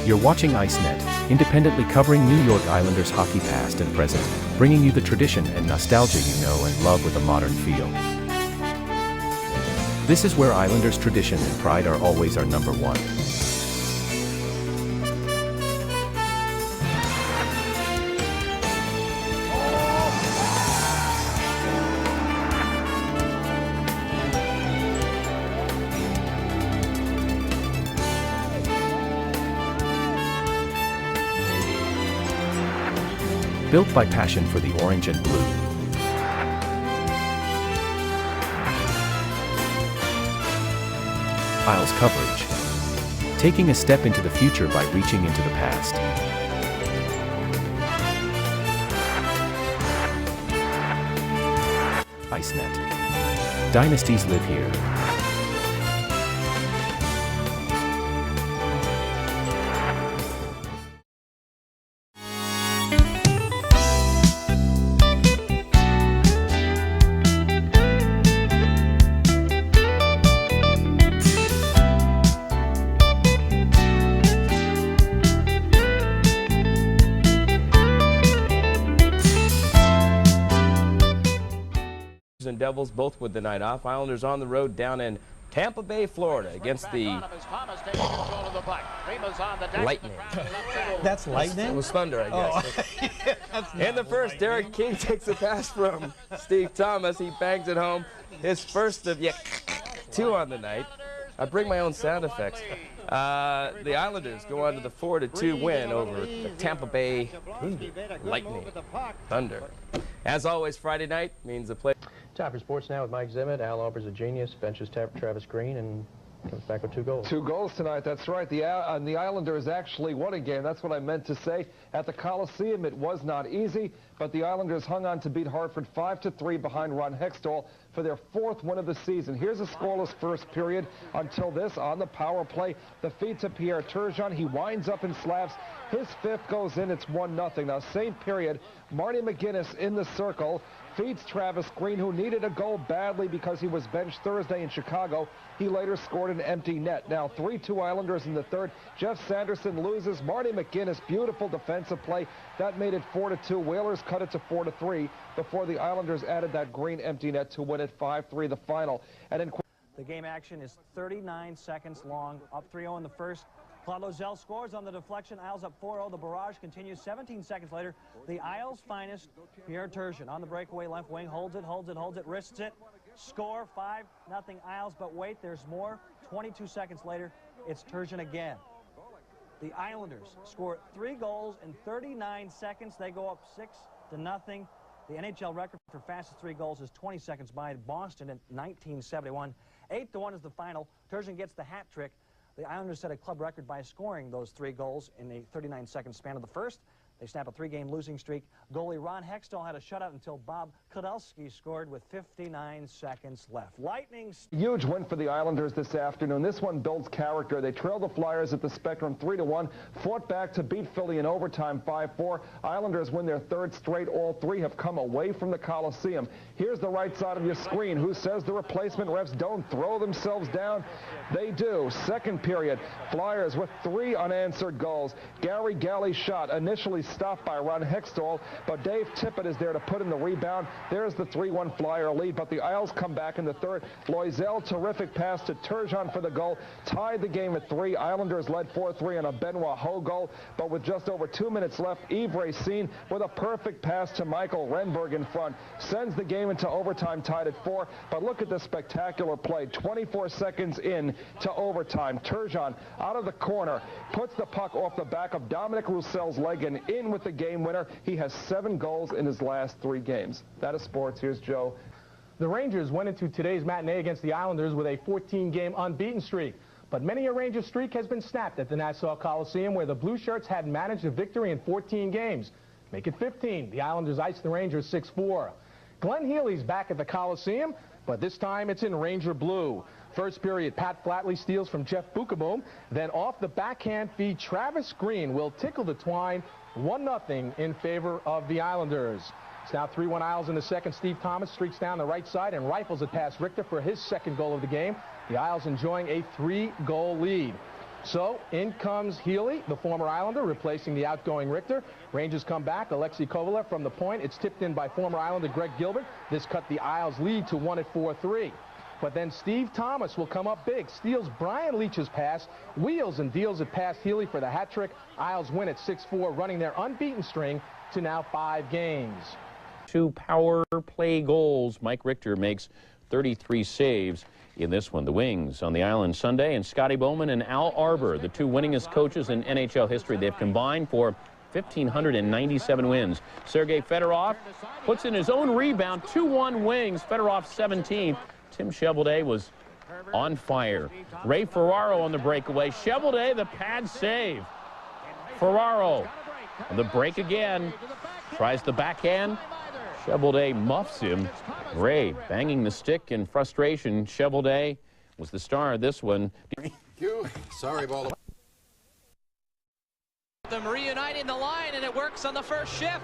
You're watching ICENET, independently covering New York Islanders hockey past and present, bringing you the tradition and nostalgia you know and love with a modern feel. This is where Islanders tradition and pride are always our number one. Built by passion for the orange and blue. Isles coverage. Taking a step into the future by reaching into the past. ICENET. Dynasties live here. And Devils both with the night off. Islanders on the road down in Tampa Bay, Florida against the Lightning. That's Lightning? It was Thunder, I guess. Oh. In the first, Derek King takes a pass from Steve Thomas. He bangs it home. His first of two on the night. I bring my own sound effects. The Islanders go on to the 4-2 win over the Tampa Bay Lightning Thunder. As always, Friday night means the play. Time for sports now with Mike Zimmet. Al Albert's a genius, benches Travis Green, and comes back with 2 goals. 2 goals tonight, that's right. The Islanders actually won a game. That's what I meant to say. At the Coliseum, it was not easy, but the Islanders hung on to beat Hartford 5-3 behind Ron Hextall for their 4th win of the season. Here's a scoreless first period until this on the power play. The feed to Pierre Turgeon. He winds up in slabs. His 5th goes in. It's 1-0. Now, same period, Marty McGuinness in the circle. Feeds Travis Green, who needed a goal badly because he was benched Thursday in Chicago. He later scored an empty net. Now 3-2 Islanders in the 3rd. Jeff Sanderson loses. Marty McGuinness, beautiful defensive play. That made it 4-2. Whalers cut it to 4-3 before the Islanders added that Green empty net to win it 5-3 the final. And in The game action is 39 seconds long. Up 3-0 in the first. Claude Lozelle scores on the deflection. Isles up 4-0. The barrage continues 17 seconds later. The Isles' finest, Pierre Turgeon on the breakaway left wing. Holds it, wrists it. Score 5-0 Isles, but wait, there's more. 22 seconds later, it's Turgeon again. The Islanders score 3 goals in 39 seconds. They go up 6-0. The NHL record for fastest 3 goals is 20 seconds by Boston in 1971. 8-1 is the final. Turgeon gets the hat trick. The Islanders set a club record by scoring those 3 goals in a 39-second span of the first. They snap a 3-game losing streak. Goalie Ron Hextall had a shutout until Bob Kudelski scored with 59 seconds left. Lightning. Huge win for the Islanders this afternoon. This one builds character. They trailed the Flyers at the Spectrum 3-1, fought back to beat Philly in overtime 5-4. Islanders win their 3rd straight. All 3 have come away from the Coliseum. Here's the right side of your screen. Who says the replacement refs don't throw themselves down? They do. Second period, Flyers with 3 unanswered goals. Gary Galley's shot initially stopped by Ron Hextall, but Dave Tippett is there to put in the rebound. There's the 3-1 Flyer lead, but the Isles come back in the 3rd. Loiselle, terrific pass to Turgeon for the goal. Tied the game at 3. Islanders led 4-3 on a Benoit Ho goal, but with just over 2 minutes left, Yves Racine with a perfect pass to Michael Renberg in front. Sends the game into overtime, tied at 4, but look at this spectacular play. 24 seconds in to overtime. Turgeon out of the corner, puts the puck off the back of Dominic Roussel's leg and in with the game winner. He has 7 goals in his last 3 games. That is sports. Here's Joe. The Rangers went into today's matinee against the Islanders with a 14-game unbeaten streak. But many a Rangers streak has been snapped at the Nassau Coliseum, where the Blue Shirts had managed a victory in 14 games. Make it 15. The Islanders iced the Rangers 6-4. Glenn Healy's back at the Coliseum, but this time it's in Ranger blue. First period, Pat Flatley steals from Jeff Bukaboom. Then off the backhand feed, Travis Green will tickle the twine. 1-0 in favor of the Islanders. It's now 3-1 Isles in the second. Steve Thomas streaks down the right side and rifles it past Richter for his 2nd goal of the game. The Isles enjoying a 3-goal lead. So in comes Healy, the former Islander, replacing the outgoing Richter. Rangers come back. Alexei Kovalev from the point. It's tipped in by former Islander Greg Gilbert. This cut the Isles' lead to 1 at 4-3. But then Steve Thomas will come up big, steals Brian Leach's pass, wheels and deals it past Healy for the hat trick. Isles win at 6-4, running their unbeaten string to now 5 games. 2 power play goals. Mike Richter makes 33 saves in this one. The Wings on the island Sunday, and Scotty Bowman and Al Arbor, the 2 winningest coaches in NHL history. They've combined for 1,597 wins. Sergei Fedorov puts in his own rebound. 2-1 Wings. Fedorov 17th. Tim Cheveldae was on fire. Ray Ferraro on the breakaway. Cheveldae, the pad save. Ferraro on the break again. Tries the backhand. Cheveldae muffs him. Ray banging the stick in frustration. Cheveldae was the star of this one. Sorry, ball. Them reuniting the line, and it works on the first shift.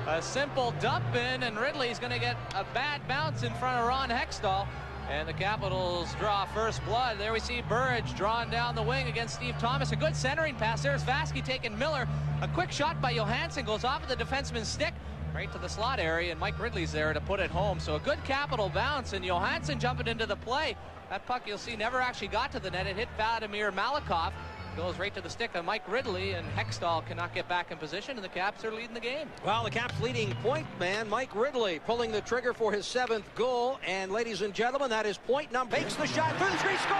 A simple dump in, and Ridley's going to get a bad bounce in front of Ron Hextall. And the Capitals draw first blood. There we see Burridge drawn down the wing against Steve Thomas. A good centering pass. There's Vasky taking Miller. A quick shot by Johansson goes off of the defenseman's stick right to the slot area, and Mike Ridley's there to put it home. So a good Capital bounce, and Johansson jumping into the play. That puck, you'll see, never actually got to the net. It hit Vladimir Malakoff. Goes right to the stick of Mike Ridley, and Hextall cannot get back in position, and the Caps are leading the game. Well, the Caps leading point man, Mike Ridley, pulling the trigger for his 7th goal. And ladies and gentlemen, that is point number. Makes the shot through the screen, scores!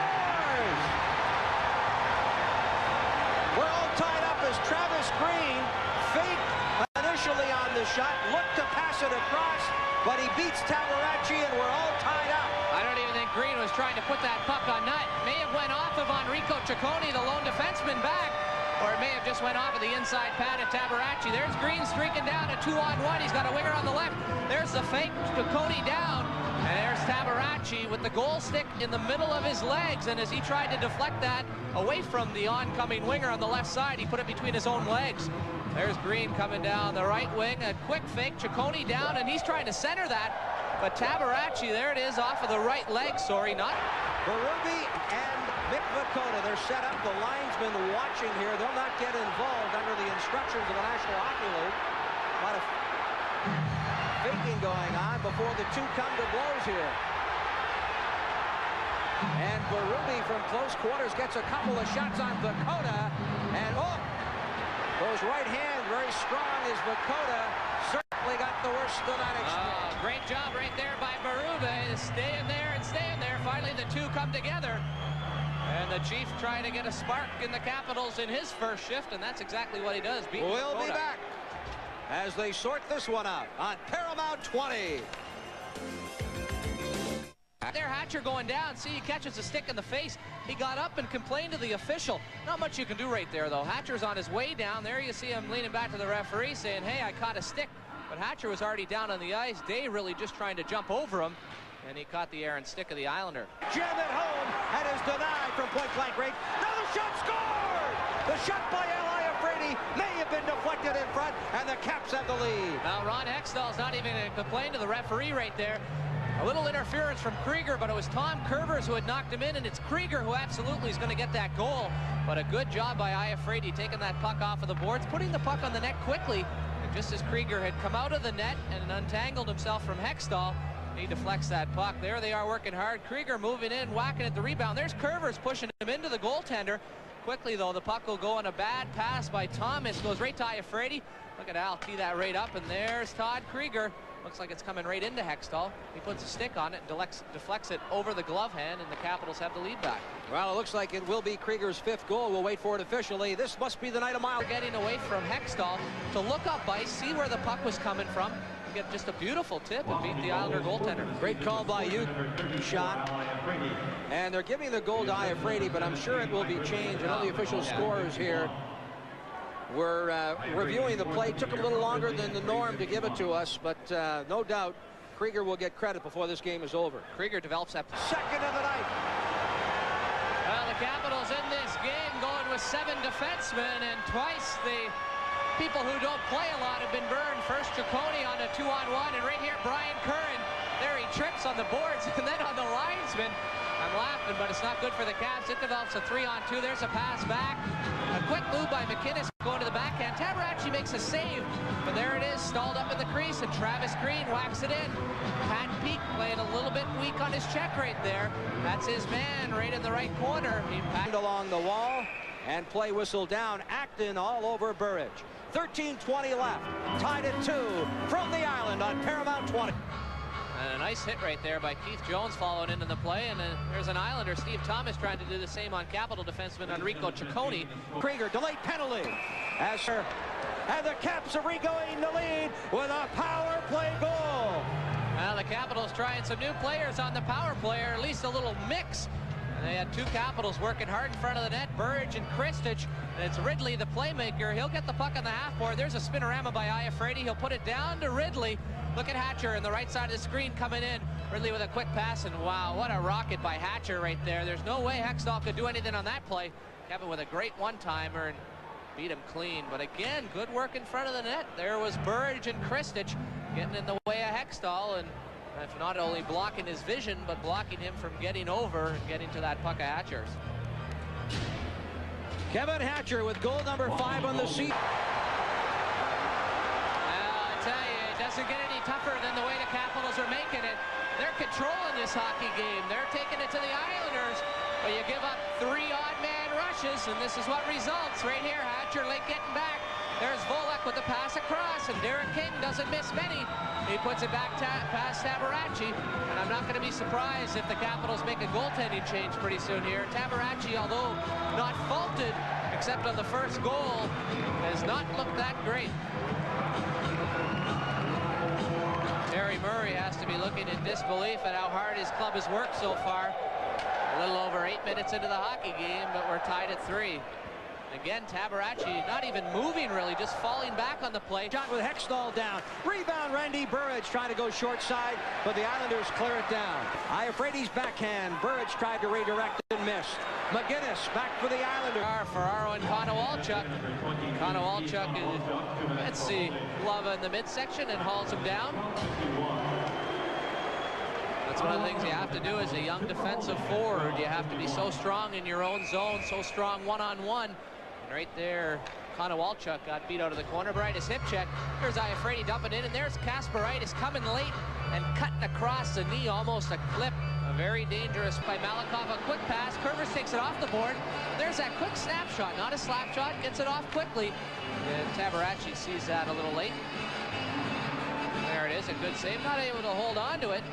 We're all tied up as Travis Green faked initially on the shot, looked to pass it across, but he beats Tabaracci, and we're all tied up. I don't even think Green was trying to put that puck on net. May have went off of Enrico Ciccone, the lone defenseman, back, or it may have just went off of the inside pad at Tabaracci. There's Green streaking down a 2-on-1. He's got a winger on the left. There's the fake, Ciccone down, and there's Tabaracci with the goal stick in the middle of his legs, and as he tried to deflect that away from the oncoming winger on the left side, he put it between his own legs. There's Green coming down the right wing, a quick fake, Ciccone down, and he's trying to center that. But Tabaracci, there it is, off of the right leg, sorry, not. Berube and Mick Vukota, they're set up. The linesmen watching here. They'll not get involved under the instructions of the National Hockey League. A lot of faking going on before the 2 come to blows here. And Berube from close quarters gets a couple of shots on Vukota. And goes right hand, very strong as Vukota. Certainly got the worst of that experience. Great job right there by Berube, staying there and staying there. Finally, the 2 come together. And the Chief trying to get a spark in the Capitals in his first shift, and that's exactly what he does. We'll be back as they sort this one out on Paramount 20. There, Hatcher going down. See, he catches a stick in the face. He got up and complained to the official. Not much you can do right there, though. Hatcher's on his way down. There you see him leaning back to the referee saying, hey, I caught a stick. But Hatcher was already down on the ice. Day really just trying to jump over him. And he caught the errant stick of the Islander. Jim at home, and is denied from point-blank range. Another shot scored! The shot by Eli Afraidy may have been deflected in front, and the Caps have the lead. Now, Ron Hextall's not even going to complain to the referee right there. A little interference from Krieger, but it was Tom Curvers who had knocked him in, and it's Krieger who absolutely is going to get that goal. But a good job by Iafrate taking that puck off of the boards, putting the puck on the net quickly. And just as Krieger had come out of the net and untangled himself from Hextall, he deflects that puck. There they are working hard. Krieger moving in, whacking at the rebound. There's Curvers pushing him into the goaltender. Quickly, though, the puck will go on a bad pass by Thomas. Goes right to Iafrate. Look at Al tee that right up, and there's Todd Krieger. Looks like it's coming right into Hextall. He puts a stick on it and deflects it over the glove hand, and the Capitals have the lead back. Well, it looks like it will be Krieger's 5th goal. We'll wait for it officially. This must be the night of Miles. Getting away from Hextall to look up ice, see where the puck was coming from, get just a beautiful tip and beat the Islander goaltender. Great call by you, shot. And they're giving the goal to Iafrate, but I'm sure it will be changed. I know the official scores here. We're reviewing the play. Took a little longer than the norm to give it to us, but no doubt Krieger will get credit before this game is over. Krieger develops that second of the night. Well, the Capitals in this game going with 7 defensemen, and twice the people who don't play a lot have been burned. First Ciccone on a 2-on-1, and right here Brian Curran. There he trips on the boards and then on the linesman. I'm laughing, but it's not good for the Caps. It develops a 3-on-2. There's a pass back. A quick move by McInnes going to the backhand. Tabarachi makes a save, but there it is, stalled up in the crease, and Travis Green whacks it in. Pat Peak playing a little bit weak on his check right there. That's his man right in the right corner. He packed along the wall, and play whistle down. Acton all over Burridge. 13:20 left. Tied at 2 from the island on Paramount 20. And a nice hit right there by Keith Jones following into the play. And there's an Islander, Steve Thomas, trying to do the same on Capital defenseman Enrico Ciccone. Krieger, delayed penalty. And the Caps are regaining the lead with a power play goal. Well, the Capitals trying some new players on the power play, or at least a little mix. And they had two Capitals working hard in front of the net, Burridge and Kristich. And it's Ridley, the playmaker. He'll get the puck on the half board. There's a spinorama by Iafrate. He'll put it down to Ridley. Look at Hatcher in the right side of the screen coming in. Ridley with a quick pass, and wow, what a rocket by Hatcher right there. There's no way Hextall could do anything on that play. Kevin with a great one-timer and beat him clean. But again, good work in front of the net. There was Burridge and Kristich getting in the way of Hextall, and not only blocking his vision, but blocking him from getting over and getting to that puck of Hatcher's. Kevin Hatcher with goal number 5 on the seat. Well, I tell you, it doesn't get any tougher than the way the Capitals are making it. They're controlling this hockey game. They're taking it to the Islanders, but you give up 3 odd-man rushes, and this is what results right here. Hatcher late getting back. There's Volek with the pass across, and Derek King doesn't miss many. He puts it back past Tabarachi, and I'm not going to be surprised if the Capitals make a goaltending change pretty soon here. Tabarachi, although not faulted, except on the first goal, has not looked that great. Terry Murray has to be looking in disbelief at how hard his club has worked so far. A little over 8 minutes into the hockey game, but we're tied at 3. Again, Tabarachi not even moving really, just falling back on the play. Shot with Hextall down. Rebound, Randy Burridge trying to go short side, but the Islanders clear it down. Iafrate's backhand. Burridge tried to redirect and missed. McInnes back for the Islanders. Ferraro and Konowalchuk. Konowalchuk is, let's see, glove in the midsection and hauls him down. That's one of the things you have to do as a young defensive forward. You have to be so strong in your own zone, so strong one-on-one. And right there, Konowalchuk got beat out of the corner. Brightis hip check. There's Iafrate dumping in, and there's Kasparaitis coming late and cutting across the knee, almost a clip. A very dangerous by Malakoff. A quick pass. Curvers takes it off the board. There's that quick snapshot, not a slap shot. Gets it off quickly. And Tabarachi sees that a little late. There it is, a good save. Not able to hold on to it.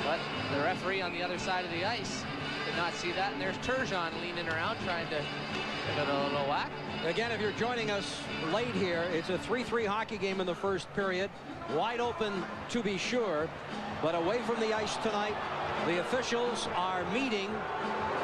But the referee on the other side of the ice did not see that. And there's Turgeon leaning around trying to give it a little whack. Again, if you're joining us late here, it's a 3-3 hockey game in the first period. Wide open to be sure. But away from the ice tonight, the officials are meeting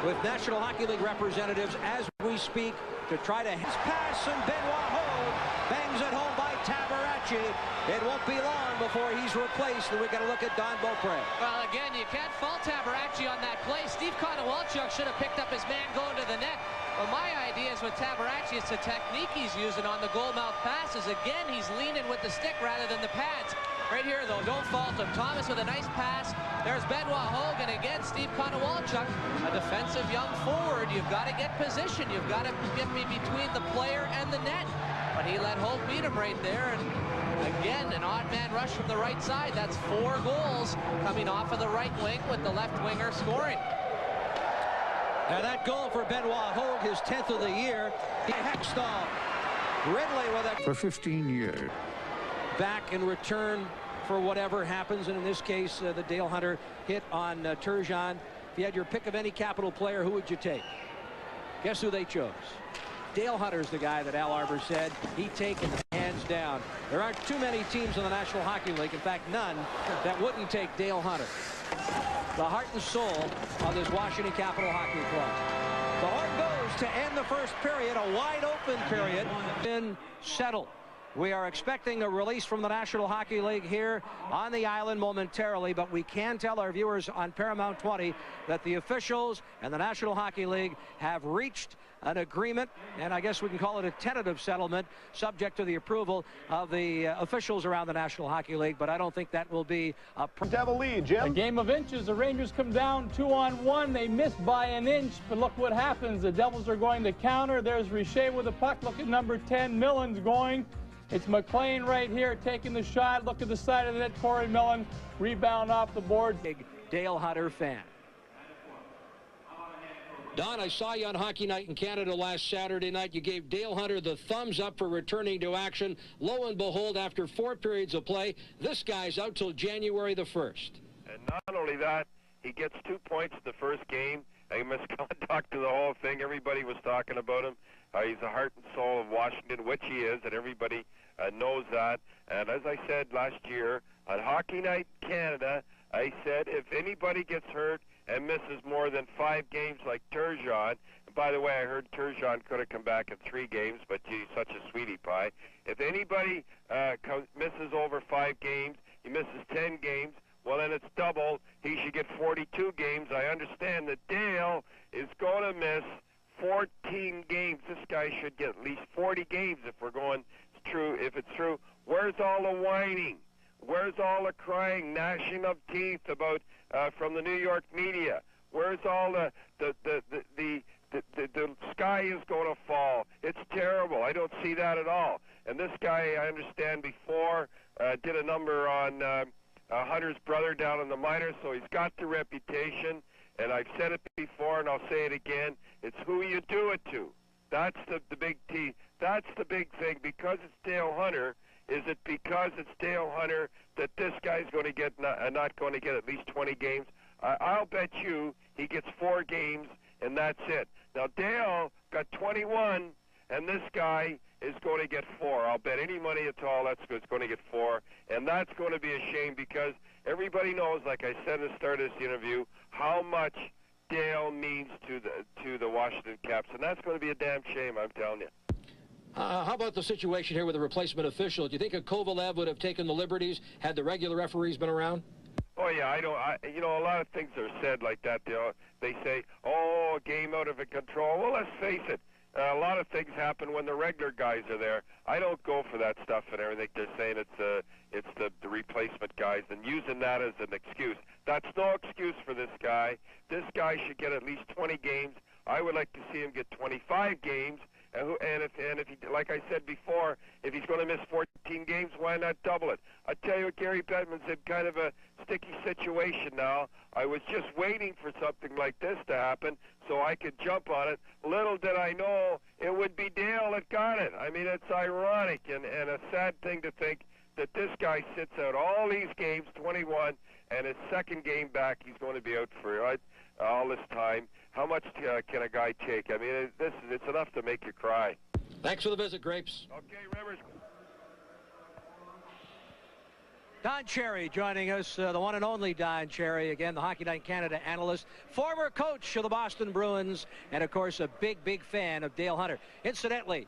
with National Hockey League representatives as we speak to try to pass, and Benoit Hogue bangs it home by Tabarachi. It won't be long before he's replaced, and we got to look at Don Beaupre. Well, again, you can't fault Tabarachi on that play. Steve Konowalchuk should have picked up his man going to the net. Well, my idea is with Tabarachi, it's the technique he's using on the goal mouth passes. Again, he's leaning with the stick rather than the pads. Right here, though, don't fault him. Thomas with a nice pass. There's Benoit Hogue, and again, Steve Konowalchuk, a defensive young forward. You've got to get position. You've got to get me between the player and the net. But he let Hogue beat him right there, and again, an odd man rush from the right side. That's 4 goals coming off of the right wing with the left winger scoring. Now that goal for Benoit Hogue, his 10th of the year. Hextall. Ridley with it. For 15 years. Back in return for whatever happens, and in this case, the Dale Hunter hit on Turgeon. If you had your pick of any Capital player, who would you take? Guess who they chose? Dale Hunter's the guy that Al Arbour said he'd take him hands down. There aren't too many teams in the National Hockey League, in fact, none, that wouldn't take Dale Hunter. The heart and soul of this Washington Capital Hockey Club. The horn goes to end the first period, a wide open period. Been settled. We are expecting a release from the National Hockey League here on the island momentarily, but we can tell our viewers on Paramount 20 that the officials and the National Hockey League have reached an agreement, and I guess we can call it a tentative settlement, subject to the approval of the officials around the National Hockey League, but I don't think that will be a Devil lead, Jim. A game of inches. The Rangers come down 2-on-1. They missed by an inch, but look what happens. The Devils are going to counter. There's Richer with the puck. Look at number 10, Millen's going. It's McLean right here taking the shot. Look at the side of the net. Corey Millen, rebound off the board. Big Dale Hunter fan. Don, I saw you on Hockey Night in Canada last Saturday night. You gave Dale Hunter the thumbs up for returning to action. Lo and behold, after 4 periods of play, this guy's out till January the 1st. And not only that, he gets 2 points in the first game. He misconduct to the whole thing. Everybody was talking about him. He's the heart and soul of Washington, which he is, and everybody knows that. And as I said last year on Hockey Night in Canada, I said if anybody gets hurt and misses more than 5 games like Turgeon, and by the way, I heard Turgeon could have come back in 3 games, but geez, such a sweetie pie. If anybody misses over 5 games, he misses 10 games, well, then it's double. He should get 42 games. I understand that Dale is going to miss 14 games. This guy should get at least 40 games if we're going true. If it's true, where's all the whining? Where's all the crying, gnashing of teeth about from the New York media? Where's all the sky is going to fall? It's terrible. I don't see that at all. And this guy, I understand before, did a number on Hunter's brother down in the minors, so he's got the reputation. And I've said it before, and I'll say it again. It's who you do it to. That's the big T. That's the big thing. Because it's Dale Hunter, is it because it's Dale Hunter that this guy's going to get not going to get at least 20 games? I'll bet you he gets 4 games, and that's it. Now, Dale got 21, and this guy is going to get 4. I'll bet any money at all that's going to get 4, and that's going to be a shame because everybody knows, like I said at the start of this interview, how much Dale means to the Washington Caps, and that's going to be a damn shame, I'm telling you. How about the situation here with the replacement official? Do you think a Kovalev would have taken the liberties had the regular referees been around? Oh, yeah, you know, a lot of things are said like that. They say, oh, game out of control. Well, let's face it. A lot of things happen when the regular guys are there. I don't go for that stuff and everything. They're saying it's the replacement guys and using that as an excuse. That's no excuse for this guy. This guy should get at least 20 games. I would like to see him get 25 games. And if he, like I said before, if he's going to miss 14 games, why not double it? I tell you what, Gary Bettman's in kind of a sticky situation now. I was just waiting for something like this to happen so I could jump on it. Little did I know it would be Dale that got it. I mean, it's ironic and a sad thing to think that this guy sits out all these games, 21, and his second game back, he's going to be out for all this time. How much can a guy take? I mean, it's enough to make you cry. Thanks for the visit, Grapes. Okay, Rivers. Don Cherry joining us, the one and only Don Cherry, again, the Hockey Night Canada analyst, former coach of the Boston Bruins, and, of course, a big fan of Dale Hunter. Incidentally,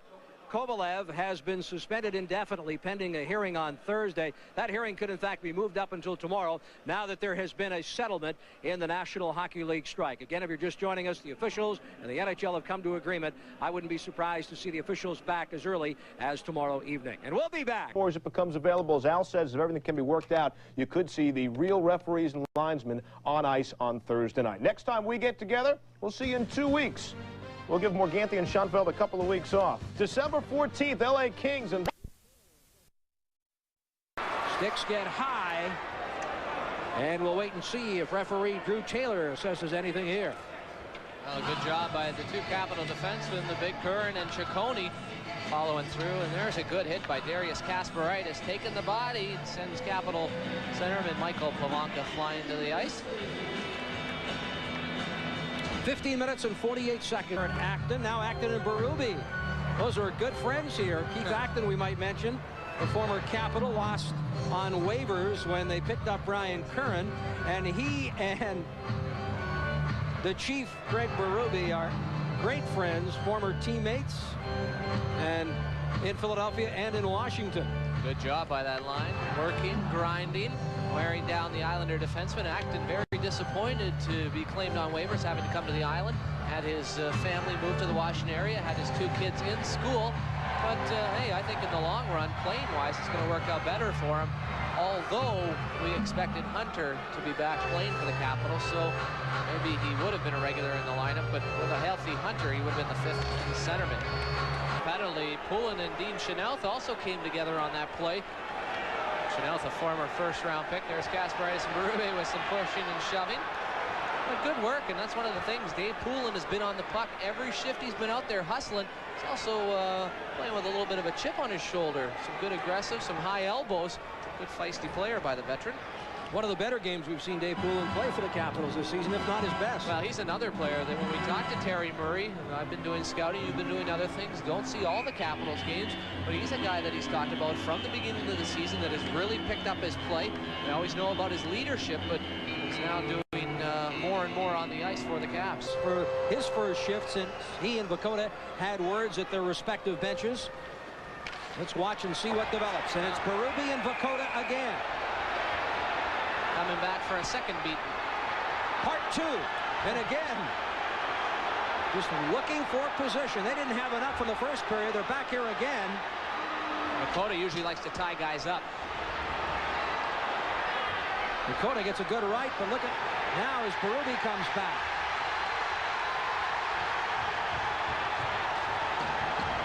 Kovalev has been suspended indefinitely pending a hearing on Thursday. That hearing could, in fact, be moved up until tomorrow now that there has been a settlement in the National Hockey League strike. Again, if you're just joining us, the officials and the NHL have come to agreement. I wouldn't be surprised to see the officials back as early as tomorrow evening. And we'll be back. As it becomes available, as Al says, if everything can be worked out, you could see the real referees and linesmen on ice on Thursday night. Next time we get together, we'll see you in 2 weeks. We'll give Morganti and Schoenfeld a couple of weeks off. December 14th, LA Kings and... Sticks get high, and we'll wait and see if referee Drew Taylor assesses anything here. Well, good job by the 2 Capital defensemen, the Big Curran and Ciccone, following through. And there's a good hit by Darius Kasparaitis, taking the body, sends Capital centerman Michael Pavanka flying to the ice. 15 minutes and 48 seconds. Acton, now Acton and Berube. Those are good friends here. Keith Acton, we might mention, the former Capital, lost on waivers when they picked up Brian Curran. And he and the Chief, Greg Berube, are great friends, former teammates. And in Philadelphia and in Washington. Good job by that line. Working, grinding, wearing down the Islander defenseman. Acton very disappointed to be claimed on waivers, having to come to the island. Had his family move to the Washington area, had his 2 kids in school. But, hey, I think in the long run, playing-wise, it's going to work out better for him. Although we expected Hunter to be back playing for the Capitals, so maybe he would have been a regular in the lineup. But with a healthy Hunter, he would have been the 5th centerman. Competitively, Poulin and Dean Chenoweth also came together on that play. Chenoweth, a former first-round pick. There's Kasparidis and Berube with some pushing and shoving. But good work, and that's one of the things. Dave Poulin has been on the puck every shift. He's been out there hustling. He's also playing with a little bit of a chip on his shoulder. Some good aggressive, some high elbows. Good feisty player by the veteran. One of the better games we've seen Dave Poulin play for the Capitals this season, if not his best. Well, he's another player that when we talk to Terry Murray, and I've been doing scouting, you've been doing other things, don't see all the Capitals games, but he's a guy that he's talked about from the beginning of the season that has really picked up his play. We always know about his leadership, but he's now doing more and more on the ice for the Caps. For his first shift since he and Vukota had words at their respective benches. Let's watch and see what develops. And it's Berube and Vukota again. Coming back for a second beat. Part 2. And again, just looking for position. They didn't have enough in the first period. They're back here again. Vukota usually likes to tie guys up. Vukota gets a good right, but look at now as Berube comes back.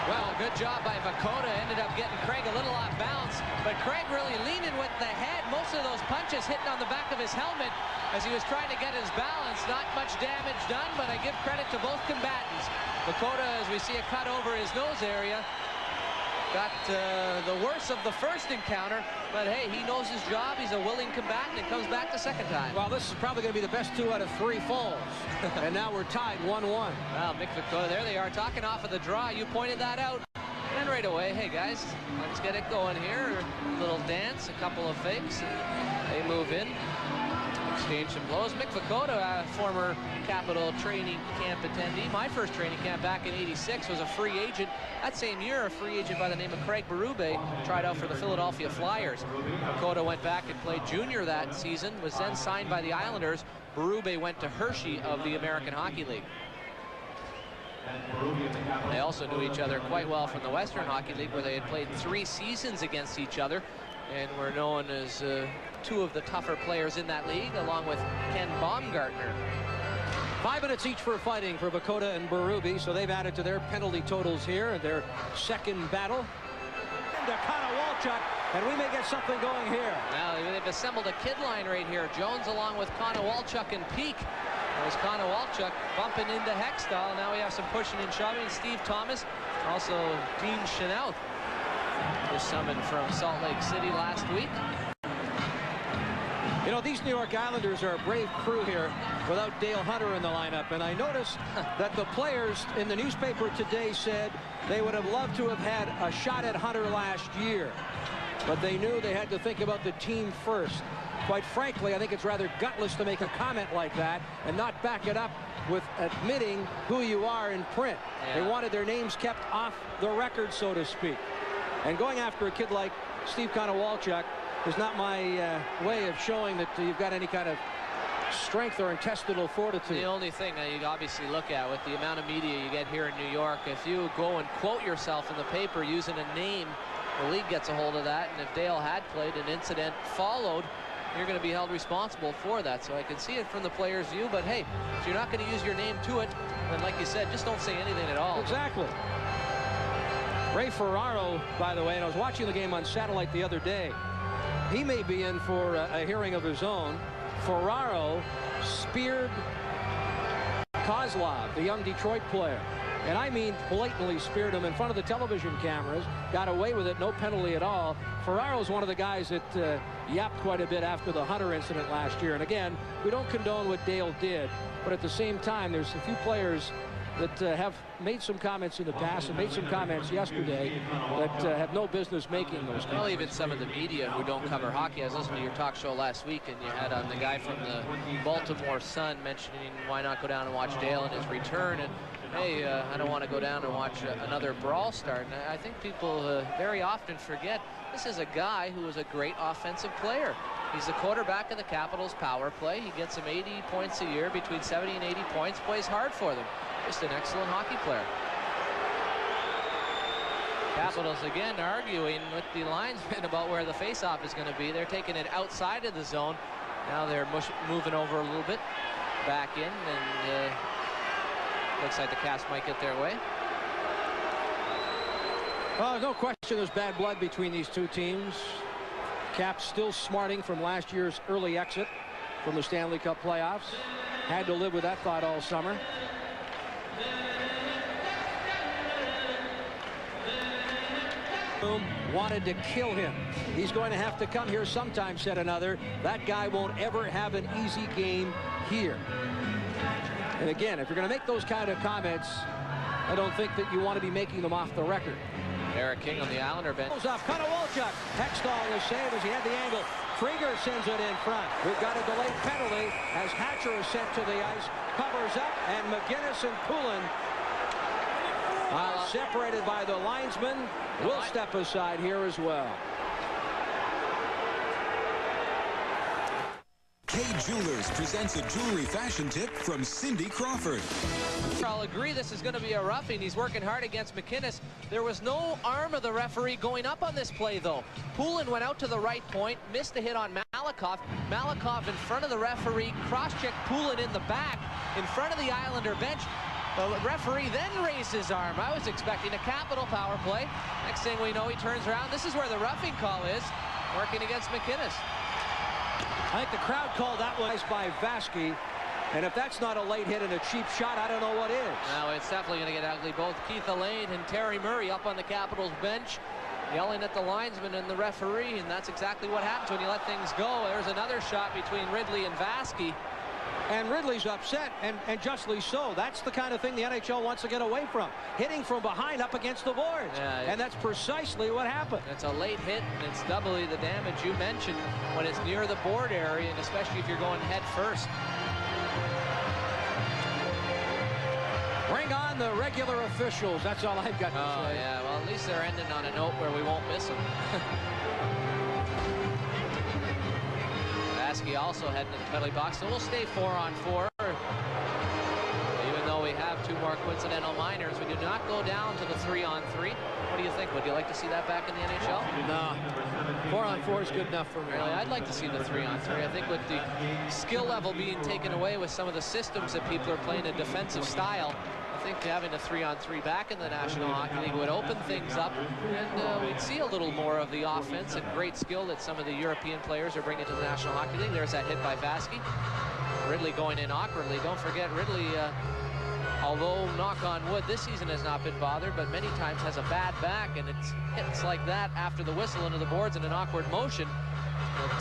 Well, good job by Vukota. Ended up getting Craig a little off balance, but Craig really leaning with the head. Most of those punches hitting on the back of his helmet as he was trying to get his balance. Not much damage done, but I give credit to both combatants. Vukota, as we see a cut over his nose area, got the worst of the first encounter, but hey, he knows his job. He's a willing combatant and comes back the second time. Well, this is probably going to be the best 2 out of 3 falls. And now we're tied 1-1. Well, Mick Vukota, there they are talking off of the draw. You pointed that out. And right away, hey guys, let's get it going here. A little dance, a couple of fakes. They move in. Exchange some blows. Mick Vukota, a former Capital training camp attendee. My first training camp back in '86 was a free agent. That same year, a free agent by the name of Craig Berube tried out for the Philadelphia Flyers. Vukota went back and played junior that season, was then signed by the Islanders. Berube went to Hershey of the American Hockey League. They also knew each other quite well from the Western Hockey League, where they had played 3 seasons against each other and were known as 2 of the tougher players in that league, along with Ken Baumgartner. 5 minutes each for fighting for Vukota and Berube, so they've added to their penalty totals here in their second battle. And Konowalchuk, and we may get something going here. Now they've assembled a kid line right here. Jones along with Konowalchuk and Peak. There's Konowalchuk bumping into Hextall. Now we have some pushing and shoving. Steve Thomas, also Dean Chenoweth, was summoned from Salt Lake City last week. You know, these New York Islanders are a brave crew here without Dale Hunter in the lineup. And I noticed that the players in the newspaper today said they would have loved to have had a shot at Hunter last year. But they knew they had to think about the team first. Quite frankly, I think it's rather gutless to make a comment like that and not back it up with admitting who you are in print. Yeah. They wanted their names kept off the record, so to speak. And going after a kid like Steve Konowalchuk is not my way of showing that you've got any kind of strength or intestinal fortitude. The only thing that you obviously look at with the amount of media you get here in New York, if you go and quote yourself in the paper using a name, the league gets a hold of that, and if Dale had played, an incident followed, you're going to be held responsible for that. So I can see it from the player's view, but hey, if you're not going to use your name to it, then like you said, just don't say anything at all. Exactly. Ray Ferraro, by the way, and I was watching the game on satellite the other day. He may be in for a hearing of his own. Ferraro speared Kozlov, the young Detroit player. And I mean blatantly speared him in front of the television cameras, got away with it, no penalty at all. Ferraro's one of the guys that yapped quite a bit after the Hunter incident last year. And again, we don't condone what Dale did, but at the same time, there's a few players that have made some comments in the past and made some comments yesterday that have no business making those comments. Well, even some of the media who don't cover hockey. I was listening to your talk show last week, and you had on the guy from the Baltimore Sun mentioning why not go down and watch Dale in his return. And hey, I don't want to go down and watch another brawl start. And I think people very often forget this is a guy who is a great offensive player. He's the quarterback of the Capitals power play. He gets them 80 points a year, between 70 and 80 points, plays hard for them. Just an excellent hockey player. Capitals again arguing with the linesman about where the faceoff is going to be. They're taking it outside of the zone. Now they're moving over a little bit back in, and looks like the Caps might get their way. Well, no question there's bad blood between these two teams. Caps still smarting from last year's early exit from the Stanley Cup playoffs. Had to live with that thought all summer. Wanted to kill him. He's going to have to come here sometime, said another. That guy won't ever have an easy game here. And again, if you're going to make those kind of comments, I don't think that you want to be making them off the record. Eric King on the Islander bench. Goes off, Konowalchuk. Hextall the save as he had the angle. Krieger sends it in front. We've got a delayed penalty as Hatcher is sent to the ice. Covers up, and McGinnis and Poulin separated by the linesman. Will step aside here as well. Kay Jewelers presents a jewelry fashion tip from Cindy Crawford. I'll agree this is going to be a roughing. He's working hard against McInnes. There was no arm of the referee going up on this play, though. Poulin went out to the right point, missed a hit on Malakoff. Malakoff in front of the referee, cross-checked Poulin in the back, in front of the Islander bench. The referee then raised his arm. I was expecting a capital power play. Next thing we know, he turns around. This is where the roughing call is, working against McInnes. I think the crowd called that one by Vasky. And if that's not a late hit and a cheap shot, I don't know what is. No, it's definitely going to get ugly. Both Keith Allain and Terry Murray up on the Capitals bench, yelling at the linesman and the referee, and that's exactly what happens when you let things go. There's another shot between Ridley and Vasky. And Ridley's upset, and justly so. That's the kind of thing the NHL wants to get away from. Hitting from behind up against the boards. Yeah, and that's precisely what happened. It's a late hit, and it's doubly the damage you mentioned when it's near the board area, and especially if you're going head first. Bring on the regular officials. That's all I've got to say. Oh, yeah. Well, at least they're ending on a note where we won't miss them. Vasky also heading in the penalty box, so we'll stay 4-on-4. Even though we have two more coincidental minors, we do not go down to the 3-on-3. What do you think? Would you like to see that back in the NHL? No. 4-on-4 is good enough for me. Really, I'd like to see the 3-on-3. I think with the skill level being taken away with some of the systems that people are playing a defensive style, I think having a 3-on-3 back in the National Hockey League would open things up, and we'd see a little more of the offense and great skill that some of the European players are bringing to the National Hockey League. There's that hit by Vasky. Ridley going in awkwardly. Don't forget, Ridley, although, knock on wood, this season has not been bothered, but many times has a bad back, and it's hits like that after the whistle into the boards in an awkward motion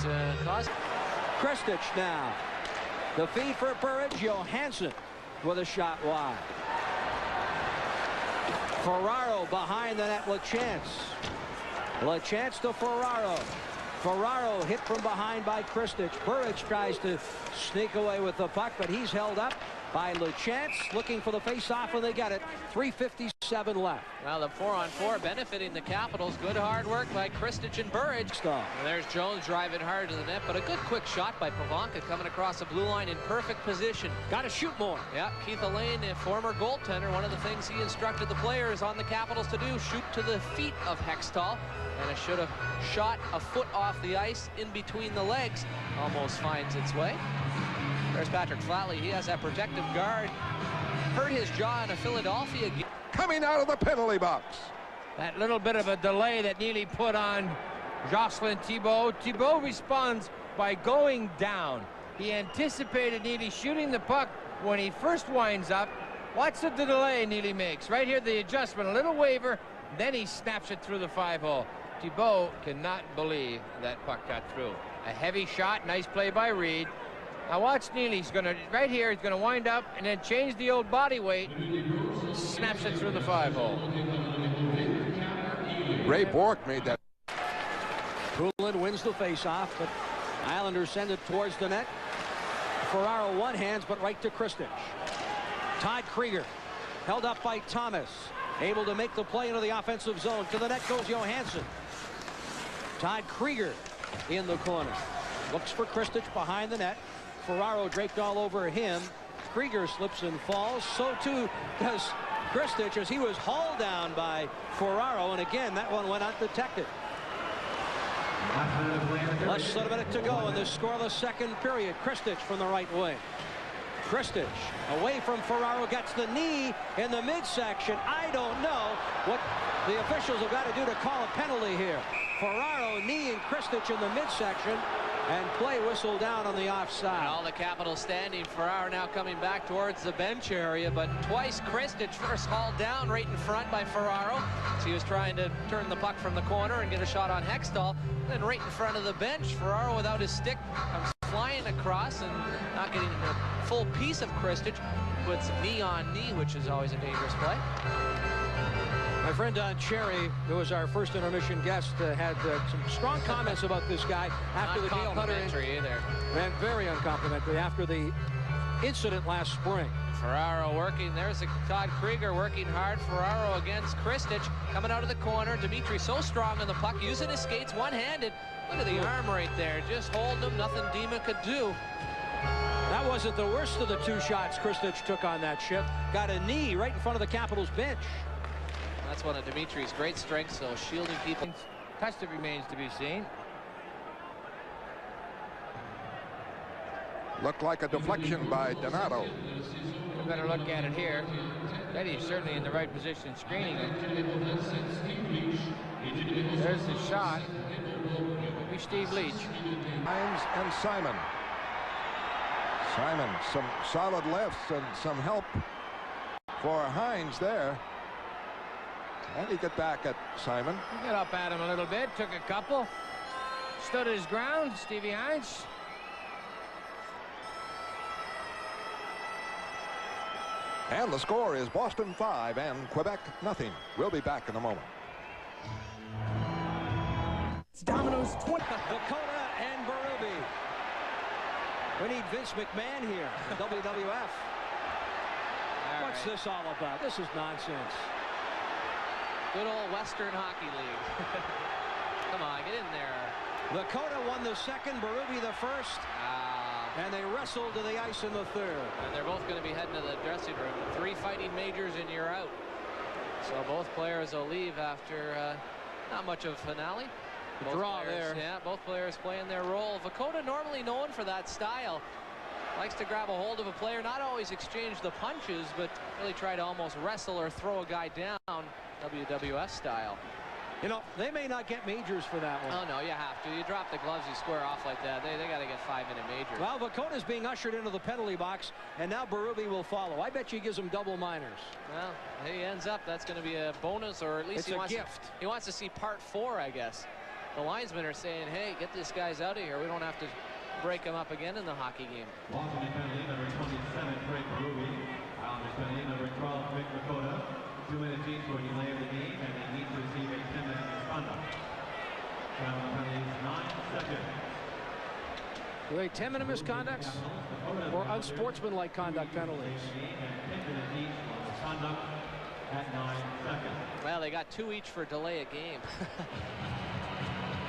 that caused. Kristich now. The feed for Burridge. Johansson with a shot wide. Ferraro behind the net. LaChance to Ferraro. Ferraro hit from behind by Kristich. Burridge tries to sneak away with the puck, but he's held up by LaChance, looking for the face-off, and they get it. 3:57 left. Now the 4-on-4 benefiting the Capitals. Good hard work by Kristich and Burridge. And there's Jones driving hard to the net, but a good quick shot by Pavanka coming across the blue line in perfect position. Got to shoot more. Yeah, Keith Allain, a former goaltender, one of the things he instructed the players on the Capitals to do, shoot to the feet of Hextall. And it should have shot a foot off the ice in between the legs. Almost finds its way. There's Patrick Flatley. He has that protective guard. Hurt his jaw in a Philadelphia game. Coming out of the penalty box. That little bit of a delay that Neely put on Jocelyn Thibault. Thibault responds by going down. He anticipated Neely shooting the puck when he first winds up. Watch the delay Neely makes. Right here, the adjustment, a little waiver, then he snaps it through the 5-hole. Thibault cannot believe that puck got through. A heavy shot, nice play by Reed. Now watch Neely. He's going to, right here, he's going to wind up and then change the old body weight. Snaps it through the 5-hole. Ray Bourque made that. Poulin wins the face-off, but Islanders send it towards the net. Ferraro one-hands, but right to Kristich. Todd Krieger held up by Thomas. Able to make the play into the offensive zone. To the net goes Johansson. Todd Krieger in the corner. Looks for Kristich behind the net. Ferraro draped all over him. Krieger slips and falls. So too does Kristich as he was hauled down by Ferraro. And again, that one went undetected. Less than a minute to go in this scoreless second period. Kristich from the right wing. Kristich away from Ferraro, gets the knee in the midsection. I don't know what the officials have got to do to call a penalty here. Ferraro kneeing Kristich in the midsection, and play whistled down on the offside. And all the Capitals standing. Ferraro now coming back towards the bench area, but twice Kristich first hauled down right in front by Ferraro. So he was trying to turn the puck from the corner and get a shot on Hextall. Then right in front of the bench, Ferraro without his stick comes flying across and not getting a full piece of Kristich. Puts knee on knee, which is always a dangerous play. My friend Don Cherry, who was our first intermission guest, had some strong comments about this guy after the Dale Hunter injury. Either. And very uncomplimentary after the incident last spring. Ferraro working. There's Todd Krieger working hard. Ferraro against Kristich coming out of the corner. Dimitri so strong on the puck, using his skates one-handed. Look at the arm right there, just holding him. Nothing Dima could do. That wasn't the worst of the two shots Kristich took on that shift. Got a knee right in front of the Capitals bench. That's one of Dimitri's great strengths, so shielding people. Test remains to be seen. Looked like a deflection by Donato. We better look at it here. Eddie's certainly in the right position screening it. There's the shot. Maybe Steve Leach. Hines and Simon. Simon, some solid lefts and some help for Hines there. And he got back at Simon. He got up at him a little bit, took a couple, stood his ground, Stevie Hines. And the score is Boston 5 and Quebec nothing. We'll be back in a moment. It's Domino's 20. Dakota and Berube. We need Vince McMahon here, WWF. What's this all about? This is nonsense. Good old Western Hockey League. Come on, get in there. Dakota won the second, Berube the first. And they wrestled to the ice in the third. And they're both going to be heading to the dressing room. 3 fighting majors and you're out. So both players will leave after not much of a finale. Both draw players, there. Yeah, both players playing their role. Dakota normally known for that style. Likes to grab a hold of a player, not always exchange the punches, but really try to almost wrestle or throw a guy down, WWF style. You know, they may not get majors for that one. Oh, no, you have to. You drop the gloves, you square off like that. They got to get 5-minute majors. Well, Vakona's being ushered into the penalty box, and now Berube will follow. I bet you he gives him double minors. Well, he ends up, that's going to be a bonus, or at least he wants to see part 4, I guess. The linesmen are saying, hey, get these guys out of here. We don't have to break them up again in the hockey game. Boston penalty number 27, Frank Berube. Islanders penalty number 12, Rick Dakota. 2 minutes each for delay of the game, and they each receive a 10-minute misconduct. Travel penalties 9 seconds. Are they 10-minute misconducts or unsportsmanlike conduct penalties? Well, they got 2 each for delay a game.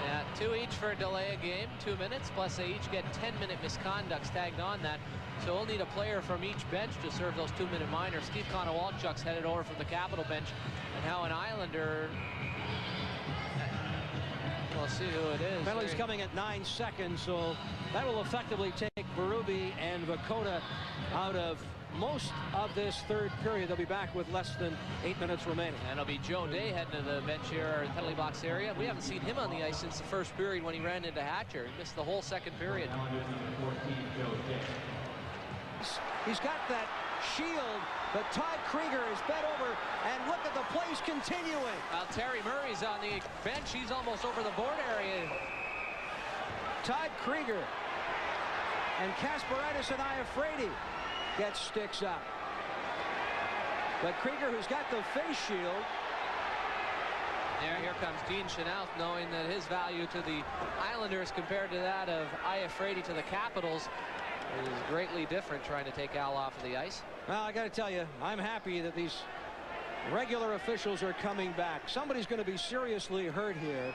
Yeah, 2 each for delay a game, 2 minutes, plus they each get 10-minute misconducts tagged on that. So we'll need a player from each bench to serve those 2-minute minors. Steve Konowalchuk's headed over from the Capital bench, and how an Islander. We'll see who it is. Penalty's coming at 9 seconds, so that will effectively take Berube and Vakota out of most of this third period. They'll be back with less than 8 minutes remaining. And it'll be Joe Day heading to the bench here, or the penalty box area. We haven't seen him on the ice since the first period when he ran into Hatcher. He missed the whole second period. He's got that shield, but Todd Krieger is bent over, and look at the plays continuing. Well, Terry Murray's on the bench. He's almost over the board area. Todd Krieger and Kasparidis and Iafrate get sticks up. But Krieger, who's got the face shield. Here comes Dean Chenault, knowing that his value to the Islanders compared to that of Iafrate to the Capitals is greatly different, trying to take Al off of the ice. Well, I got to tell you, I'm happy that these regular officials are coming back. Somebody's going to be seriously hurt here.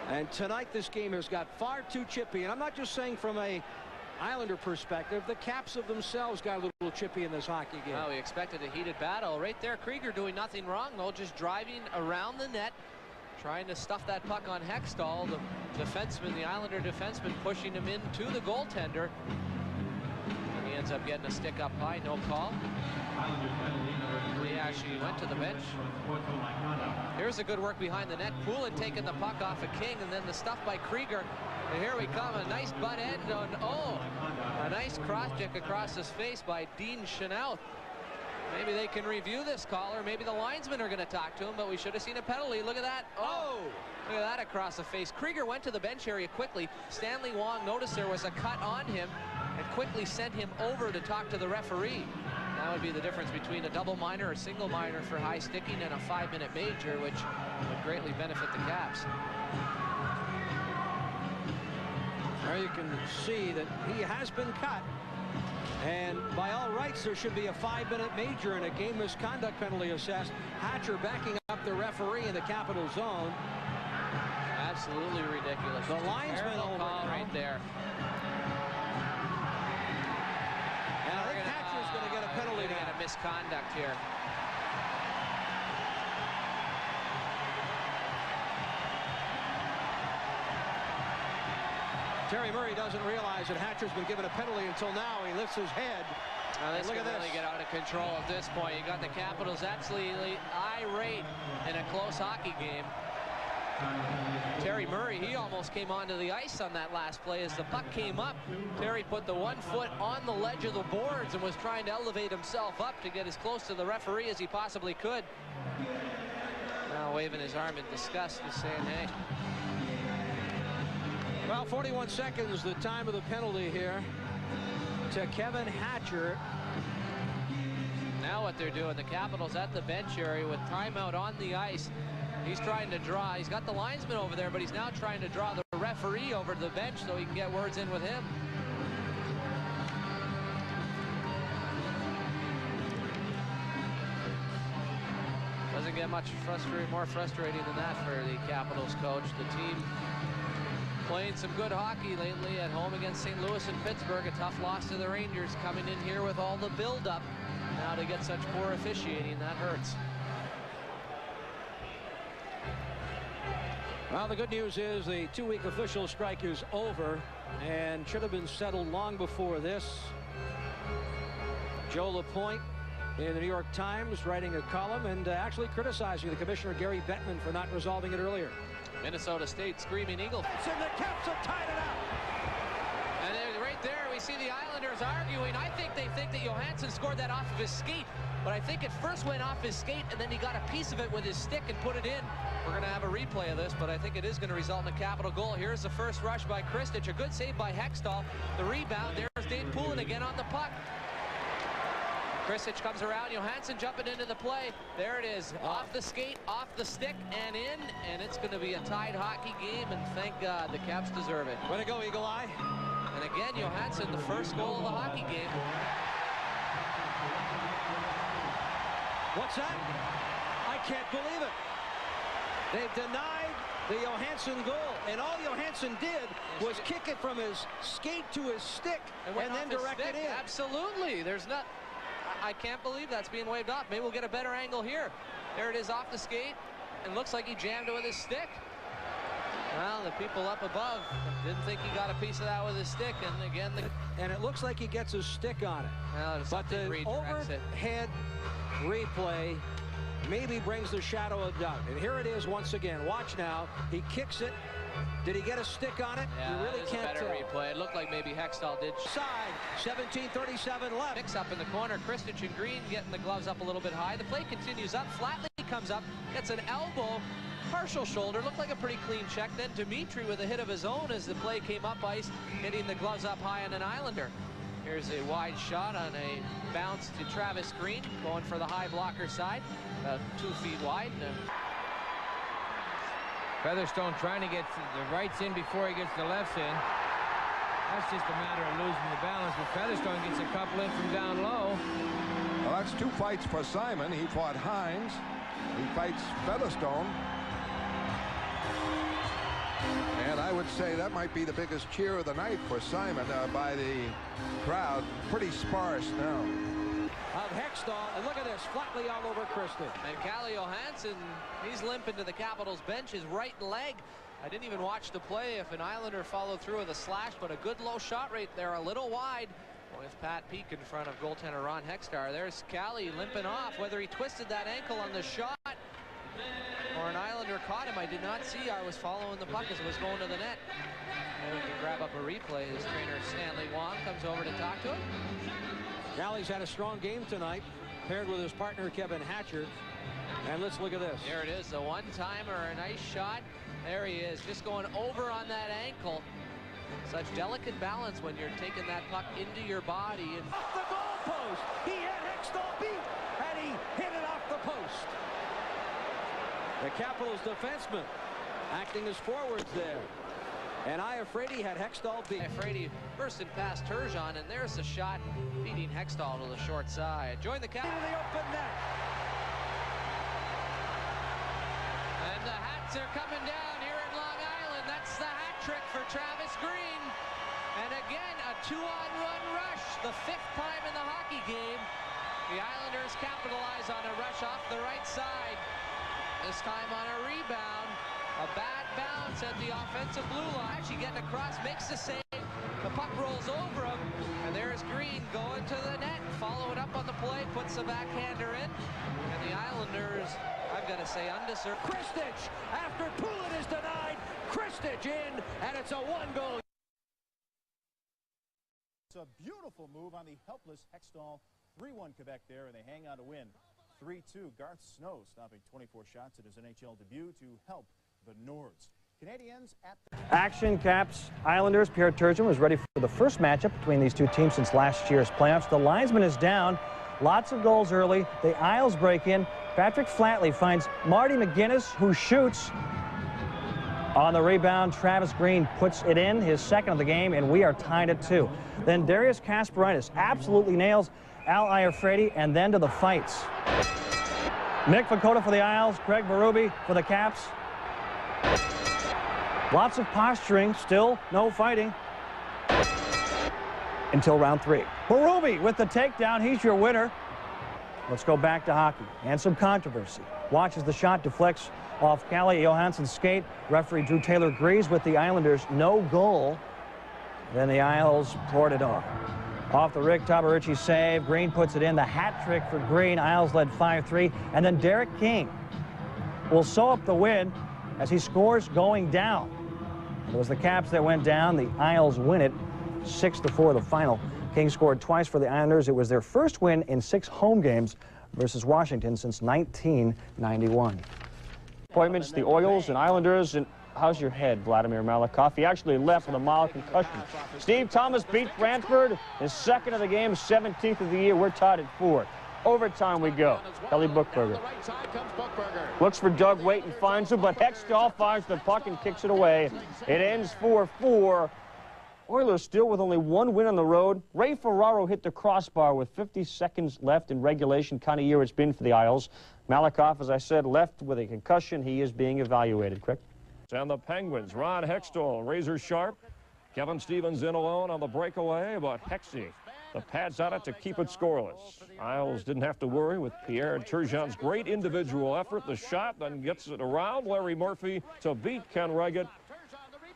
And tonight this game has got far too chippy. And I'm not just saying from a Islander perspective. The Caps of themselves got a little chippy in this hockey game. Well, we expected a heated battle. Right there, Krieger doing nothing wrong, though, just driving around the net, trying to stuff that puck on Hextall. The defenseman, the Islander defenseman, pushing him into the goaltender. And he ends up getting a stick up high, no call. He actually went to the bench. Here's the good work behind the net. Poulin taking the puck off of King, and then the stuff by Krieger. And here we come, a nice butt end on, a nice cross check across his face by Dean Chenault. Maybe they can review this call, or maybe the linesmen are going to talk to him, but we should have seen a penalty. Look at that. Oh, look at that across the face. Krieger went to the bench area quickly. Stanley Wong noticed there was a cut on him and quickly sent him over to talk to the referee. That would be the difference between a double minor or single minor for high sticking and a 5-minute major, which would greatly benefit the Caps. There you can see that he has been cut. And by all rights, there should be a 5-minute major and a game misconduct penalty assessed. Hatcher backing up the referee in the Capital zone. Absolutely ridiculous. The linesman over call right there. And I think Hatcher's going to get a penalty now. A misconduct here. Terry Murray doesn't realize that Hatcher's been given a penalty until now. He lifts his head. This look can at this. really get out of control at this point. You got the Capitals absolutely irate in a close hockey game. Terry Murray, he almost came onto the ice on that last play. As the puck came up, Terry put the one foot on the ledge of the boards and was trying to elevate himself up to get as close to the referee as he possibly could. Now waving his arm in disgust and saying, hey. Well, 41 seconds, the time of the penalty here to Kevin Hatcher. Now what they're doing, the Capitals at the bench area with timeout on the ice. He's trying to draw. He's got the linesman over there, but he's now trying to draw the referee over to the bench so he can get words in with him. Doesn't get much more frustrating than that for the Capitals coach. The team playing some good hockey lately at home against St. Louis and Pittsburgh. A tough loss to the Rangers, coming in here with all the build-up. Now to get such poor officiating, that hurts. Well, the good news is the 2-week official strike is over and should have been settled long before this. Joe LaPointe in the New York Times writing a column and actually criticizing the commissioner Gary Bettman for not resolving it earlier. Minnesota State Screaming Eagle. And the Caps have tied it up. And right there we see the Islanders arguing. I think they think that Johansson scored that off of his skate, but I think it first went off his skate and then he got a piece of it with his stick and put it in. We're going to have a replay of this, but I think it is going to result in a Capital goal. Here's the first rush by Kristich. A good save by Hextall. The rebound. There's Dave Poulin again on the puck. Kristich comes around. Johansson jumping into the play. There it is. Off the skate, off the stick, and in. And it's going to be a tied hockey game, and thank God the Caps deserve it. Way to go, Eagle Eye. And again, Johansson, the first goal of the hockey game. What's that? I can't believe it. They've denied the Johansson goal, and all Johansson did was kick it from his skate to his stick and then direct it in. Absolutely. There's not. I can't believe that's being waved off. Maybe we'll get a better angle here. There it is off the skate, and looks like he jammed it with his stick. Well, the people up above didn't think he got a piece of that with his stick, and again, and it looks like he gets his stick on it. Well, but the overhead replay maybe brings the shadow of doubt. And here it is once again. Watch now. He kicks it. Did he get a stick on it? Yeah, you really can't tell. Replay. It looked like maybe Hextall did. Side, 17:37 left. Mix up in the corner. Kristich and Green getting the gloves up a little bit high. The play continues up. Flatley comes up, gets an elbow, partial shoulder. Looked like a pretty clean check. Then Dimitri with a hit of his own as the play came up ice, hitting the gloves up high on an Islander. Here's a wide shot on a bounce to Travis Green, going for the high blocker side, about 2 feet wide. Featherstone trying to get the rights in before he gets the lefts in. That's just a matter of losing the balance, but Featherstone gets a couple in from down low. Well, that's 2 fights for Simon. He fought Hines. He fights Featherstone. And I would say that might be the biggest cheer of the night for Simon by the crowd. Pretty sparse now. Of Hextall, and look at this, flatly all over Kristen. And Calle Johansson, he's limping to the Capitals bench. His right leg, I didn't even watch the play if an Islander followed through with a slash, but a good low shot rate there, a little wide with Pat Peak in front of goaltender Ron Hextall. There's Calle limping off. Whether he twisted that ankle on the shot or an Islander caught him, I did not see. I was following the puck as it was going to the net. And we can grab up a replay. His trainer Stanley Wong comes over to talk to him. Calle's had a strong game tonight, paired with his partner Kevin Hatcher. And let's look at this. There it is, a one-timer, a nice shot. There he is, just going over on that ankle. Such delicate balance when you're taking that puck into your body. And off the goal post. He had Hextall beat, and he hit it off the post. The Capitals defenseman acting as forwards there. And Iafrate had Hextall beat. Iafrate bursting past Turgeon, and there's the shot feeding Hextall to the short side. Join the Capitals. Into the open net. And the Hats are coming down here in Long Island. That's the hat trick for Travis Green. And again, a 2-on-1 rush, the 5th time in the hockey game. The Islanders capitalize on a rush off the right side. This time on a rebound. A bad bounce at the offensive blue line. Actually getting across, makes the save. The puck rolls over him. And there's Green going to the net. Following up on the play, puts the backhander in. And the Islanders, I've got to say, undeserved. Kristich, after Poulin is denied, Kristich in, and it's a 1-goal. It's a beautiful move on the helpless Hextall. 3-1 Quebec there, and they hang on to win. 3-2, Garth Snow stopping 24 shots in his NHL debut to help the Nords. Canadians at the action. Caps Islanders. Pierre Turgeon was ready for the first matchup between these two teams since last year's playoffs. The linesman is down. Lots of goals early. The Isles break in. Patrick Flatley finds Marty McGuinness, who shoots. On the rebound, Travis Green puts it in, his second of the game, and we are tied at 2. Then Darius Kasparaitis absolutely nails Al Iafrate, and then to the fights. Nick Vakota for the Isles, Craig Berube for the Caps. Lots of posturing, still no fighting. Until round 3. Berube with the takedown, he's your winner. Let's go back to hockey and some controversy. Watches the shot, deflects off Calle Johansson's skate. Referee Drew Taylor agrees with the Islanders, no goal. Then the Isles poured it off. Off the Rick Tabaricci save, Green puts it in. The hat trick for Green. Isles led 5-3. And then Derek King will sew up the win as he scores going down. It was the Caps that went down. The Isles win it 6-4 the final. King scored twice for the Islanders. It was their first win in 6 home games versus Washington since 1991. Appointments, the Oilers and Islanders, and how's your head, Vladimir Malakoff? He actually left with a mild concussion. Steve Thomas beat Brantford, his second of the game, 17th of the year. We're tied at 4. Overtime we go. Kelly Bookberger looks for Doug Waite and finds him, but Hextall finds the puck and kicks it away. It ends 4-4. Oilers still with only 1 win on the road. Ray Ferraro hit the crossbar with 50 seconds left in regulation, kind of year it's been for the Isles. Malakoff, as I said, left with a concussion. He is being evaluated. Correct? And the Penguins, Ron Hextall, razor sharp. Kevin Stevens in alone on the breakaway, but Hexy, the pads on it to keep it scoreless. Isles didn't have to worry with Pierre Turgeon's great individual effort. The shot then gets it around Larry Murphy to beat Ken Reggett.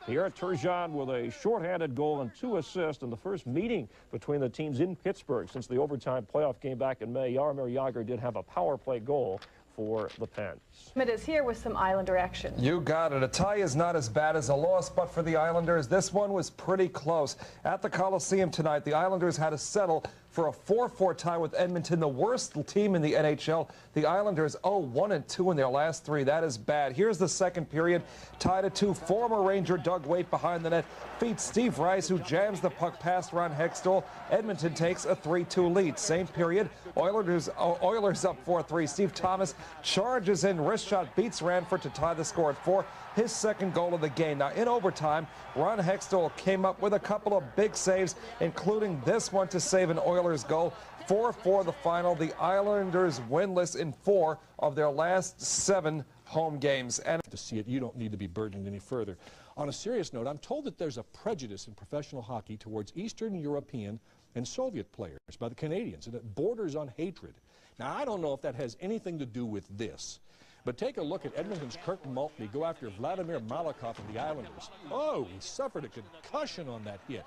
Pierre Turgeon with a shorthanded goal and 2 assists in the first meeting between the teams in Pittsburgh since the overtime playoff game back in May. Jaromir Jagr did have a power play goal for the Pens. It is here with some Islander action. You got it. A tie is not as bad as a loss, but for the Islanders, this one was pretty close. At the Coliseum tonight, the Islanders had to settle for a 4-4 tie with Edmonton, the worst team in the NHL. The Islanders 0-1-2 in their last 3. That is bad. Here's the second period, tied at 2. Former Ranger Doug Waite behind the net feeds Steve Rice, who jams the puck past Ron Hextall. Edmonton takes a 3-2 lead. Same period, Oilers up 4-3. Steve Thomas charges in, wrist shot beats Ranford to tie the score at 4. His second goal of the game. Now, in overtime, Ron Hextall came up with a couple of big saves, including this one to save an Oilers goal. 4-4 the final. The Islanders winless in 4 of their last 7 home games. And to see it, you don't need to be burdened any further. On a serious note, I'm told that there's a prejudice in professional hockey towards Eastern European and Soviet players by the Canadians, and it borders on hatred. Now, I don't know if that has anything to do with this, but take a look at Edmonton's Kirk Maltby go after Vladimir Malakoff of the Islanders. Oh, he suffered a concussion on that hit.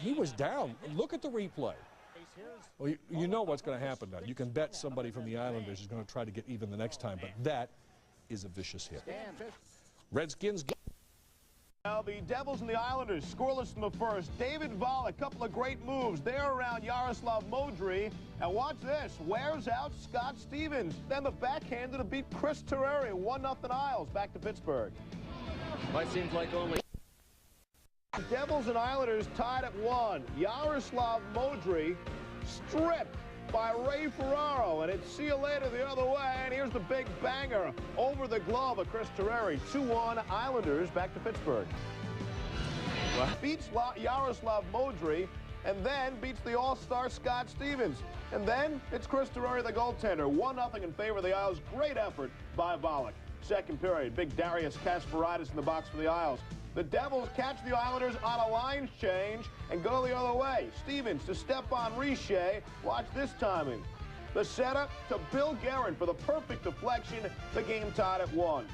He was down. Look at the replay. Well, you know what's going to happen now. You can bet somebody from the Islanders is going to try to get even the next time, but that is a vicious hit. Redskins. Now the Devils and the Islanders scoreless in the first. David Voll, a couple of great moves there around Yaroslav Modry. And watch this, wears out Scott Stevens. Then the backhander to beat Chris Terreri. 1-0 Isles, back to Pittsburgh. That seems like only... The Devils and Islanders tied at 1. Yaroslav Modry stripped by Ray Ferraro, and it's see you later the other way, and here's the big banger over the glove of Chris Terreri. 2-1 Islanders, back to Pittsburgh. Beats Yaroslav Modry, and then beats the all-star Scott Stevens. And then it's Chris Terreri, the goaltender. 1-0 in favor of the Isles. Great effort by Volek. Second period, big Darius Kasparidis in the box for the Isles. The Devils catch the Islanders on a line change and go the other way. Stevens to Stepan Richer. Watch this timing. The setup to Bill Guerin for the perfect deflection. The game tied at 1.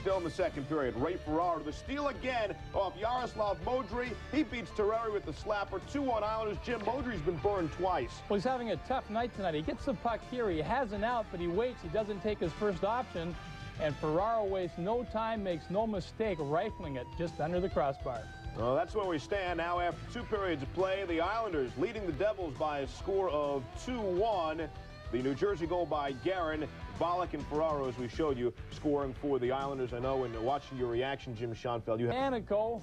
Still in the second period, Ray Ferraro to the steal again off Yaroslav Modry. He beats Terreri with the slapper. 2-1 Islanders. Jim, Modry's been burned twice. Well, he's having a tough night tonight. He gets the puck here. He has an out, but he waits. He doesn't take his first option. And Ferraro wastes no time, makes no mistake, rifling it just under the crossbar. Well, that's where we stand now after 2 periods of play. The Islanders leading the Devils by a score of 2-1. The New Jersey goal by Guerin. Volek and Ferraro, as we showed you, scoring for the Islanders. I know, and watching your reaction, Jim Schoenfeld, you have... Anico,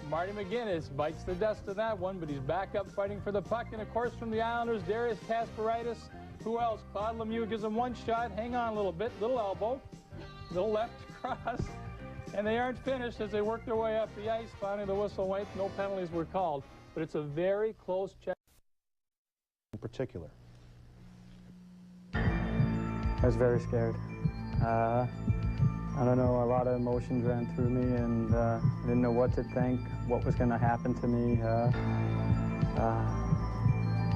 Marty McGinnis bites the dust of that one, but he's back up fighting for the puck. And, of course, from the Islanders, Darius Kasparidis. Who else? Claude Lemieux gives him one shot. Hang on a little bit. Little elbow. Little left cross, and they aren't finished as they work their way up the ice. Finally, the whistle went. No penalties were called, but it's a very close check. In particular, I was very scared. I don't know, a lot of emotions ran through me, and I didn't know what to think, what was going to happen to me.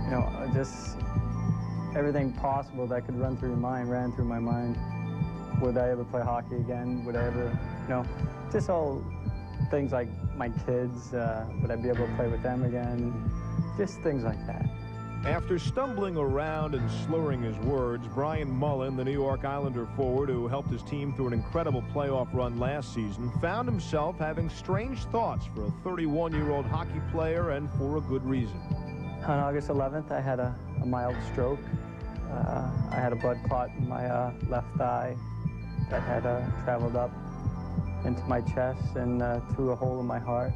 You know, just everything possible that could run through your mind ran through my mind. Would I ever play hockey again? Would I ever, you know, just all things like my kids, would I be able to play with them again? Just things like that. After stumbling around and slurring his words, Brian Mullen, the New York Islander forward who helped his team through an incredible playoff run last season, found himself having strange thoughts for a 31-year-old hockey player, and for a good reason. On August 11th, I had a mild stroke. I had a blood clot in my left thigh that had traveled up into my chest and through a hole in my heart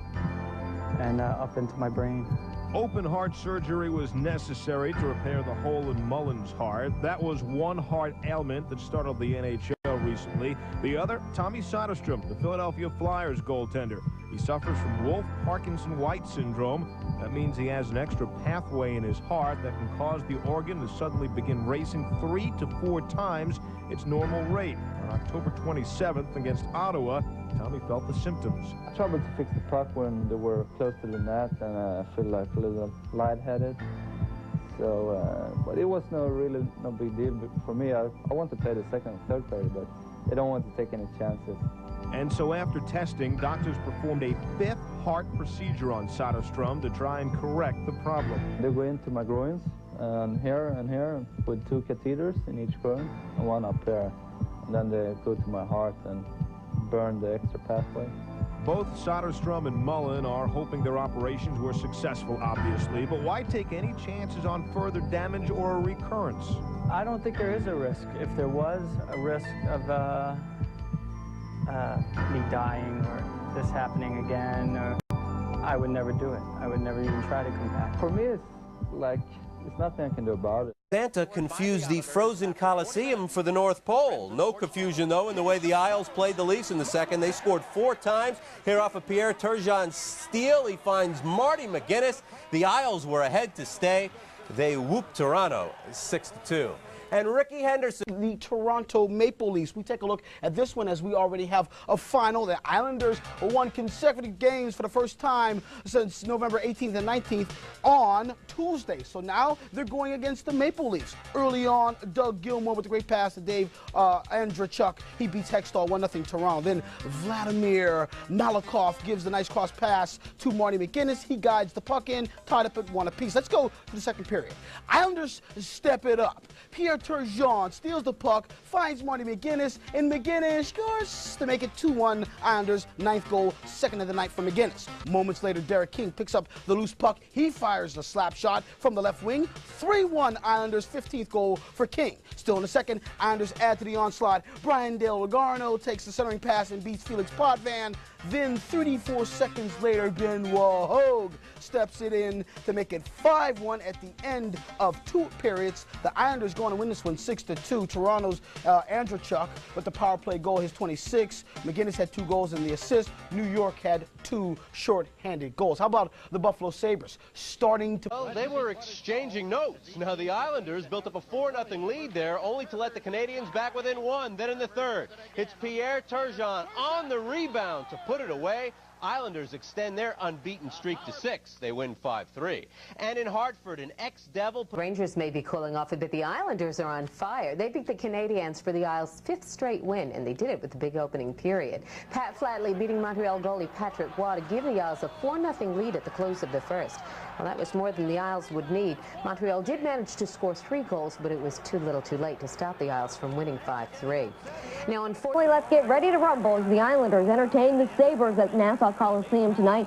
and up into my brain. Open heart surgery was necessary to repair the hole in Mullen's heart. That was one heart ailment that startled the NHL recently. The other, Tommy Soderstrom, the Philadelphia Flyers goaltender. He suffers from Wolff-Parkinson-White syndrome. That means he has an extra pathway in his heart that can cause the organ to suddenly begin racing 3 to 4 times its normal rate. On October 27th against Ottawa, Tommy felt the symptoms. I struggled to fix the puck when they were close to the net, and I feel like a little lightheaded. So, but it was no big deal for me. I want to play the second and third period, but they don't want to take any chances. And so after testing, doctors performed a 5th heart procedure on Soderstrom to try and correct the problem. They go into my groins, and here, with 2 catheters in each groin, and one up there. And then they go to my heart and burn the extra pathway. Both Soderstrom and Mullen are hoping their operations were successful, obviously, but why take any chances on further damage or a recurrence? I don't think there is a risk. If there was a risk of me dying or this happening again, I would never do it. I would never even try to come back. For me, it's like, there's nothing I can do about it. Santa confused the frozen Coliseum for the North Pole. No confusion, though, in the way the Isles played the Leafs in the second. They scored 4 times. Here off of Pierre Turgeon's steal, he finds Marty McGuinness. The Isles were ahead to stay. They whooped Toronto 6-2. And Ricky Henderson. The Toronto Maple Leafs. We take a look at this one as we already have a final. The Islanders won consecutive games for the first time since November 18th and 19th on Tuesday. So now they're going against the Maple Leafs. Early on, Doug Gilmour with a great pass to Dave Andrechuk. He beats Hextall 1-0 Toronto. Then Vladimir Malakoff gives the nice cross pass to Marty McGuinness. He guides the puck in, tied up at 1 apiece. Let's go to the second period. Islanders step it up. Pierre Turgeon steals the puck, finds Marty McGuinness, and McGuinness scores to make it 2-1 Islanders. 9th goal, second of the night for McGuinness. Moments later, Derek King picks up the loose puck. He fires the slap shot from the left wing. 3-1 Islanders, 15th goal for King. Still in the second, Islanders add to the onslaught. Brian Delgarno takes the centering pass and beats Felix Potvin. Then 34 seconds later, Benoit Hogue steps it in to make it 5-1 at the end of 2 periods. The Islanders going to win this one 6-2. Toronto's Andrechuk with the power play goal, his 26. McGuinness had 2 goals and the assist. New York had 2 short-handed goals. How about the Buffalo Sabres starting to... Well, they were exchanging notes. Now the Islanders built up a 4-0 lead there, only to let the Canadians back within 1. Then in the third, it's Pierre Turgeon on the rebound to put it away. Islanders extend their unbeaten streak to 6. They win 5-3. And in Hartford, an ex-Devil... Rangers may be cooling off a bit. The Islanders are on fire. They beat the Canadiens for the Isles' 5th straight win, and they did it with the big opening period. Pat Flatley beating Montreal goalie Patrick Waugh to give the Isles a 4-0 lead at the close of the first. Well, that was more than the Isles would need. Montreal did manage to score 3 goals, but it was too little too late to stop the Isles from winning 5-3. Now, unfortunately, let's get ready to rumble as the Islanders entertain the Sabres at Nassau Coliseum tonight.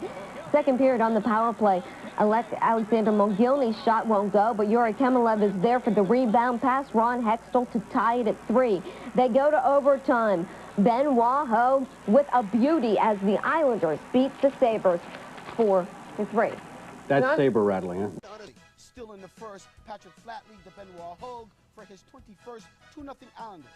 Second period on the power play. Alexander Mogilny's shot won't go, but Yuri Kemelev is there for the rebound pass. Ron Hextall to tie it at 3. They go to overtime. Benoit Hogue with a beauty as the Islanders beat the Sabres 4-3. That's saber rattling, huh? Still in the first, Patrick Flatley to Benoit Hogue for his 21st 2-0 Islanders.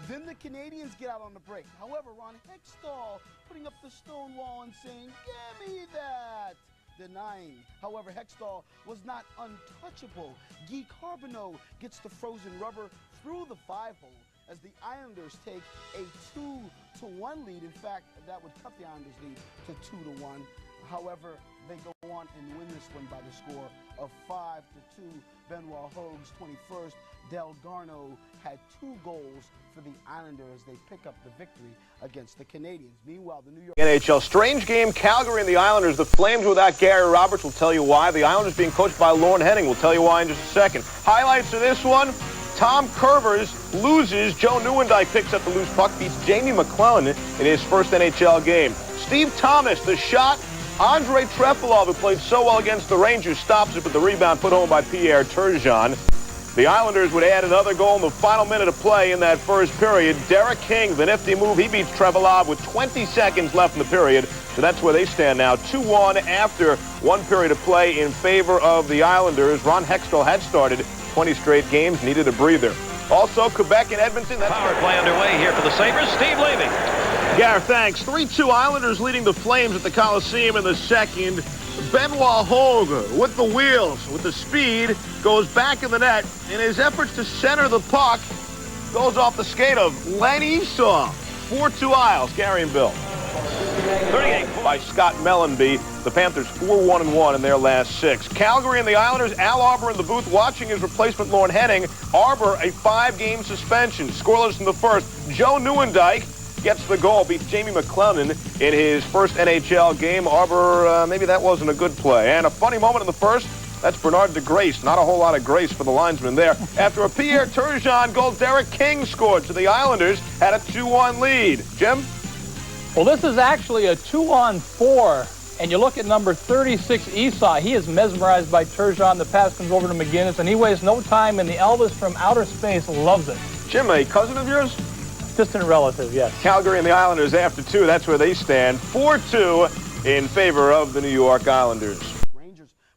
Then the Canadians get out on the break. However, Ron Hextall putting up the stone wall and saying, "Give me that!" Denying. However, Hextall was not untouchable. Guy Carbonneau gets the frozen rubber through the 5-hole as the Islanders take a 2-1 lead. In fact, that would cut the Islanders' lead to 2-1. However, they go on and win this one by the score of 5-2. Benoit Hogue's 21st. Delgarno had 2 goals for the Islanders as they pick up the victory against the Canadians. Meanwhile, the New York... NHL, strange game, Calgary and the Islanders. The Flames without Gary Roberts, will tell you why. The Islanders being coached by Lorne Henning, will tell you why in just a second. Highlights of this one, Tom Kurvers loses. Joe Nieuwendyk picks up the loose puck, beats Jamie McClellan in his first NHL game. Steve Thomas, the shot. Andrei Trefilov, who played so well against the Rangers, stops it, but the rebound put home by Pierre Turgeon. The Islanders would add another goal in the final minute of play in that first period. Derek King, the nifty move, he beats Trefilov with 20 seconds left in the period. So that's where they stand now, 2-1 after 1 period of play in favor of the Islanders. Ron Hextall had started 20 straight games, needed a breather. Also, Quebec and Edmonton. Power play underway here for the Sabres. Steve Levy. Gareth, thanks. 3-2 Islanders leading the Flames at the Coliseum in the second. Benoit Hogue with the wheels, with the speed, goes back in the net. In his efforts to center the puck, goes off the skate of Lenny Saw. 4-2 Isles. Gary and Bill. 38 by Scott Mellenby. The Panthers 4-1-1 in their last 6. Calgary and the Islanders. Al Arbour in the booth watching his replacement Lorne Henning. Arbour a 5-game suspension. Scoreless in the first. Joe Nieuwendyk gets the goal, beats Jamie McClellan in his first NHL game. Arbour, maybe that wasn't a good play. And a funny moment in the first, that's Bernard de Grace. Not a whole lot of grace for the linesman there. After a Pierre Turgeon goal, Derek King scored, so the Islanders had a 2-1 lead. Jim? Well, this is actually a 2-on-4, and you look at number 36, Esau. He is mesmerized by Turgeon. The pass comes over to McGinnis, and he wastes no time, and the Elvis from outer space loves it. Jim, a cousin of yours? Distant relative, yes. Calgary and the Islanders after 2. That's where they stand. 4-2 in favor of the New York Islanders.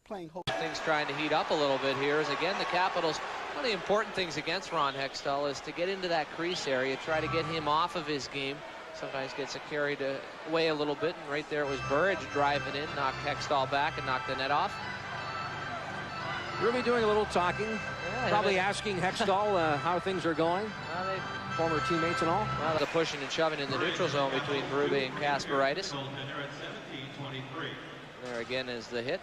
Things trying to heat up a little bit here is, again, the Capitals. One of the important things against Ron Hextall is to get into that crease area, try to get him off of his game. Sometimes gets carried away a little bit, and right there it was Burridge driving in, knocked Hextall back and knocked the net off. Ruby doing a little talking, probably asking Hextall how things are going. Former teammates and all. Well, the pushing and shoving in the neutral zone between Berube and Kasparaitis. There again is the hit.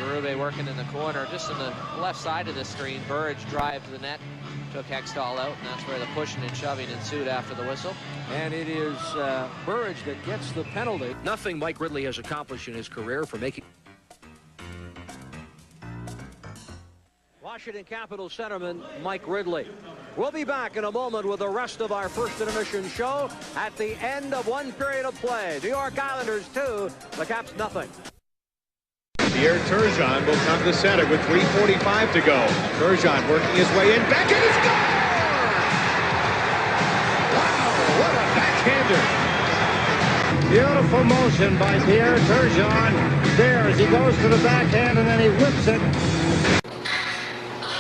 Berube working in the corner, just in the left side of the screen. Burridge drive to the net, took Hextall out, and that's where the pushing and shoving ensued after the whistle. And it is Burridge that gets the penalty. Nothing Mike Ridley has accomplished in his career for making... Washington Capitals centerman Mike Ridley. We'll be back in a moment with the rest of our first intermission show at the end of one period of play. New York Islanders 2, the Caps nothing. Pierre Turgeon will come to center with 3:45 to go. Turgeon working his way in, back and he scores! Wow, what a backhander! Beautiful motion by Pierre Turgeon. There as he goes to the backhand and then he whips it.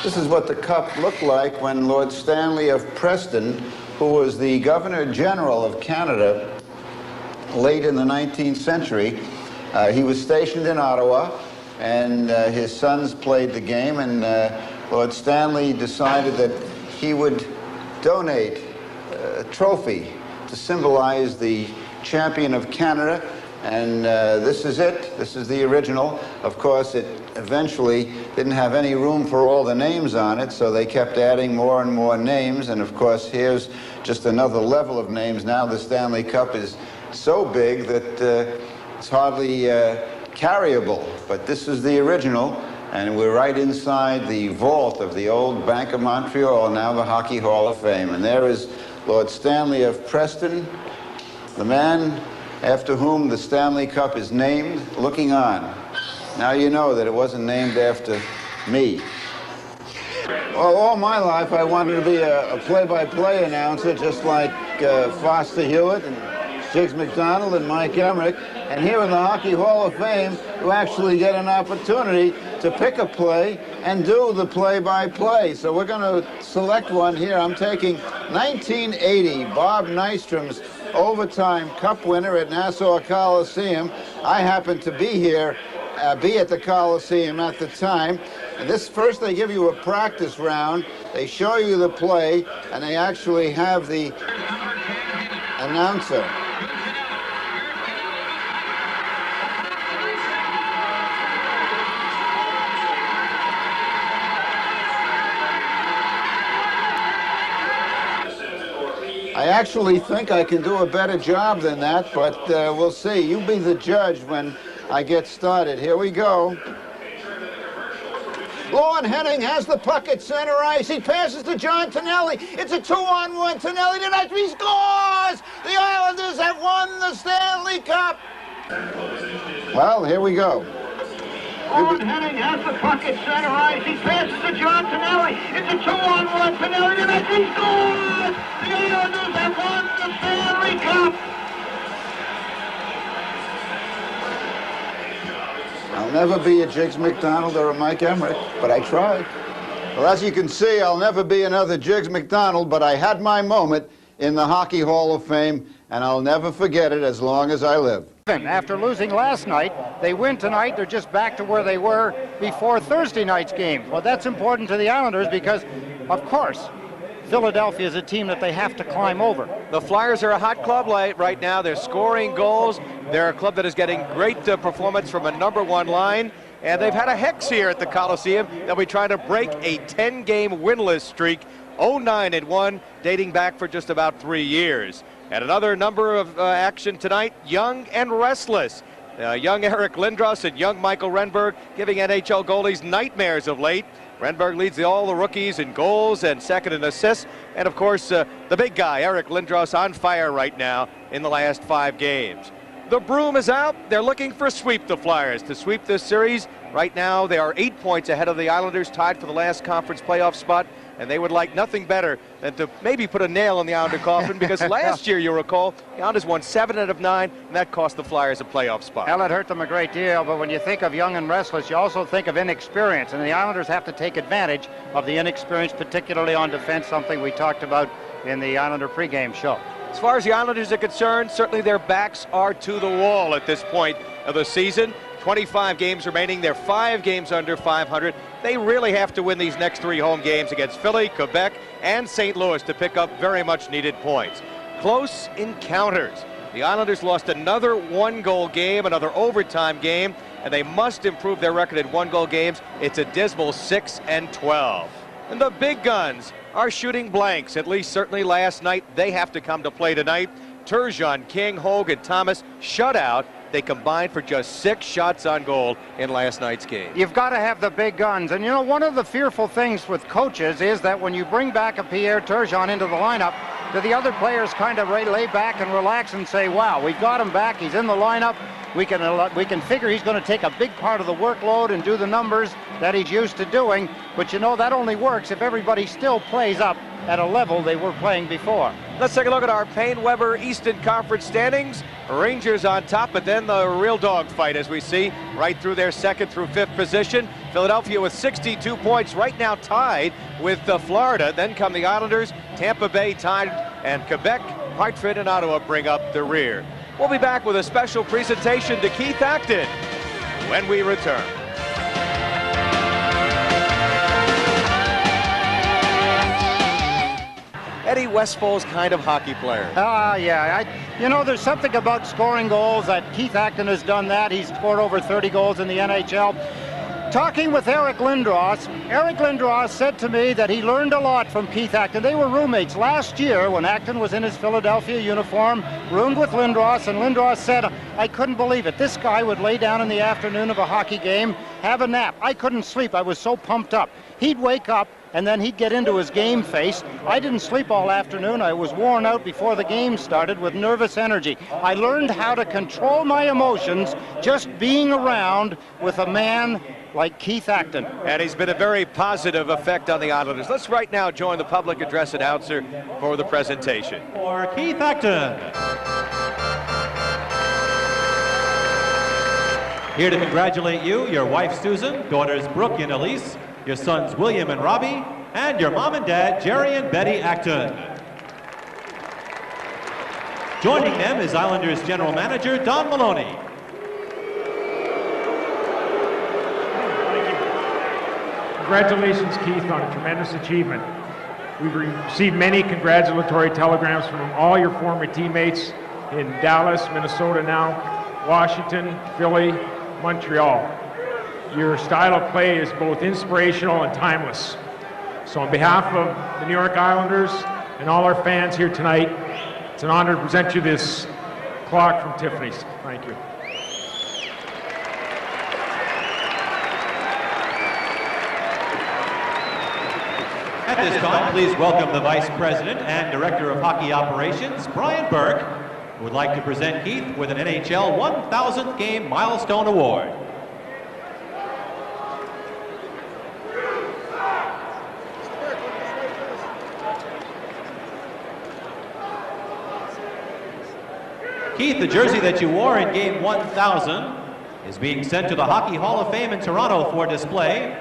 This is what the cup looked like when Lord Stanley of Preston, who was the Governor General of Canada late in the 19th century, he was stationed in Ottawa, and his sons played the game, and Lord Stanley decided that he would donate a trophy to symbolize the champion of Canada, and this is it. This is the original. Of course, it eventually didn't have any room for all the names on it, so they kept adding more and more names, and of course, here's just another level of names. Now the Stanley Cup is so big that it's hardly carryable, but this is the original, and we're right inside the vault of the old Bank of Montreal, now the Hockey Hall of Fame. And there is Lord Stanley of Preston, the man after whom the Stanley Cup is named, looking on. Now you know that it wasn't named after me. Well, all my life I wanted to be a play-by-play announcer, just like Foster Hewitt and Jiggs McDonald and Mike Emmerich. And here in the Hockey Hall of Fame, you actually get an opportunity to pick a play and do the play-by-play. So we're going to select one here. I'm taking 1980, Bob Nystrom's overtime cup winner at Nassau Coliseum. I happened to be here, be at the Coliseum at the time. And this first, they give you a practice round. They show you the play, and they actually have the announcer. I actually think I can do a better job than that, but we'll see. You be the judge when I get started. Here we go. Lorne Henning has the puck at center ice. He passes to John Tonelli. It's a 2-on-1. Tonelli tonight. He scores! The Islanders have won the Stanley Cup. Well, here we go. Lorne Henning has the puck at center ice. He passes to John Tonelli. It's a 2-on-1. Tonelli tonight. He scores! The Islanders have won the Stanley Cup. I'll never be a Jiggs McDonald or a Mike Emmerich, but I tried. Well, as you can see, I'll never be another Jiggs McDonald, but I had my moment in the Hockey Hall of Fame, and I'll never forget it as long as I live. After losing last night, they win tonight. They're just back to where they were before Thursday night's game. Well, that's important to the Islanders because, of course, Philadelphia is a team that they have to climb over. The Flyers are a hot club right now. They're scoring goals. They're a club that is getting great performance from a #1 line. And they've had a hex here at the Coliseum. They'll be trying to break a 10-game winless streak, 0-9-1, dating back for just about 3 years. And another number of action tonight, young and restless. Young Eric Lindros and young Michael Renberg giving NHL goalies nightmares of late. Renberg leads all the rookies in goals and second in assists. And of course, the big guy, Eric Lindros, on fire right now in the last 5 games. The broom is out. They're looking for a sweep, the Flyers, to sweep this series. Right now, they are 8 points ahead of the Islanders, tied for the last conference playoff spot. And they would like nothing better than to maybe put a nail in the Islander coffin, because last year, you recall, the Islanders won 7 out of 9, and that cost the Flyers a playoff spot. Well, it hurt them a great deal, but when you think of young and restless, you also think of inexperience, and the Islanders have to take advantage of the inexperience, particularly on defense, something we talked about in the Islander pregame show. As far as the Islanders are concerned, certainly their backs are to the wall at this point of the season. 25 games remaining. They're 5 games under 500. They really have to win these next 3 home games against Philly, Quebec, and St. Louis to pick up very much needed points. Close encounters. The Islanders lost another 1-goal game, another overtime game, and they must improve their record at 1-goal games. It's a dismal 6-12. And the big guns are shooting blanks, at least certainly last night. They have to come to play tonight. Turgeon, King, Hogue, and Thomas shut out. They combined for just 6 shots on goal in last night's game. You've got to have the big guns. And, you know, one of the fearful things with coaches is that when you bring back a Pierre Turgeon into the lineup, do the other players kind of lay back and relax and say, wow, we've got him back, he's in the lineup, we can figure he's going to take a big part of the workload and do the numbers that he's used to doing. But, you know, that only works if everybody still plays up at a level they were playing before. Let's take a look at our Payne-Weber Eastern Conference standings. Rangers on top, but then the real dogfight, as we see, right through their 2nd through 5th position. Philadelphia with 62 points, right now tied with Florida. Then come the Islanders, Tampa Bay tied, and Quebec, Hartford, and Ottawa bring up the rear. We'll be back with a special presentation to Keith Acton when we return. Eddie Westfall's kind of hockey player. Yeah. You know, there's something about scoring goals that Keith Acton has done that. He's scored over 30 goals in the NHL. Talking with Eric Lindros said to me that he learned a lot from Keith Acton. They were roommates last year when Acton was in his Philadelphia uniform, roomed with Lindros, and Lindros said, I couldn't believe it. This guy would lay down in the afternoon of a hockey game, have a nap. I couldn't sleep. I was so pumped up. He'd wake up, and then he'd get into his game face. I didn't sleep all afternoon. I was worn out before the game started with nervous energy. I learned how to control my emotions just being around with a man like Keith Acton. And he's been a very positive effect on the Islanders. Let's right now join the public address announcer for the presentation. For Keith Acton. Here to congratulate you, your wife Susan, daughters Brooke and Elise, your sons William and Robbie, and your mom and dad, Jerry and Betty Acton. Joining them is Islanders General Manager Don Maloney. Congratulations, Keith, on a tremendous achievement. We've received many congratulatory telegrams from all your former teammates in Dallas, Minnesota now, Washington, Philly, Montreal. Your style of play is both inspirational and timeless. So on behalf of the New York Islanders and all our fans here tonight, it's an honor to present you this clock from Tiffany's. Thank you. At this time, please welcome the Vice President and Director of Hockey Operations, Brian Burke, who would like to present Keith with an NHL 1000th Game Milestone Award. Keith, the jersey that you wore in Game 1000 is being sent to the Hockey Hall of Fame in Toronto for display.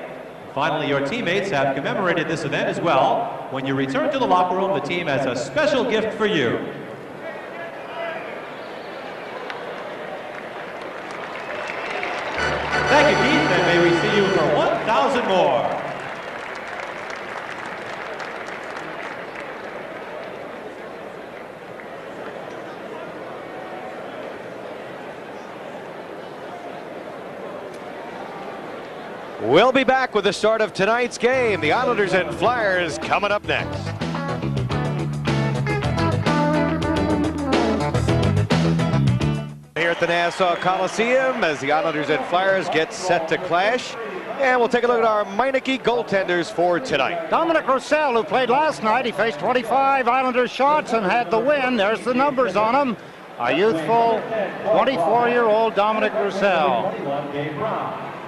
Finally, your teammates have commemorated this event as well. When you return to the locker room, the team has a special gift for you. Thank you, Keith, and may we see you for 1,000 more. We'll be back with the start of tonight's game. The Islanders and Flyers coming up next. Here at at the Nassau Coliseum as the Islanders and Flyers get set to clash. And we'll take a look at our Meineke goaltenders for tonight. Dominic Roussel, who played last night, he faced 25 Islanders shots and had the win. There's the numbers on him. A youthful 24-year-old Dominic Roussel.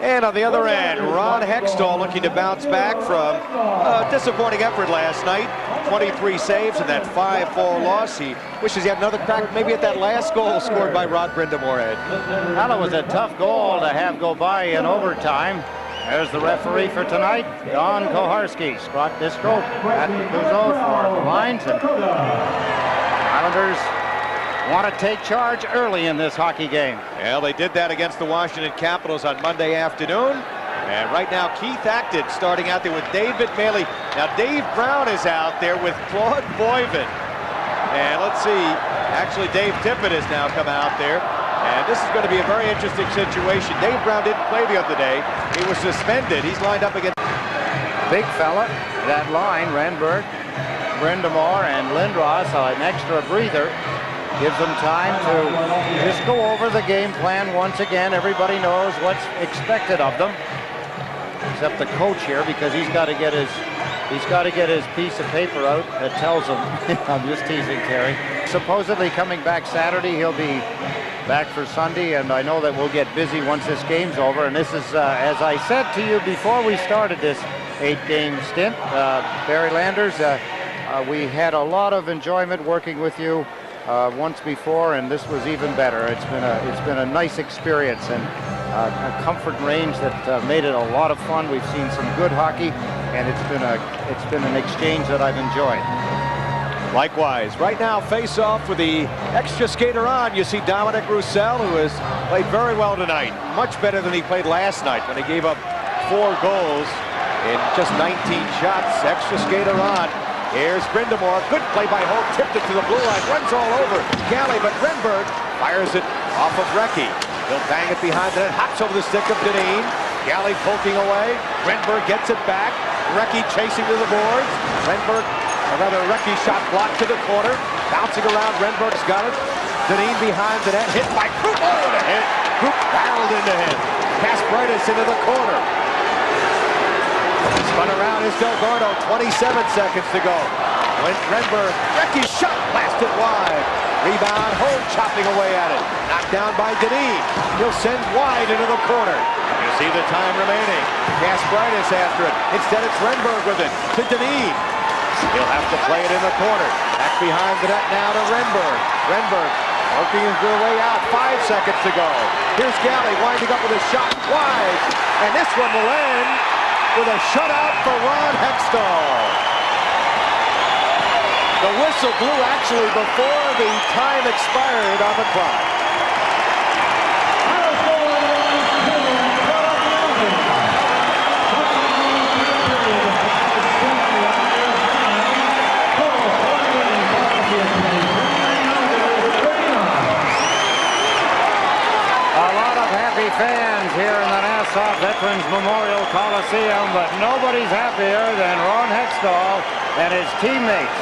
And on the other end, Ron Hextall looking to bounce back from a disappointing effort last night. 23 saves in that 5-4 loss. He wishes he had another crack maybe at that last goal scored by Rod Brindamore, Ed. Well, it was a tough goal to have go by in overtime. There's the referee for tonight, Don Koharski. Scott Disco, Pat Puzo for the lines. And Islanders want to take charge early in this hockey game. Well, they did that against the Washington Capitals on Monday afternoon. And right now, Keith Acton starting out there with David Maley. Now, Dave Brown is out there with Claude Boivin. And let's see, actually, Dave Tippett has now come out there. And this is going to be a very interesting situation. Dave Brown didn't play the other day. He was suspended. He's lined up against... Big fella, that line, Renberg, Brindamore, and Lindros, an extra breather. Gives them time to just go over the game plan once again. Everybody knows what's expected of them, except the coach here, because he's got to get his piece of paper out that tells him. I'm just teasing, Terry. Supposedly coming back Saturday, he'll be back for Sunday, and I know that we'll get busy once this game's over. And this is, as I said to you before we started this 8-game stint, Barry Landers, we had a lot of enjoyment working with you once before, and this was even better. It's been a nice experience and a comfort range that made it a lot of fun. We've seen some good hockey, and it's been an exchange that I've enjoyed. Likewise, right now, face-off with the extra skater on. You see Dominic Roussel, who has played very well tonight. Much better than he played last night when he gave up 4 goals in just 19 shots. Extra skater on. Here's Brindamore. Good play by Holt. Tipped it to the blue line. Runs all over Galley, but Renberg fires it off of Recchi. He'll bang it behind the net. Hops over the stick of Dineen. Galley poking away. Renberg gets it back. Recchi chasing to the boards. Recchi shot blocked to the corner. Bouncing around. Renberg's got it. Dineen behind the net. Hit by Krupp. Oh, the hit. Krupp barreled into him. Kasparaitis into the corner. Spun around is Delgado. 27 seconds to go. Renberg. Recchi's shot blasted wide. Rebound. Holt chopping away at it. Knocked down by Dineen. He'll send wide into the corner. You see the time remaining. Kasparaitis after it. Instead, it's Renberg with it to Dineen. He'll have to play it in the corner. Back behind the net now to Renberg. Renberg working his way out. 5 seconds to go. Here's Galley winding up with a shot wide. And this one will end with a shutout for Ron Hextall. The whistle blew actually before the time expired on the clock. Fans here in the Nassau Veterans Memorial Coliseum, but nobody's happier than Ron Hextall and his teammates.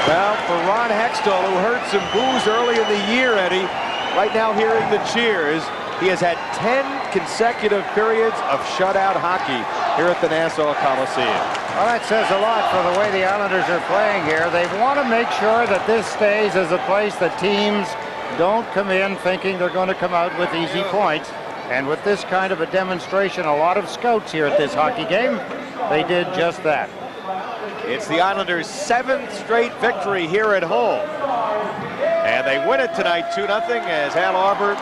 Well, for Ron Hextall, who heard some boos early in the year, Eddie, right now hearing the cheers, he has had 10 consecutive periods of shutout hockey here at the Nassau Coliseum. Well, that says a lot for the way the Islanders are playing here. They want to make sure that this stays as a place that teams don't come in thinking they're going to come out with easy points. And with this kind of a demonstration, a lot of scouts here at this hockey game, they did just that. It's the Islanders' 7th straight victory here at home. And they win it tonight 2-0 as Al Arbor,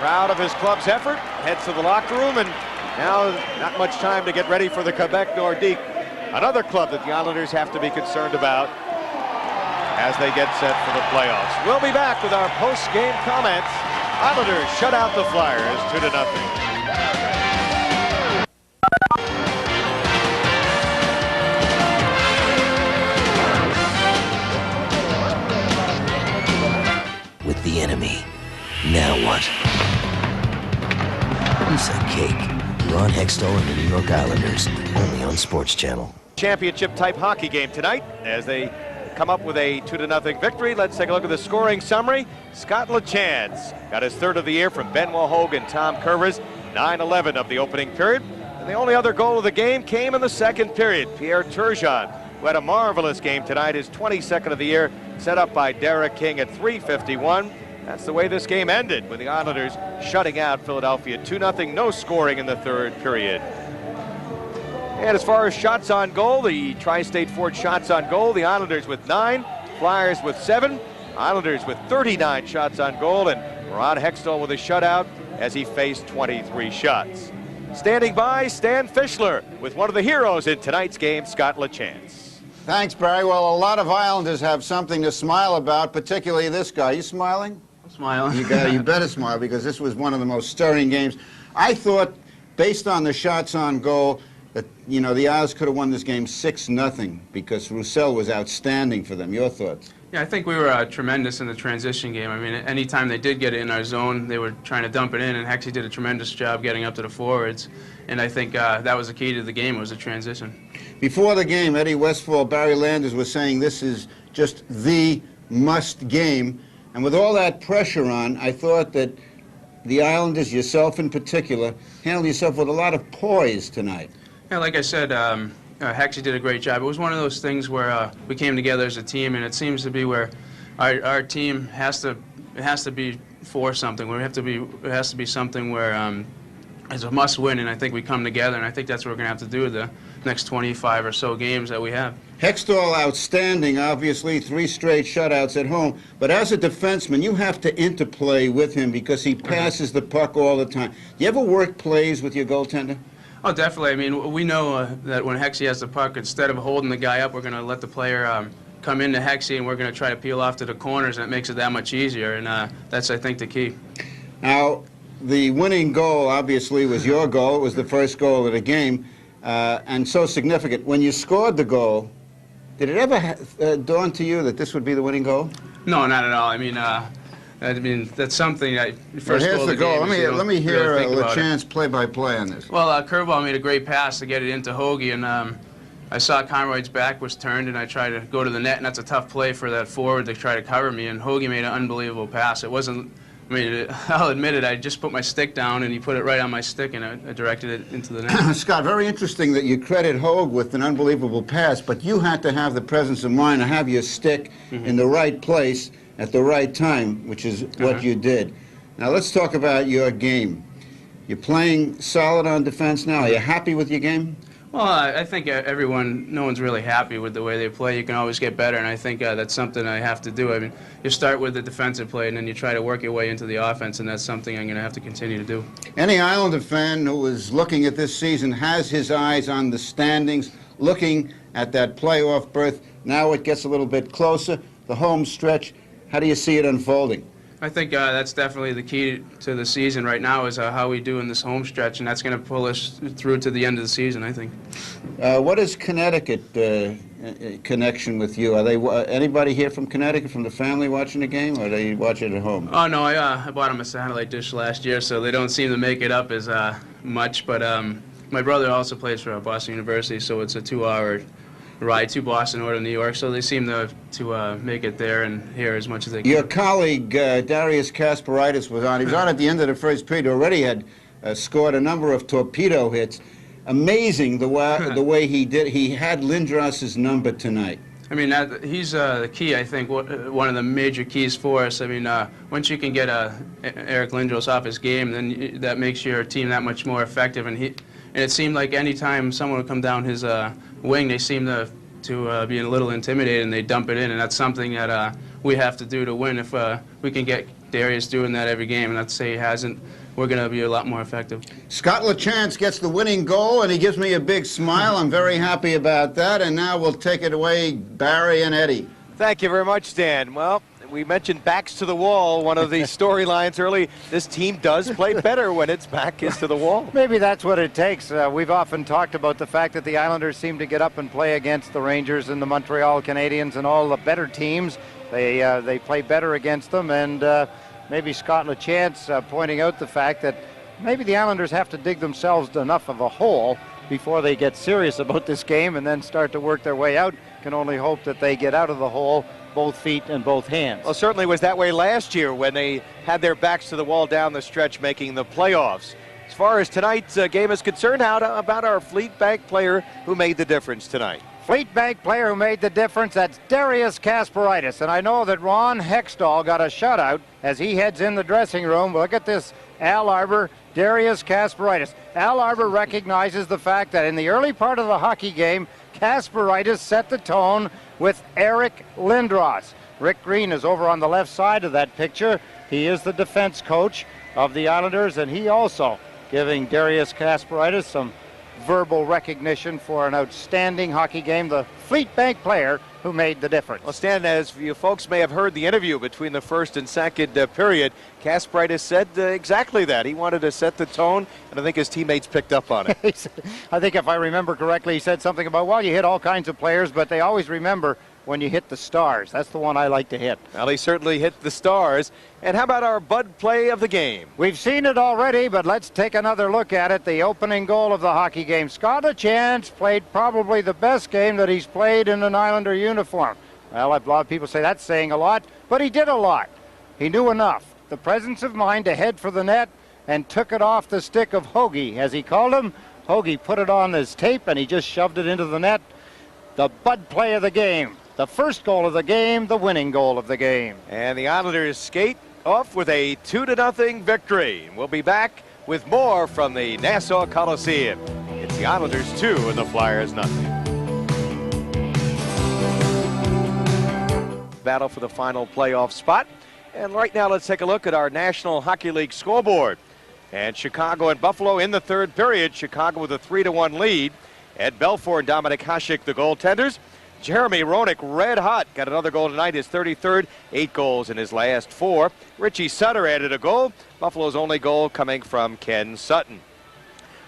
proud of his club's effort, heads to the locker room, and now not much time to get ready for the Quebec Nordique, another club that the Islanders have to be concerned about as they get set for the playoffs. We'll be back with our post-game comments. Islanders shut out the Flyers 2-0. With the enemy. Now what? Piece of cake. Ron Hextall and the New York Islanders, only on Sports Channel. Championship-type hockey game tonight as they come up with a 2-0 victory. Let's take a look at the scoring summary. Scott LaChance got his third of the year from Benoit Hogue and Tom Curvers, 9-11 of the opening period. And the only other goal of the game came in the second period. Pierre Turgeon, who had a marvelous game tonight, his 22nd of the year, set up by Derek King at 3:51. That's the way this game ended, with the Islanders shutting out Philadelphia 2-0, no scoring in the third period. And as far as shots on goal, the Tri-State Ford shots on goal, the Islanders with 9, Flyers with 7, Islanders with 39 shots on goal, and Ron Hextall with a shutout as he faced 23 shots. Standing by, Stan Fischler with one of the heroes in tonight's game, Scott LaChance. Thanks, Barry. Well, a lot of Islanders have something to smile about, particularly this guy. You smiling? I'm smiling. You better smile, because this was one of the most stirring games. I thought, based on the shots on goal, that, you know, the Isles could have won this game 6-0 because Roussel was outstanding for them. Your thoughts? Yeah, I think we were tremendous in the transition game. I mean, anytime they did get it in our zone, they were trying to dump it in, and Hexie did a tremendous job getting up to the forwards. And I think that was the key to the game, was the transition. Before the game, Eddie Westfall, Barry Landers was saying this is just the must game. And with all that pressure on, I thought that the Islanders, yourself in particular, handled yourself with a lot of poise tonight. Yeah, like I said, Hexie did a great job. It was one of those things where we came together as a team, and it seems to be where our team has to be for something. It has to be something where it's a must-win, and I think we come together, and I think that's what we're going to have to do the next 25 or so games that we have. Hextall outstanding, obviously, 3 straight shutouts at home. But as a defenseman, you have to interplay with him because he passes the puck all the time. Do you ever work plays with your goaltender? Oh, definitely. I mean, we know that when Hexie has the puck, instead of holding the guy up, we're going to let the player come into Hexie, and we're going to try to peel off to the corners, and it makes it that much easier, and that's, I think, the key. Now, the winning goal, obviously, was your goal. It was the first goal of the game, and so significant. When you scored the goal, did it ever dawn to you that this would be the winning goal? No, not at all. I mean, that's something I first here's goal the of the goal. game. Let me hear really LaChance play-by-play on this. Well, Curveball made a great pass to get it into Hoagie, and I saw Conroy's back was turned, and I tried to go to the net, and that's a tough play for that forward to try to cover me, and Hoagie made an unbelievable pass. It wasn't, I mean, I'll admit it, I just put my stick down, and he put it right on my stick, and I directed it into the net. Scott, very interesting that you credit Hogue with an unbelievable pass, but you had to have the presence of mind to have your stick in the right place at the right time, which is what you did. Now let's talk about your game. You're playing solid on defense now. Are you happy with your game? Well, I think no one's really happy with the way they play. You can always get better, and I think that's something I have to do. I mean, you start with the defensive play, and then you try to work your way into the offense, and that's something I'm going to have to continue to do. Any Islander fan who is looking at this season has his eyes on the standings, looking at that playoff berth. Now it gets a little bit closer, the home stretch. How do you see it unfolding? I think that's definitely the key to the season right now is how we do in this home stretch, and that's going to pull us through to the end of the season, I think. What is Connecticut connection with you? Are they anybody here from Connecticut, from the family watching the game, or they watch it at home? Oh, no, I bought them a satellite dish last year, so they don't seem to make it up as much, but my brother also plays for Boston University, so it's a 2-hour ride to Boston or to New York, so they seem to make it there and here as much as they can. Your colleague, Darius Kasparaitis, was on. He was on at the end of the first period, already had scored a number of torpedo hits. Amazing the way he did. He had Lindros's number tonight. I mean, he's the key, I think, one of the major keys for us. I mean, once you can get Eric Lindros off his game, then that makes your team that much more effective. And it seemed like any time someone would come down his wing, they seem to be a little intimidated, and they dump it in, and that's something that we have to do to win. If we can get Darius doing that every game, and let's say he hasn't, we're going to be a lot more effective. Scott LaChance gets the winning goal, and he gives me a big smile. I'm very happy about that, and now we'll take it away, Barry and Eddie. Thank you very much, Stan. Well, we mentioned backs to the wall, one of the storylines early. This team does play better when its back is to the wall. Maybe that's what it takes. We've often talked about the fact that the Islanders seem to get up and play against the Rangers and the Montreal Canadiens and all the better teams. They play better against them, and maybe Scott LaChance pointing out the fact that maybe the Islanders have to dig themselves enough of a hole before they get serious about this game and then start to work their way out. Can only hope that they get out of the hole both feet and both hands. Well, certainly was that way last year when they had their backs to the wall down the stretch making the playoffs. As far as tonight's game is concerned, how about our Fleet Bank player who made the difference tonight? Fleet Bank player who made the difference, that's Darius Kasparaitis. And I know that Ron Hextall got a shutout as he heads in the dressing room. Look at this, Al Arbor, Darius Kasparaitis. Al Arbor recognizes the fact that in the early part of the hockey game, Kasparaitis set the tone with Eric Lindros. Rick Green is over on the left side of that picture. He is the defense coach of the Islanders, and he also giving Darius Kasparaitis some verbal recognition for an outstanding hockey game, the Fleet Bank player who made the difference. Well, Stan, as you folks may have heard the interview between the first and second period, Kasparaitis said exactly that. He wanted to set the tone, and I think his teammates picked up on it. I think if I remember correctly, he said something about, well, you hit all kinds of players, but they always remember when you hit the stars. That's the one I like to hit. Well, he certainly hit the stars. And how about our Bud play of the game? We've seen it already, but let's take another look at it. The opening goal of the hockey game. Scott LaChance played probably the best game that he's played in an Islander uniform. Well, a lot of people say that's saying a lot, but he did a lot. He knew enough. The presence of mind to head for the net and took it off the stick of Hoagie, as he called him. Hoagie put it on his tape, and he just shoved it into the net. The Bud play of the game. The first goal of the game, the winning goal of the game. And the Islanders skate off with a 2-0 victory. We'll be back with more from the Nassau Coliseum. It's the Islanders 2 and the Flyers 0. Battle for the final playoff spot. And right now let's take a look at our National Hockey League scoreboard. And Chicago and Buffalo in the third period. Chicago with a 3-1 lead. Ed Belfour and Dominic Hasek, the goaltenders. Jeremy Roenick, red hot, got another goal tonight, his 33rd, 8 goals in his last 4. Richie Sutter added a goal. Buffalo's only goal coming from Ken Sutton.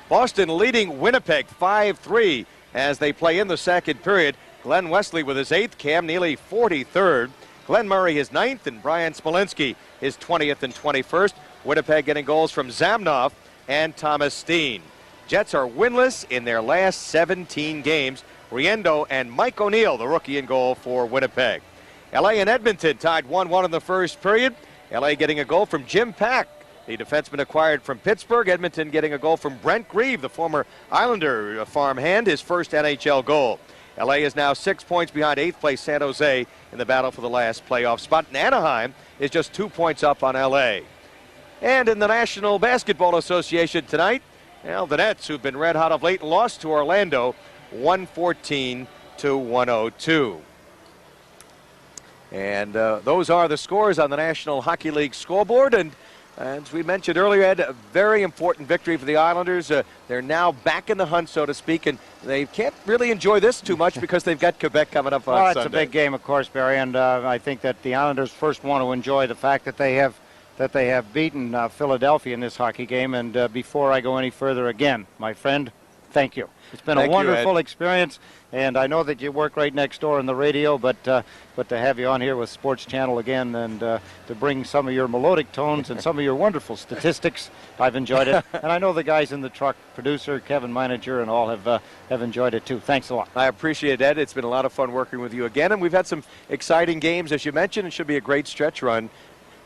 Boston leading Winnipeg 5-3 as they play in the second period. Glenn Wesley with his 8th, Cam Neely 43rd, Glenn Murray his 9th, and Brian Smolinski his 20th and 21st. Winnipeg getting goals from Zamnoff and Thomas Steen. Jets are winless in their last 17 games. Riendo and Mike O'Neill, the rookie, in goal for Winnipeg. LA and Edmonton tied 1-1 in the first period. LA getting a goal from Jim Pack, the defenseman acquired from Pittsburgh. Edmonton getting a goal from Brent Grieve, the former Islander farmhand, his first NHL goal. LA is now 6 points behind 8th place San Jose in the battle for the last playoff spot. And Anaheim is just 2 points up on LA. And in the National Basketball Association tonight, well, the Nets, who've been red hot of late, lost to Orlando 114-102. And those are the scores on the National Hockey League scoreboard. And as we mentioned earlier, Ed, a very important victory for the Islanders. They're now back in the hunt, so to speak, and they can't really enjoy this too much because they've got Quebec coming up on Sunday. It's a big game, of course, Barry, and I think that the Islanders first want to enjoy the fact that they have beaten Philadelphia in this hockey game. And before I go any further, again, my friend, thank you. It's been a wonderful experience, and I know that you work right next door on the radio, but to have you on here with Sports Channel again and to bring some of your melodic tones and some of your wonderful statistics, I've enjoyed it. And I know the guys in the truck, producer, Kevin Meininger, and all have enjoyed it too. Thanks a lot. I appreciate it, Ed. It's been a lot of fun working with you again, and we've had some exciting games, as you mentioned. It should be a great stretch run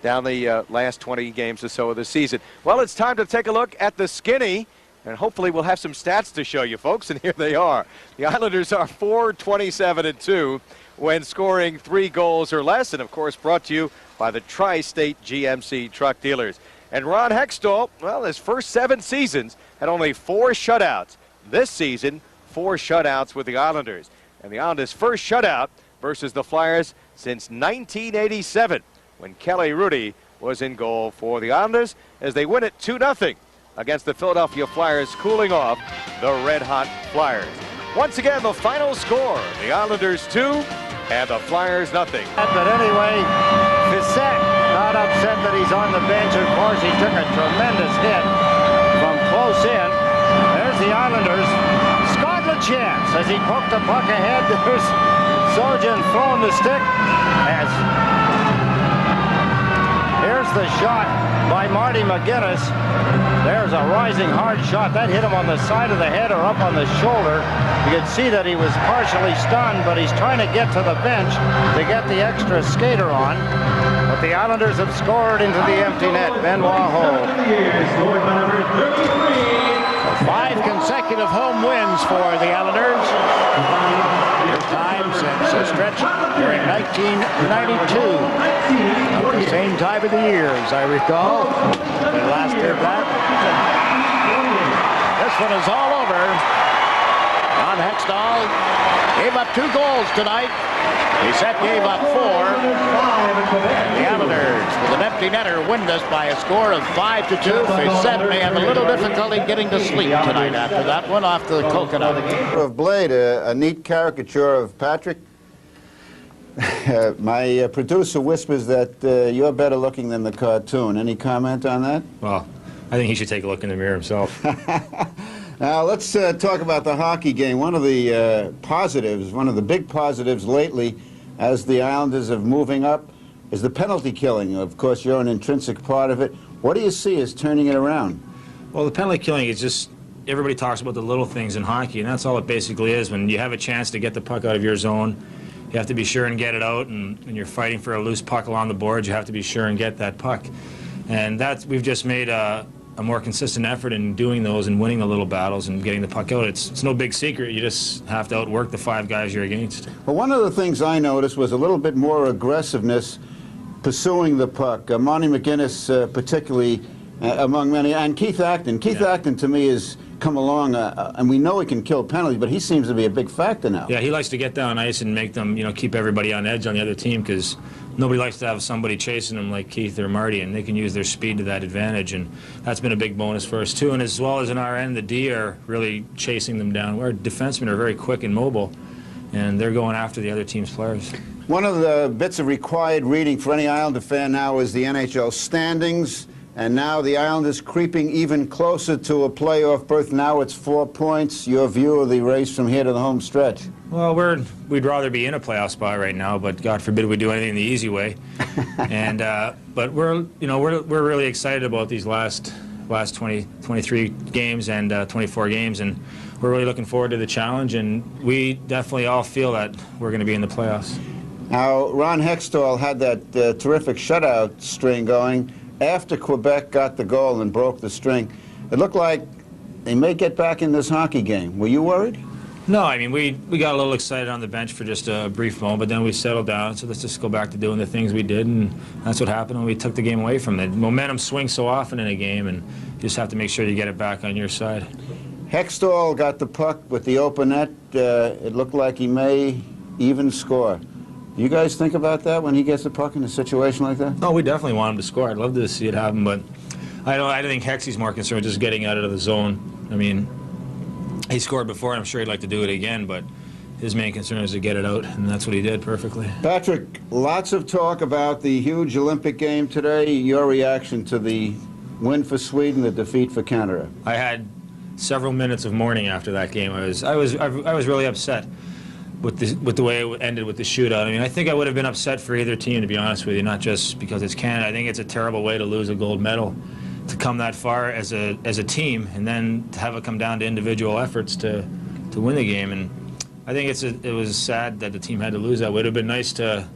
down the last 20 games or so of the season. Well, it's time to take a look at the skinny. And hopefully we'll have some stats to show you, folks, and here they are. The Islanders are 4-27-2 when scoring 3 goals or less, and of course brought to you by the Tri-State GMC truck dealers. And Ron Hextall, well, his first 7 seasons had only 4 shutouts. This season, 4 shutouts with the Islanders. And the Islanders' first shutout versus the Flyers since 1987, when Kelly Rudy was in goal for the Islanders as they win it 2-0. Against the Philadelphia Flyers, cooling off the red-hot Flyers. Once again, the final score, the Islanders 2 and the Flyers 0. But anyway, Bissett not upset that he's on the bench. Of course, he took a tremendous hit from close in. There's the Islanders. Scott LaChance as he poked the puck ahead. There's Sojin throwing the stick. Here's the shot by Marty McGinnis. There's a rising hard shot. That hit him on the side of the head or up on the shoulder. You could see that he was partially stunned, but he's trying to get to the bench to get the extra skater on. But the Islanders have scored into the empty net. Benoit Houle. 5 consecutive home wins for the Islanders. First time since a stretch during 1992. About the same time of the year, as I recall. The last year back. This one is all over. Ron Hextall gave up 2 goals tonight. ICENET gave up 4. And the Islanders, with an empty netter, win this by a score of 5-2. ICENET may have a little difficulty getting to sleep tonight after that one off the coconut. Of Blade, a neat caricature of Patrick. My producer whispers that you're better looking than the cartoon. Any comment on that? Well, I think he should take a look in the mirror himself. Now, let's talk about the hockey game. One of the positives, one of the big positives lately, as the Islanders are moving up, is the penalty killing. Of course, you're an intrinsic part of it. What do you see as turning it around? Well, the penalty killing is just, everybody talks about the little things in hockey, and that's all it basically is. When you have a chance to get the puck out of your zone, you have to be sure and get it out, and when you're fighting for a loose puck along the boards, you have to be sure and get that puck. And that's, we've just made a more consistent effort in doing those and winning the little battles and getting the puck out. It's no big secret. You just have to outwork the 5 guys you're against. Well, one of the things I noticed was a little bit more aggressiveness pursuing the puck. Monty McGinnis particularly among many, and Keith Acton. Keith Acton to me has come along, and we know he can kill penalties, but he seems to be a big factor now. Yeah, he likes to get down ice and make them, keep everybody on edge on the other team, because nobody likes to have somebody chasing them like Keith or Marty, and they can use their speed to that advantage, and that's been a big bonus for us too. And as well as in our end, the D are really chasing them down. Our defensemen are very quick and mobile, and they're going after the other team's players. One of the bits of required reading for any Islander fan now is the NHL standings, and now the Islanders creeping even closer to a playoff berth. Now it's 4 points. Your view of the race from here to the home stretch? Well, we'd rather be in a playoff spot right now, but God forbid we do anything the easy way. And but we're really excited about these last 23 games and 24 games, and we're really looking forward to the challenge. And we definitely all feel that we're going to be in the playoffs. Now, Ron Hextall had that terrific shutout string going after Quebec got the goal and broke the string. It looked like they may get back in this hockey game. Were you worried? No, I mean, we got a little excited on the bench for just a brief moment, but then we settled down, so let's just go back to doing the things we did, and that's what happened when we took the game away from it. Momentum swings so often in a game, and you just have to make sure you get it back on your side. Hextall got the puck with the open net. It looked like he may even score. Do you guys think about that when he gets the puck in a situation like that? No, we definitely want him to score. I'd love to see it happen, but I think Hexy's more concerned with just getting out of the zone. I mean, he scored before, and I'm sure he'd like to do it again, but his main concern is to get it out, and that's what he did perfectly. Patrick, lots of talk about the huge Olympic game today. Your reaction to the win for Sweden, the defeat for Canada? I had several minutes of mourning after that game. I was really upset with the way it ended with the shootout. I mean, I think I would have been upset for either team, to be honest with you, not just because it's Canada. I think it's a terrible way to lose a gold medal, to come that far as a team, and then to have it come down to individual efforts to win the game. And I think it was sad that the team had to lose that. It would have been nice to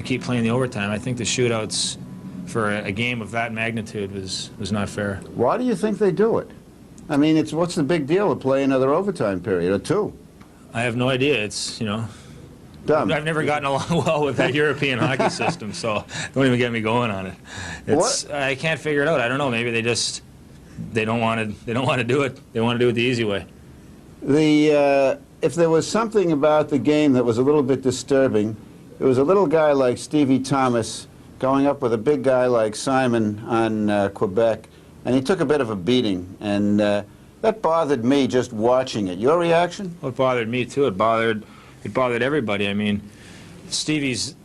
keep playing the overtime. I think the shootouts for a game of that magnitude was not fair. Why do you think they do it? I mean, what's the big deal to play another overtime period or two? I have no idea. It's, dumb. I've never gotten along well with that European hockey system, so don't even get me going on it. I can't figure it out. I don't know. Maybe they don't want to do it. They want to do it the easy way. If there was something about the game that was a little bit disturbing, it was a little guy like Stevie Thomas going up with a big guy like Simon on Quebec, and he took a bit of a beating, and that bothered me just watching it. Your reaction? Well, it bothered me too. It bothered everybody. I mean, Stevie's,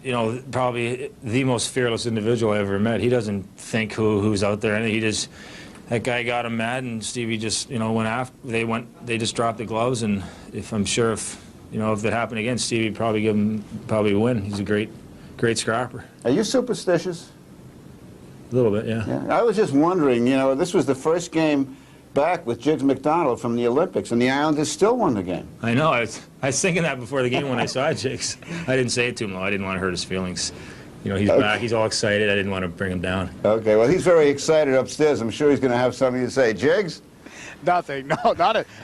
probably the most fearless individual I ever met. He doesn't think who's out there, and that guy got him mad, and Stevie just, went after. They just dropped the gloves, and if that happened again, Stevie probably win. He's a great scrapper. Are you superstitious? A little bit, yeah. I was just wondering, you know, this was the first game back with Jiggs McDonald from the Olympics, and the Islanders still won the game. I know. I was thinking that before the game when I saw Jiggs. I didn't say it to him, though. I didn't want to hurt his feelings. You know, he's back. He's all excited. I didn't want to bring him down. Okay, well, he's very excited upstairs. I'm sure he's going to have something to say. Jiggs? Nothing. No,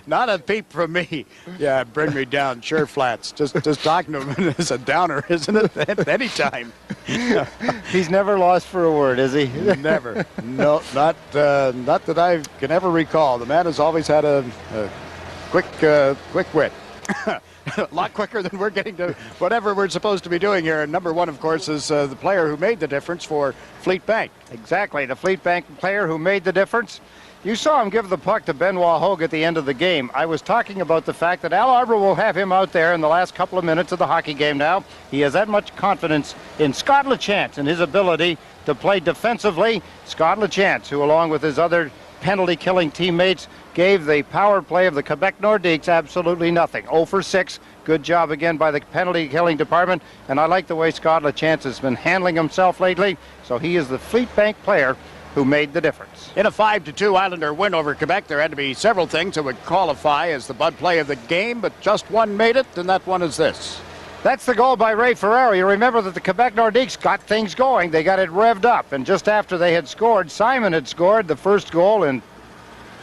not a peep from me. Yeah, bring me down. Sure, Flats. Just talking to him is a downer, isn't it? At any time. He's never lost for a word, is he? Never. No, not that I can ever recall. The man has always had a quick wit. A lot quicker than we're getting to whatever we're supposed to be doing here. And number one, of course, is the player who made the difference for Fleet Bank. Exactly, the Fleet Bank player who made the difference. You saw him give the puck to Benoit Hogue at the end of the game. I was talking about the fact that Al Arbour will have him out there in the last couple of minutes of the hockey game now. He has that much confidence in Scott Lachance and his ability to play defensively. Scott Lachance, who along with his other penalty-killing teammates, gave the power play of the Quebec Nordiques absolutely nothing. 0 for 6. Good job again by the penalty-killing department, and I like the way Scott Lachance has been handling himself lately. So he is the Fleet Bank player who made the difference. In a 5-2 Islander win over Quebec, there had to be several things that would qualify as the Bud play of the game, but just one made it, and that one is this. That's the goal by Ray Ferraro. You remember that the Quebec Nordiques got things going. They got it revved up, and just after they had scored, Simon had scored the first goal in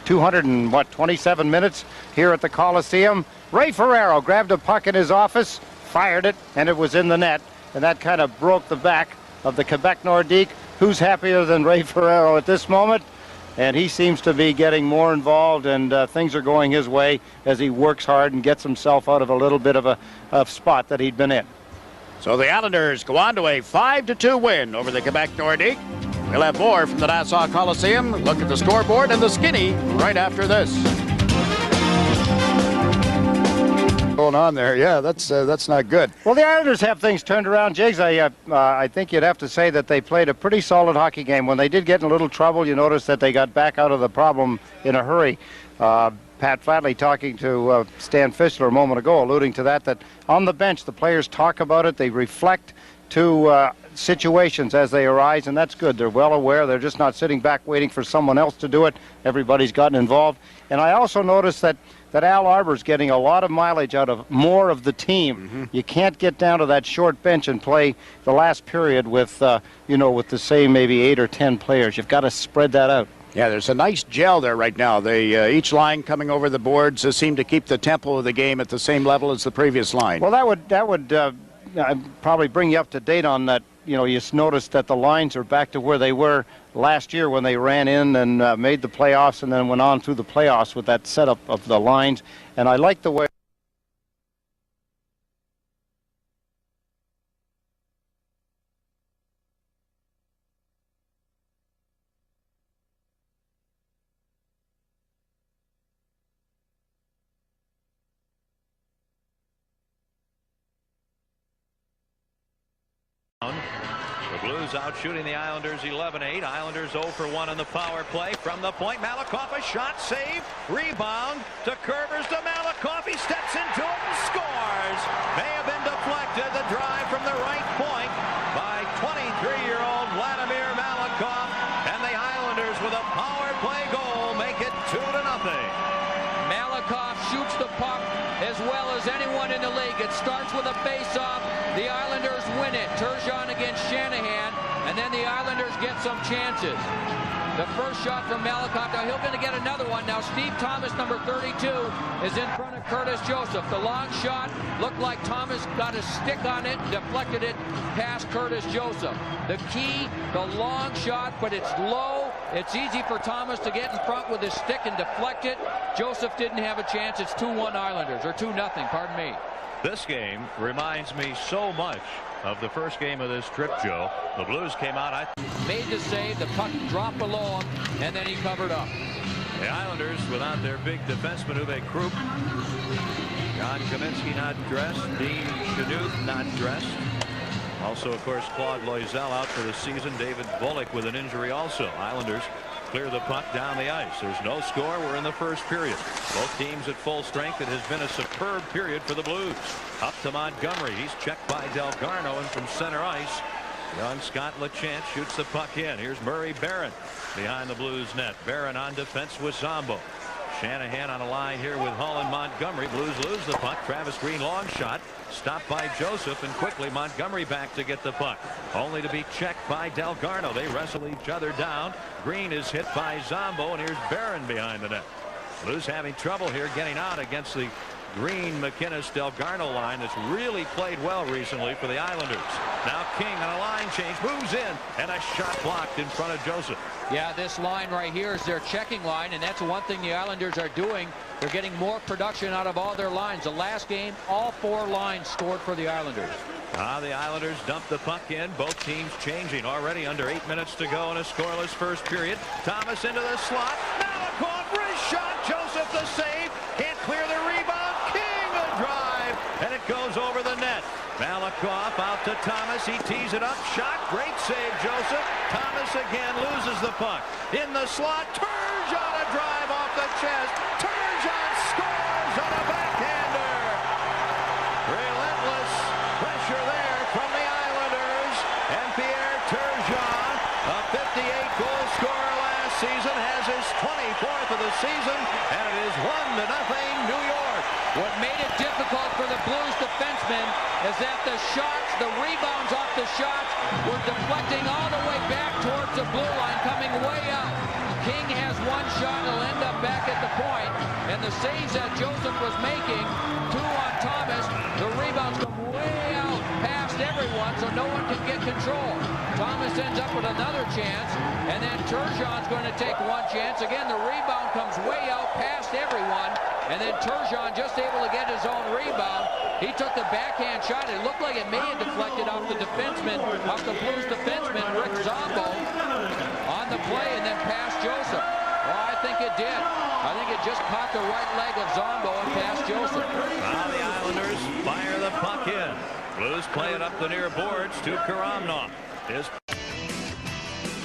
227 minutes here at the Coliseum. Ray Ferraro grabbed a puck in his office, fired it, and it was in the net, and that kind of broke the back of the Quebec Nordique. Who's happier than Ray Ferraro at this moment? And he seems to be getting more involved, and things are going his way as he works hard and gets himself out of a little bit of a spot that he'd been in. So the Islanders go on to a 5-2 win over the Quebec Nordique. We'll have more from the Nassau Coliseum. Look at the scoreboard and the skinny right after this. Going on there, yeah, that's not good. Well, the Islanders have things turned around, Jiggs. I think you'd have to say that they played a pretty solid hockey game. When they did get in a little trouble, you notice that they got back out of the problem in a hurry. Pat Flatley talking to Stan Fischler a moment ago, alluding to that on the bench the players talk about it, they reflect to situations as they arise, and that's good. They're well aware. They're just not sitting back waiting for someone else to do it. Everybody's gotten involved. And I also noticed that Al Arbour's getting a lot of mileage out of more of the team. Mm-hmm. You can't get down to that short bench and play the last period with, with the same maybe 8 or 10 players. You've got to spread that out. Yeah, there's a nice gel there right now. They each line coming over the boards seem to keep the tempo of the game at the same level as the previous line. Well, that would probably bring you up to date on that. You know, you noticed that the lines are back to where they were last year when they ran in and made the playoffs and then went on through the playoffs with that setup of the lines. And I like the way the Blues out shooting the Islanders 11-8. Islanders 0 for 1 on the power play. From the point, Malakoff, a shot, save, rebound to Curvers to Malakoff. He steps into it and scores. May have been deflected. The drive from the right point by 23-year-old Vladimir Malakoff. And the Islanders with a power play goal make it 2-0. Malakoff shoots the puck as well as anyone in the league. It starts with a face-off. The Islanders win it. Turgeon against Shanahan, and then the Islanders get some chances. The first shot from Malakoff. Now he's going to get another one. Now Steve Thomas, number 32, is in front of Curtis Joseph. The long shot looked like Thomas got a stick on it, deflected it past Curtis Joseph. The key, the long shot, but it's low. It's easy for Thomas to get in front with his stick and deflect it. Joseph didn't have a chance. It's 2-1 Islanders, or 2-0, pardon me. This game reminds me so much of the first game of this trip, Joe. The Blues came out. Made the save. The puck dropped below him, and then he covered up. The Islanders without their big defenseman, Uwe Krupp. John Kaminsky not dressed. Dean Chanuth not dressed. Also, of course, Claude Loisel out for the season. David Bullock with an injury also. Islanders clear the puck down the ice. There's no score. We're in the first period. Both teams at full strength. It has been a superb period for the Blues. Up to Montgomery. He's checked by Delgarno, and from center ice, Young Scott LeChance shoots the puck in. Here's Murray Barron behind the Blues net. Barron on defense with Zombo. Shanahan on a line here with Hull and Montgomery. Blues lose the puck. Travis Green long shot stopped by Joseph, and quickly Montgomery back to get the puck, only to be checked by Delgarno. They wrestle each other down. Green is hit by Zombo, and here's Barron behind the net. Blues having trouble here getting out against the Green McInnes Delgarno line that's really played well recently for the Islanders. Now King on a line change moves in, and a shot blocked in front of Joseph. Yeah, this line right here is their checking line, and that's one thing the Islanders are doing. They're getting more production out of all their lines. The last game, all 4 lines scored for the Islanders. The Islanders dump the puck in. Both teams changing already under 8 minutes to go in a scoreless first period. Thomas into the slot. Malakoff, wrist shot. Joseph the save. Can't clear the rebound. King a drive, and it goes over the net. Malakoff out to Thomas. He tees it up. Shot. Great save, Joseph. Thomas again loses the puck. In the slot. Turgeon a drive off the chest. Turgeon scores on a backhander. Relentless pressure there from the Islanders. And Pierre Turgeon, a 58-goal scorer last season, has his 24th of the season, and it is 1-0 New York. What made it difficult for the Blues defensemen is that the shots, the rebounds off the shots, were deflecting all the way back towards the blue line, coming way out. King has one shot, he'll end up back at the point, and the saves that Joseph was making, 2 on Thomas, the rebounds come way out past everyone, so no one can get control. Thomas ends up with another chance, and then Turgeon's going to take one chance. Again, the rebound comes way out past everyone, and then Turgeon just able to get his own rebound. He took the backhand shot. It looked like it may have deflected off the defenseman, off the Blues defenseman, Rick Zombo, on the play, and then past Joseph. Well, I think it did. I think it just caught the right leg of Zombo and past Joseph. Now the Islanders fire the puck in. Blues play it up the near boards to Karamnov.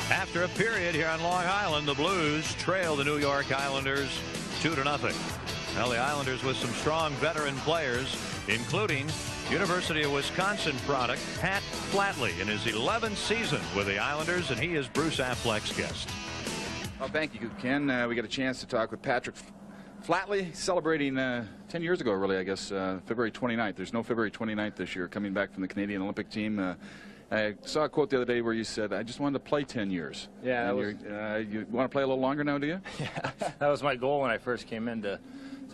After a period here on Long Island, the Blues trail the New York Islanders 2-0. Well, the Islanders with some strong veteran players, including University of Wisconsin product Pat Flatley in his 11th season with the Islanders, and he is Bruce Affleck's guest. Well, thank you, Ken. We got a chance to talk with Patrick Flatley, celebrating 10 years ago, really, I guess, February 29th. There's no February 29th this year, coming back from the Canadian Olympic team. I saw a quote the other day where you said, I just wanted to play 10 years. Yeah. You want to play a little longer now, do you? Yeah, that was my goal when I first came in, to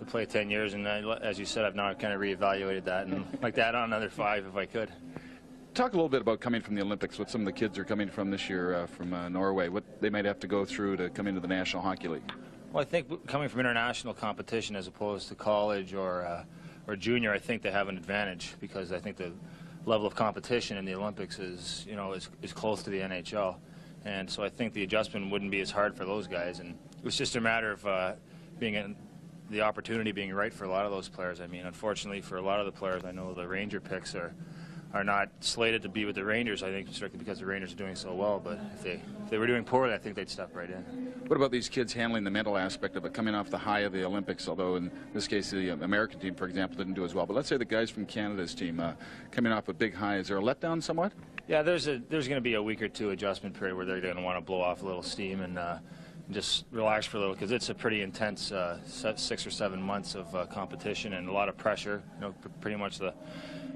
play 10 years. And as you said, I've now kind of reevaluated that and like that on another 5 if I could. Talk a little bit about coming from the Olympics, what some of the kids are coming from this year from Norway, what they might have to go through to come into the National Hockey League. Well, I think coming from international competition as opposed to college or junior, I think they have an advantage, because I think the level of competition in the Olympics is close to the NHL, and so I think the adjustment wouldn't be as hard for those guys. And it was just a matter of the opportunity being right for a lot of those players. I mean, unfortunately for a lot of the players, I know the Ranger picks are not slated to be with the Rangers, I think, strictly because the Rangers are doing so well. But if they were doing poorly, I think they'd step right in. What about these kids handling the mental aspect of it, coming off the high of the Olympics, although in this case the American team, for example, didn't do as well. But let's say the guys from Canada's team coming off a big high. Is there a letdown somewhat? Yeah, there's going to be a week or 2 adjustment period where they're going to want to blow off a little steam and just relax for a little, because it's a pretty intense 6 or 7 months of competition and a lot of pressure. Pretty much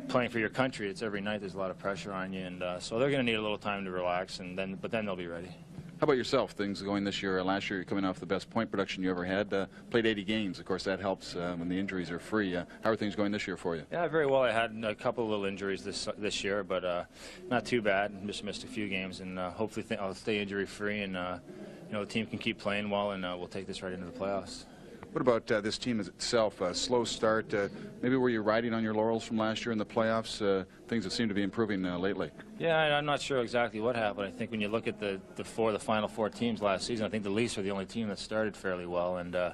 playing for your country, it's every night. There's a lot of pressure on you, and so they're going to need a little time to relax, but then they'll be ready. How about yourself? Things going this year? Last year, you're coming off the best point production you ever had. Played 80 games. Of course, that helps when the injuries are free. How are things going this year for you? Yeah, very well. I had a couple of little injuries this year, but not too bad. Just missed a few games, and hopefully I'll stay injury free, and the team can keep playing well, and we'll take this right into the playoffs. What about this team itself? A slow start. Maybe were you riding on your laurels from last year in the playoffs? Things that seem to be improving lately. Yeah, I'm not sure exactly what happened. I think when you look at the final 4 teams last season, I think the Leafs are the only team that started fairly well, and I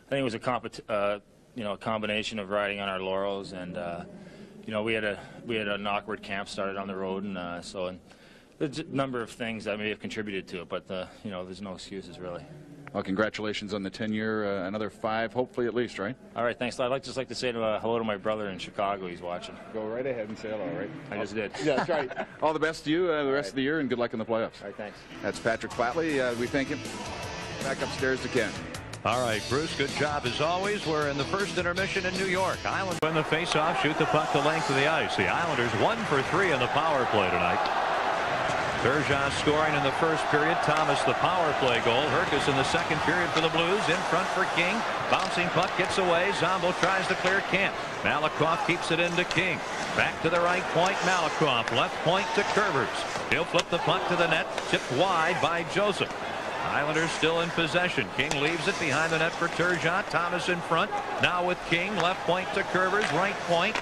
think it was a combination of riding on our laurels, and we had an awkward camp started on the road, and there's a number of things that may have contributed to it, but there's no excuses really. Well, congratulations on the 10-year, another 5, hopefully at least, right? All right, thanks. I'd just like to say hello to my brother in Chicago. He's watching. Go right ahead and say hello, right? I just did. Yeah, that's right. All the best to you the rest of the year, and good luck in the playoffs. All right, thanks. That's Patrick Flatley. We thank him. Back upstairs to Ken. All right, Bruce, good job as always. We're in the first intermission in New York. Islanders win the faceoff, shoot the puck the length of the ice. The Islanders 1 for 3 in the power play tonight. Turgeon scoring in the first period. Thomas the power play goal. Herkus in the second period for the Blues. In front for King. Bouncing puck gets away. Zombo tries to clear Kemp. Malakoff keeps it into King. Back to the right point. Malakoff. Left point to Kerbers. He'll flip the puck to the net. Tipped wide by Joseph. Islanders still in possession. King leaves it behind the net for Turgeon. Thomas in front. Now with King. Left point to Kerbers. Right point.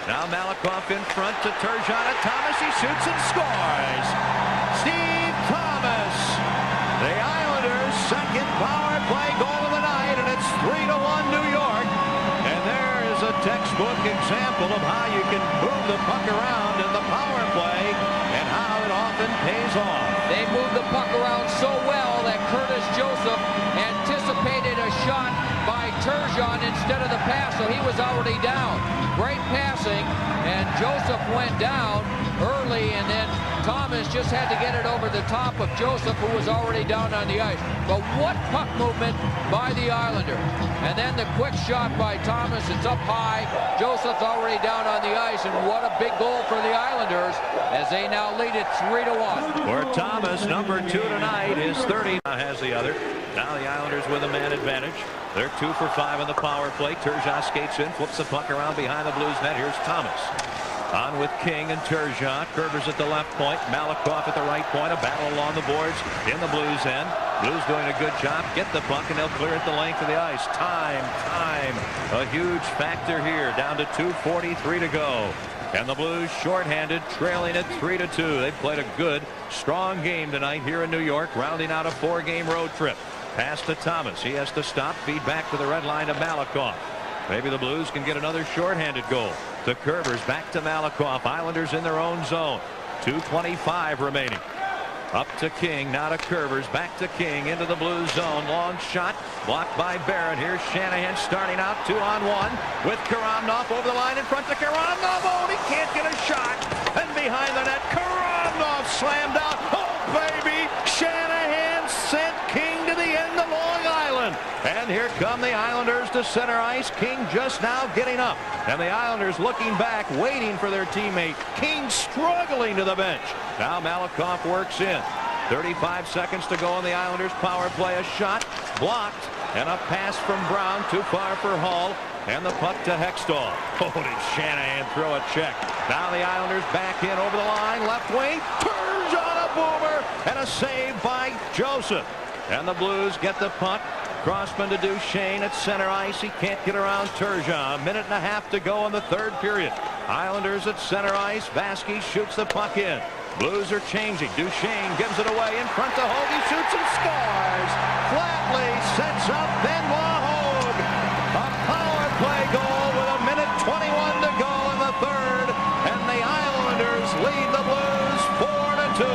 Now Malakoff in front to Turgeon. Thomas. He shoots and scores. Steve Thomas. The Islanders' second power play goal of the night, and it's 3-1 New York. And there is a textbook example of how you can move the puck around in the power play and how it often pays off. They moved the puck around so well that Curtis Joseph anticipated a shot by Turgeon instead of the pass, so he was already down. Great passing, and Joseph went down early, and then Thomas just had to get it over the top of Joseph, who was already down on the ice. But what puck movement by the Islanders. And then the quick shot by Thomas. It's up high. Joseph's already down on the ice, and what a big goal for the Islanders as they now lead it 3-1. For Thomas, number 2 tonight, is 30. Has the other. Now the Islanders with a man advantage. They're 2 for 5 in the power play. Turgeon skates in, flips the puck around behind the Blues net. Here's Thomas. On with King and Turgeon. Kerbers at the left point. Malakoff at the right point. A battle along the boards in the Blues end. Blues doing a good job. Get the puck, and they'll clear it the length of the ice. Time. A huge factor here. Down to 2:43 to go. And the Blues shorthanded, trailing at 3-2. They've played a good, strong game tonight here in New York, rounding out a 4-game road trip. Pass to Thomas. He has to stop. Feed back to the red line to Malakoff. Maybe the Blues can get another shorthanded goal. To Kerbers, back to Malakoff. Islanders in their own zone. 2:25 remaining. Up to King, now to Kerbers, back to King, into the Blues zone. Long shot, blocked by Barron. Here's Shanahan starting out 2-on-1 with Karamnov over the line in front to Karamnov. Oh, he can't get a shot. And behind the net, Karamnov slammed out. Oh, baby! Shanahan sent King to the end of Long Island. And here come the Islanders to center ice. King just now getting up. And the Islanders looking back, waiting for their teammate. King struggling to the bench. Now Malakoff works in. 35 seconds to go on the Islanders power play. A shot blocked, and a pass from Brown too far for Hall, and the puck to Hextall. Oh, did Shanahan throw a check. Now the Islanders back in over the line. Left wing turns on a boomer, and a save by Joseph. And the Blues get the puck. Crossman to Duchesne at center ice. He can't get around Turgeon. A minute and a half to go in the third period. Islanders at center ice. Vasquez shoots the puck in. Blues are changing. Duchesne gives it away in front to Hogue. He shoots and scores. Flatley sets up Benoit Hogue. A power play goal with a minute 21 to go in the third. And the Islanders lead the Blues 4-2.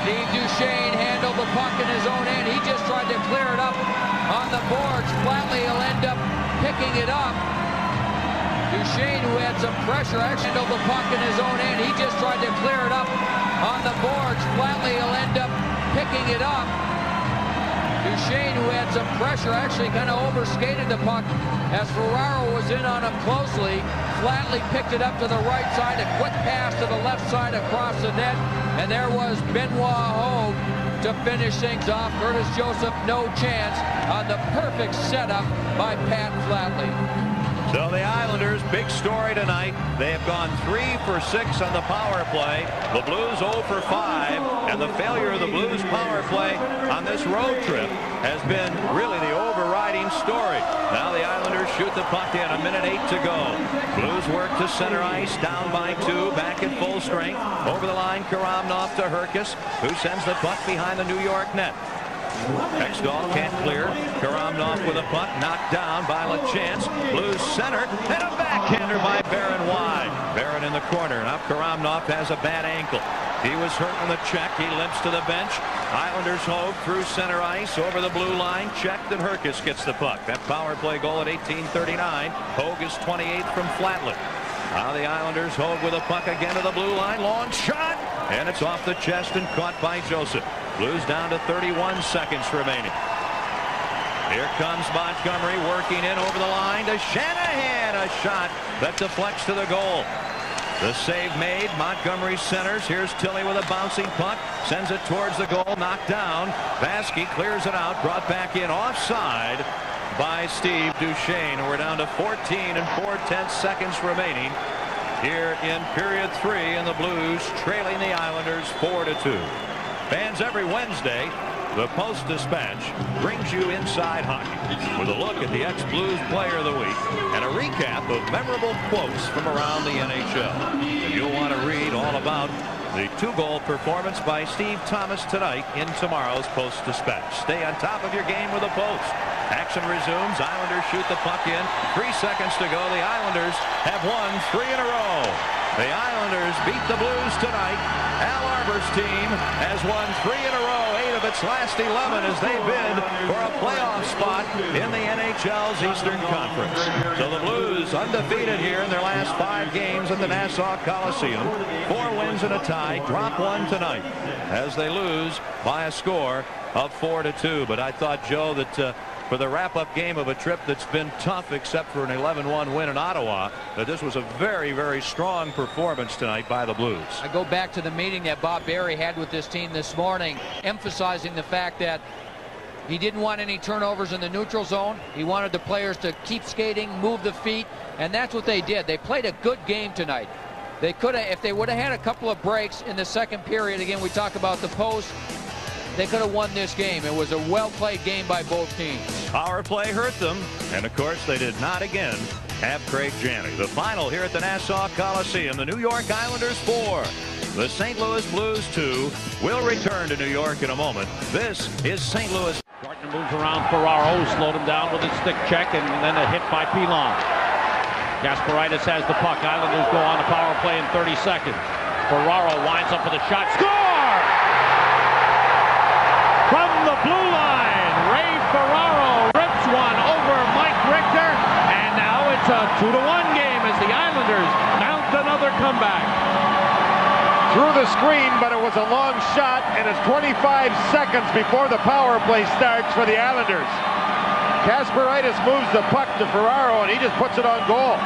Steve Duchesne handled the puck in his own end. He just tried to clear it up on the boards. Flatley will end up picking it up. Duchesne, who had some pressure, actually handled the puck in his own end. He just tried to clear it up on the boards. Flatley will end up picking it up. Duchesne, who had some pressure, actually kind of overskated the puck as Ferraro was in on him closely. Flatley picked it up to the right side, a quick pass to the left side across the net, and there was Benoit Hogue to finish things off. Curtis Joseph, no chance on the perfect setup by Pat Flatley. So the Islanders, big story tonight. They have gone 3 for 6 on the power play. The Blues 0 for 5. And the failure of the Blues power play on this road trip has been really the overriding story. Now the Islanders shoot the puck in. A minute 8 to go. Blues work to center ice. Down by 2. Back at full strength. Over the line, Karamnov to Herkus, who sends the puck behind the New York net. Hextall can't clear. Karamnov with a puck knocked down by LaChance. Blues center, and a backhander by Barron wide. Barron in the corner. Now Karamnov has a bad ankle. He was hurt on the check. He limps to the bench. Islanders Hogue through center ice over the blue line. Checked, and Herkis gets the puck. That power play goal at 18:39. Hogue is 28th from Flatley. Now the Islanders, Hogue with a puck again to the blue line. Long shot, and it's off the chest and caught by Joseph. Blues down to 31 seconds remaining. Here comes Montgomery working in over the line to Shanahan. A shot that deflects to the goal. The save made. Montgomery centers. Here's Tilley with a bouncing puck. Sends it towards the goal. Knocked down. Vasky clears it out. Brought back in offside by Steve Duchesne. We're down to 14 and 4/10 seconds remaining here in period 3, and the Blues trailing the Islanders 4-2. Fans, every Wednesday, the Post-Dispatch brings you inside hockey with a look at the ex-Blues Player of the Week and a recap of memorable quotes from around the NHL. And you'll want to read all about the 2-goal performance by Steve Thomas tonight in tomorrow's Post-Dispatch. Stay on top of your game with the Post. Action resumes. Islanders shoot the puck in. 3 seconds to go. The Islanders have won 3 in a row. The Islanders beat the Blues tonight. Al Arbor's team has won 3 in a row, 8 of its last 11 as they bid for a playoff spot in the NHL's Eastern Conference. So the Blues undefeated here in their last 5 games in the Nassau Coliseum. 4 wins and a tie. Drop 1 tonight as they lose by a score of 4-2. But I thought, Joe, that for the wrap-up game of a trip that's been tough except for an 11-1 win in Ottawa, that this was a very, very strong performance tonight by the Blues. I go back to the meeting that Bob Berry had with this team this morning, emphasizing the fact that he didn't want any turnovers in the neutral zone. He wanted the players to keep skating, move the feet, and that's what they did. They played a good game tonight. They could have, if they would have had a couple of breaks in the second period, again, we talk about the Post, they could have won this game. It was a well-played game by both teams. Power play hurt them, and of course they did not again have Craig Janney. The final here at the Nassau Coliseum, the New York Islanders 4, the St. Louis Blues 2. We'll return to New York in a moment. This is St. Louis. Gardner moves around Ferraro, slowed him down with a stick check, and then a hit by Pilon. Kasparaitis has the puck. Islanders go on the power play in 30 seconds. Ferraro winds up with a shot. Score! From the blue line, Ray Ferraro rips one over Mike Richter, and now it's a 2-1 game as the Islanders mount another comeback. Through the screen, but it was a long shot, and it's 25 seconds before the power play starts for the Islanders. Kasparaitis moves the puck to Ferraro, and he just puts it on goal.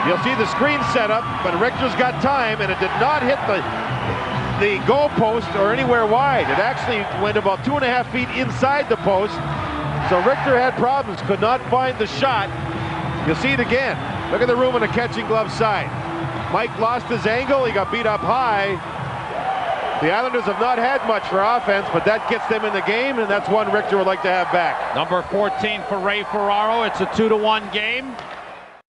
You'll see the screen set up, but Richter's got time, and it did not hit the goal post or anywhere wide. It actually went about 2.5 feet inside the post. So Richter had problems, could not find the shot. You'll see it again. Look at the room on the catching glove side. Mike lost his angle. He got beat up high. The Islanders have not had much for offense, but that gets them in the game, and that's one Richter would like to have back. Number 14 for Ray Ferraro. It's a 2-1 game.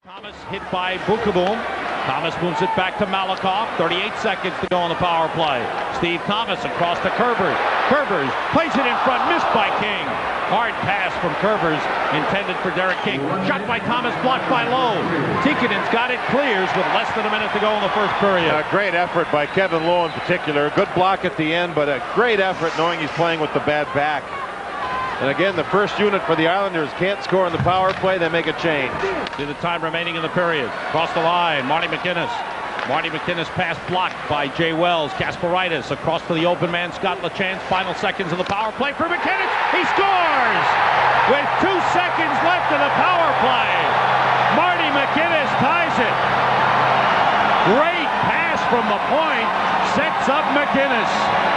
Thomas hit by Bukaboom. Thomas moves it back to Malakoff. 38 seconds to go on the power play. Steve Thomas across to Kerbers. Kerbers plays it in front, missed by King. Hard pass from Kerbers, intended for Derek King. Shot by Thomas, blocked by Lowe. Tikkanen's got it, clears with less than a minute to go in the first period. A great effort by Kevin Lowe in particular. A good block at the end, but a great effort knowing he's playing with the bad back. And again, the first unit for the Islanders can't score on the power play. They make a change. To the time remaining in the period. Across the line, Marty McInnes. Marty McInnes pass blocked by Jay Wells. Kasparaitis across to the open man, Scott LaChance. Final seconds of the power play for McInnes. He scores! With 2 seconds left in the power play. Marty McInnes ties it. Great pass from the point. Sets up McInnes.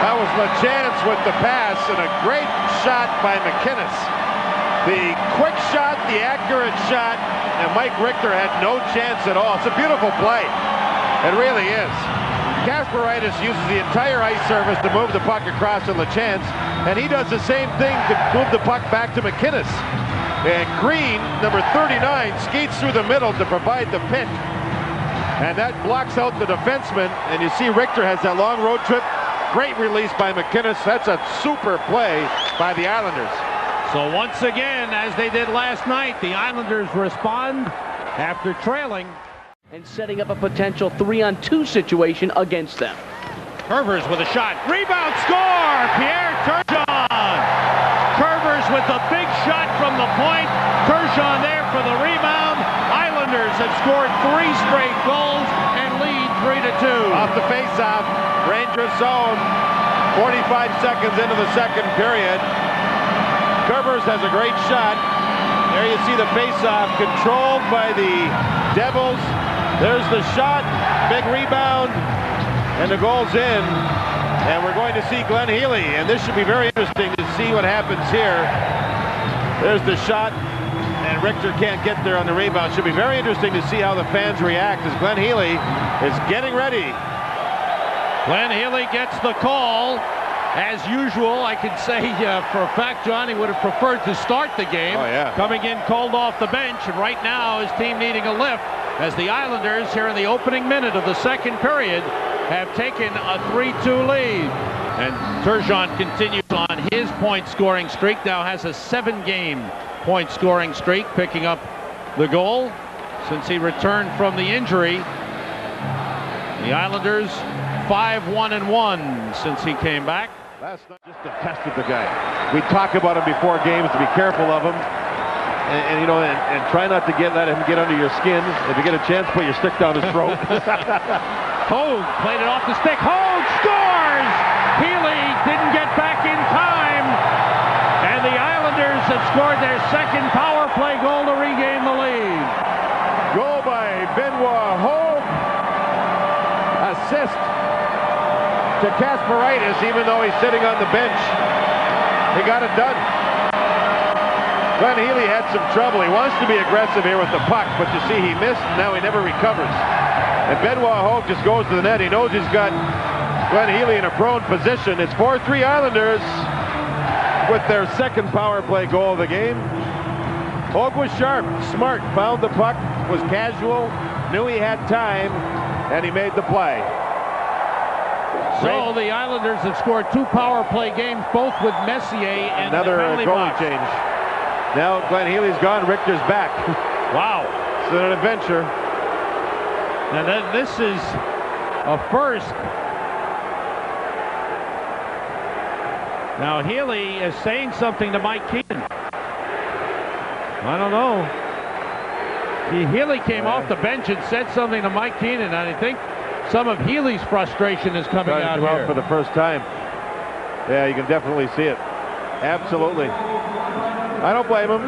That was LaChance with the pass, and a great shot by McInnes. The quick shot, the accurate shot, and Mike Richter had no chance at all. It's a beautiful play. It really is. Kasparaitis uses the entire ice surface to move the puck across to LaChance, and he does the same thing to move the puck back to McInnes. And Green, number 39, skates through the middle to provide the pick. And that blocks out the defenseman, and you see Richter has that long road trip. Great release by McInnes. That's a super play by the Islanders. So once again, as they did last night, the Islanders respond after trailing. And setting up a potential 3-on-2 situation against them. Curvers with a shot. Rebound, score! Pierre Turgeon! Curvers with a big shot from the point. Turgeon there for the rebound. Islanders have scored 3 straight goals and lead 3-2. Off the face-off, Rangers zone. 45 seconds into the second period. Curvers has a great shot. There you see the face-off controlled by the Devils. There's the shot, big rebound, and the goal's in. And we're going to see Glenn Healy, and this should be very interesting to see what happens here. There's the shot, and Richter can't get there on the rebound. Should be very interesting to see how the fans react as Glenn Healy is getting ready. Glenn Healy gets the call. As usual, I can say for a fact, John, he would have preferred to start the game. Oh, yeah. Coming in cold off the bench, and right now his team needing a lift as the Islanders here in the opening minute of the second period have taken a 3-2 lead. And Turgeon continues on his point-scoring streak, now has a 7-game point-scoring streak, picking up the goal since he returned from the injury. The Islanders 5-1-1 since he came back. Last night just tested the guy. We talk about him before games to be careful of him, and you know, and try not to let him get under your skin. If you get a chance, put your stick down his throat. Hogue played it off the stick. Hogue scores! Healy didn't get back in time, and the Islanders have scored their second power play goal to regain the lead. Goal by Benoit Hogue. Assist to Kasparaitis, even though he's sitting on the bench. He got it done. Glenn Healy had some trouble. He wants to be aggressive here with the puck, but you see he missed, and now he never recovers. And Benoit Hogue just goes to the net. He knows he's got Glenn Healy in a prone position. It's 4-3 Islanders with their second power play goal of the game. Hogue was sharp, smart, found the puck, was casual, knew he had time, and he made the play. So the Islanders have scored 2 power play games, both with Messier and another goalie goalie change. Now Glenn Healy's gone, Richter's back. Wow. It's an adventure. And then this is a first. Now Healy is saying something to Mike Keenan. I don't know. Healy came off the bench and said something to Mike Keenan, and I think some of Healy's frustration is coming out here. For the first time. Yeah, you can definitely see it. Absolutely. I don't blame him.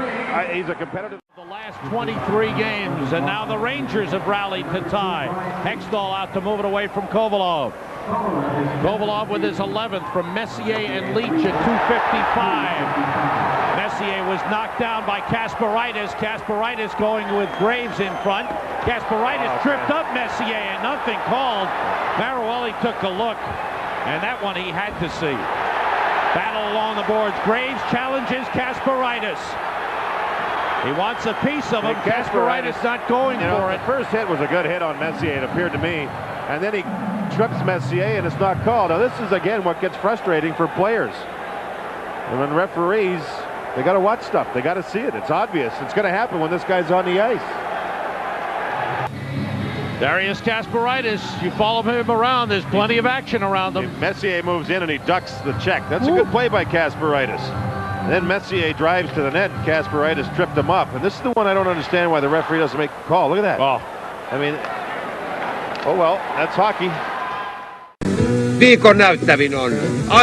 He's a competitive. The last 23 games, and now the Rangers have rallied to tie. Hextall out to move it away from Kovalov. Kovalov with his 11th from Messier and Leach at 2:55. Messier was knocked down by Kasparaitis. Kasparaitis going with Graves in front. Kasparaitis tripped up Messier and nothing called. Maruelli took a look, and that one he had to see. Battle along the boards. Graves challenges Kasparaitis. He wants a piece of him. Kasparaitis not going for it. The first hit was a good hit on Messier, it appeared to me. And then he trips Messier, and it's not called. Now, this is, again, what gets frustrating for players. And when referees, they got to watch stuff. They got to see it. It's obvious. It's going to happen when this guy's on the ice. Darius Kasparaitis, you follow him around, there's plenty of action around him. Messier moves in and he ducks the check. That's a good play by Kasparaitis. And then Messier drives to the net, and Kasparaitis tripped him up. And this is the one I don't understand why the referee doesn't make a call. Look at that. Oh. I mean, oh well, that's hockey. Viikon näyttävin on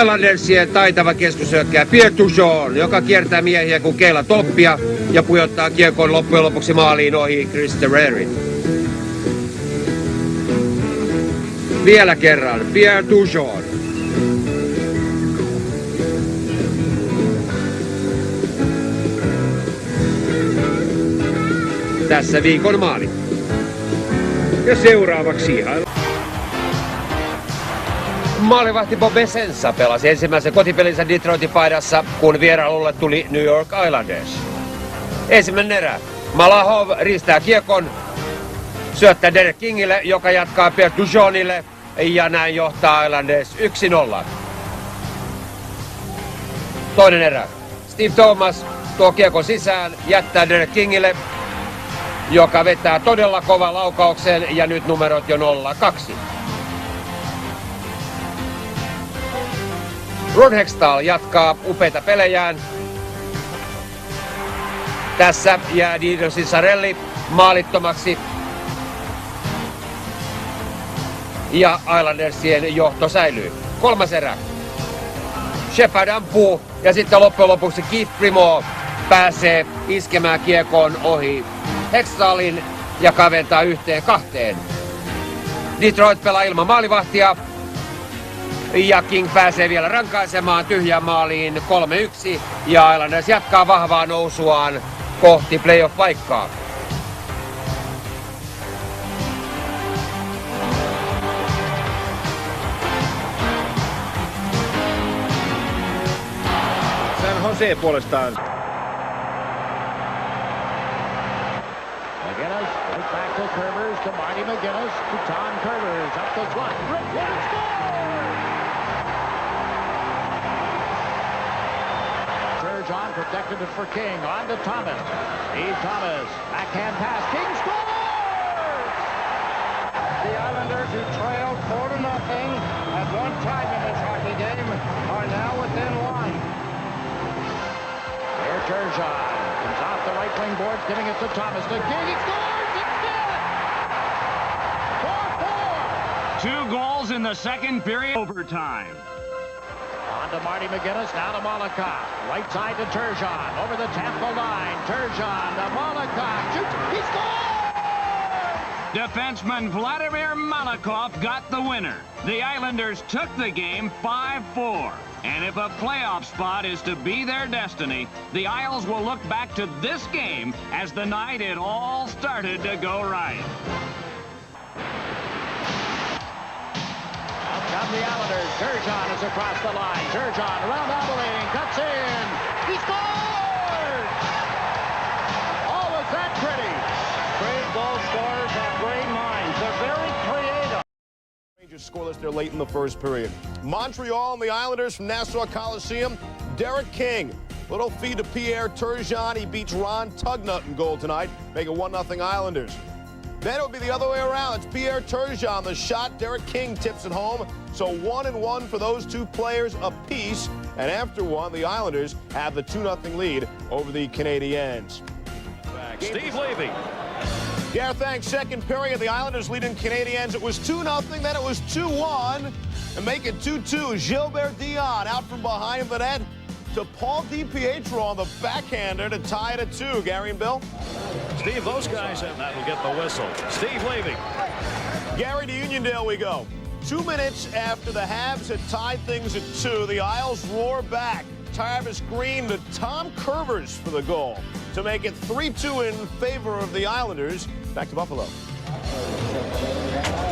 Islandersien taitava keskushyökkääjä Pierre Turgeon, joka kiertää miehiä kuin keila toppia ja pujottaa kiekon loppujen lopuksi maaliin ohi Chris Terrerin. Vielä kerran Pierre Turgeon. Tässä viikon maali. Ja seuraavaksi maalivahti Bob Essensa pelasi ensimmäisen kotipelinsä Detroitin paidassa, kun vierailulle tuli New York Islanders. Ensimmäinen erä. Malahov riistää kiekon, syöttää Derek Kingille, joka jatkaa Pierre Turgeonille, ja näin johtaa Islanders 1-0. Toinen erä. Steve Thomas tuo kiekon sisään, jättää Derek Kingille, joka vetää todella kova laukauksen, ja nyt numerot jo 0-2. Rundhextall jatkaa upeita pelejään. Tässä jää Dino Ciccarelli maalittomaksi. Ja Islandersien johto säilyy. Kolmas erä. Shepard ampuu ja sitten loppujen lopuksi Keith Primo pääsee iskemään kiekoon ohi Hextallin ja kaventaa 1-2. Detroit pelaa ilman maalivahtia. Ja King pääsee vielä rankaisemaan tyhjään maaliin 3-1. Ja Islanders jatkaa vahvaa nousuaan kohti playoff-paikkaa. San Jose puolestaan. McGinnis, right back to Curvers, to Marty McGinnis, to Tom Curvers, up the slot, Brooklyn scores! Turgeon protected it for King, on to Thomas. Steve Thomas, backhand pass, King scores! The Islanders, who trailed 4-0 at one time in this hockey game, are now within one. Here Turgeon comes off the right wing boards, giving it to Thomas. To King, he scores! It's good! 4-4! 2 goals in the second period. Overtime. On to Marty McGinnis, now to Malakoff. Right side to Turgeon, over the Tampa line. Turgeon to Malakoff, shoots, he scores! Defenseman Vladimir Malakoff got the winner. The Islanders took the game 5-4. And if a playoff spot is to be their destiny, the Isles will look back to this game as the night it all started to go right. Out come the Islanders. Turgeon is across the line. Turgeon around Abilene, cuts in. He scores! Oh, was that pretty? Great goal scorers have great minds. They're very creative. Rangers scoreless there late in the first period. Montreal and the Islanders from Nassau Coliseum. Derek King. Little feed to Pierre Turgeon. He beats Ron Tugnut in goal tonight. Make it 1-0 Islanders. Then it would be the other way around. It's Pierre Turgeon. The shot, Derek King tips it home. So 1-1 for those two players apiece. And after one, the Islanders have the 2-0 lead over the Canadiens. Steve Levy. Yeah, thanks. Second period, the Islanders leading Canadiens. It was 2-0, then it was 2-1. And make it 2-2. Gilbert Dion out from behind the net to Paul DiPietro on the backhander to tie it at 2. Gary and Bill? Steve, those guys, and that'll get the whistle. Steve Levy. Gary, to Uniondale we go. 2 minutes after the Habs had tied things at 2, the Isles roar back. Travis Green to Tom Curvers for the goal to make it 3-2 in favor of the Islanders. Back to Buffalo.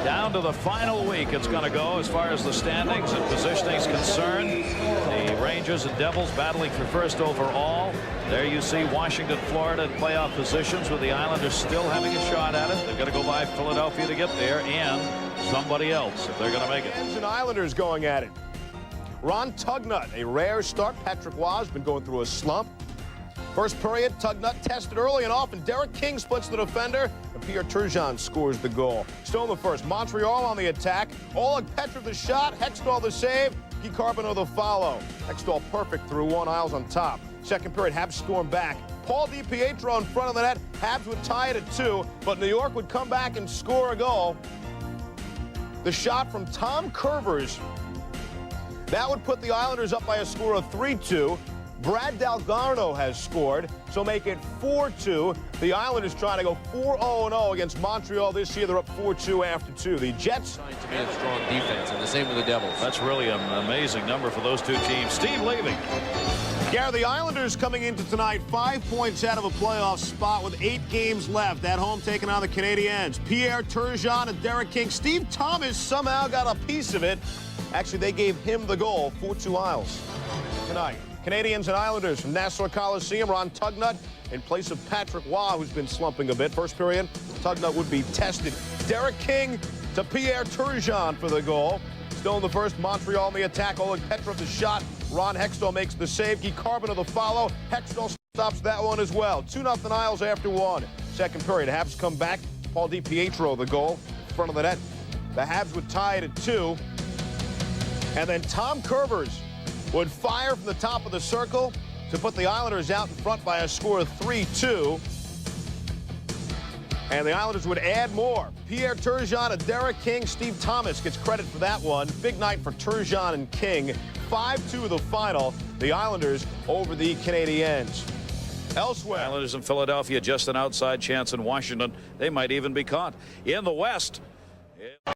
Down to the final week it's going to go as far as the standings and positioning is concerned. The Rangers and Devils battling for first overall. There you see Washington, Florida in playoff positions with the Islanders still having a shot at it. They've got to go by Philadelphia to get there and somebody else if they're going to make it. And Islanders going at it. Ron Tugnut, a rare start. Patrick Roy has been going through a slump. First period, Tugnut tested early and often. Derek King splits the defender, and Pierre Turgeon scores the goal. Still in the first, Montreal on the attack. Oleg Petrov the shot, Hextall the save, Guy Carbonneau the follow. Hextall perfect through one, Isles on top. Second period, Habs storm back. Paul DiPietro in front of the net. Habs would tie it at 2, but New York would come back and score a goal. The shot from Tom Curvers. That would put the Islanders up by a score of 3-2. Brad Dalgarno has scored, so make it 4-2. The Islanders trying to go 4-0-0 against Montreal this year. They're up 4-2 after 2. The Jets... To me, a strong defense, and the same with the Devils. That's really an amazing number for those two teams. Steve Levy. Gary, the Islanders coming into tonight 5 points out of a playoff spot with 8 games left. At home taking on the Canadiens. Pierre Turgeon and Derek King. Steve Thomas somehow got a piece of it. Actually, they gave him the goal. 4-2 Isles tonight. Canadiens and Islanders from Nassau Coliseum. Ron Tugnut in place of Patrick Roy, who's been slumping a bit. First period, Tugnut would be tested. Derek King to Pierre Turgeon for the goal. Still in the first, Montreal in the attack. Oleg Petrov the shot. Ron Hextall makes the save. Guy Carbonneau the follow. Hextall stops that one as well. 2-0 Isles after 1. Second period, Habs come back. Paul DiPietro the goal in front of the net. The Habs would tie it at 2. And then Tom Curvers would fire from the top of the circle to put the Islanders out in front by a score of 3-2. And the Islanders would add more. Pierre Turgeon and Derek King. Steve Thomas gets credit for that one. Big night for Turgeon and King. 5-2 the final. The Islanders over the Canadiens. Elsewhere, Islanders in Philadelphia, just an outside chance in Washington. They might even be caught. In the West.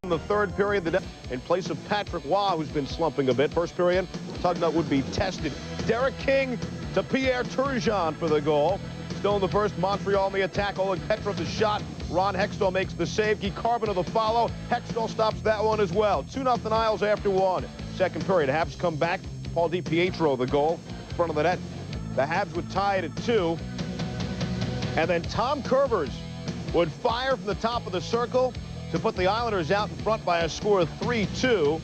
In the third period, in place of Patrick Waugh, who's been slumping a bit. First period, Tugnutt would be tested. Derek King to Pierre Turgeon for the goal. Still in the first, Montreal in the attack. Oleg Petrov the shot. Ron Hextall makes the save. Guy Carbonneau the follow. Hextall stops that one as well. 2-0 Isles after one. Second period, Habs come back. Paul DiPietro the goal. In front of the net. The Habs would tie it at 2. And then Tom Kerbers would fire from the top of the circle to put the Islanders out in front by a score of 3-2.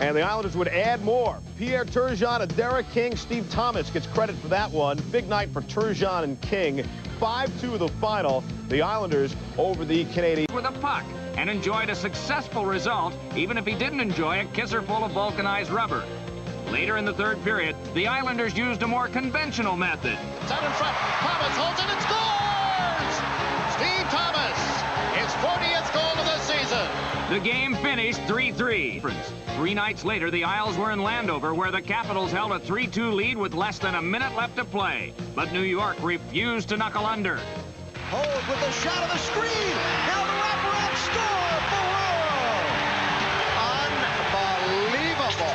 And the Islanders would add more. Pierre Turgeon and Derek King. Steve Thomas gets credit for that one. Big night for Turgeon and King. 5-2 the final. The Islanders over the Canadiens. With a puck and enjoyed a successful result, even if he didn't enjoy a kisser full of vulcanized rubber. Later in the third period, the Islanders used a more conventional method. It's out in front. Thomas holds it and scores! Steve Thomas, his 40th goal of the season. The game finished 3-3. 3 nights later, the Isles were in Landover, where the Capitals held a 3-2 lead with less than a minute left to play. But New York refused to knuckle under. Hold with the shot of the screen. Now the wraparound score for Rural. Unbelievable.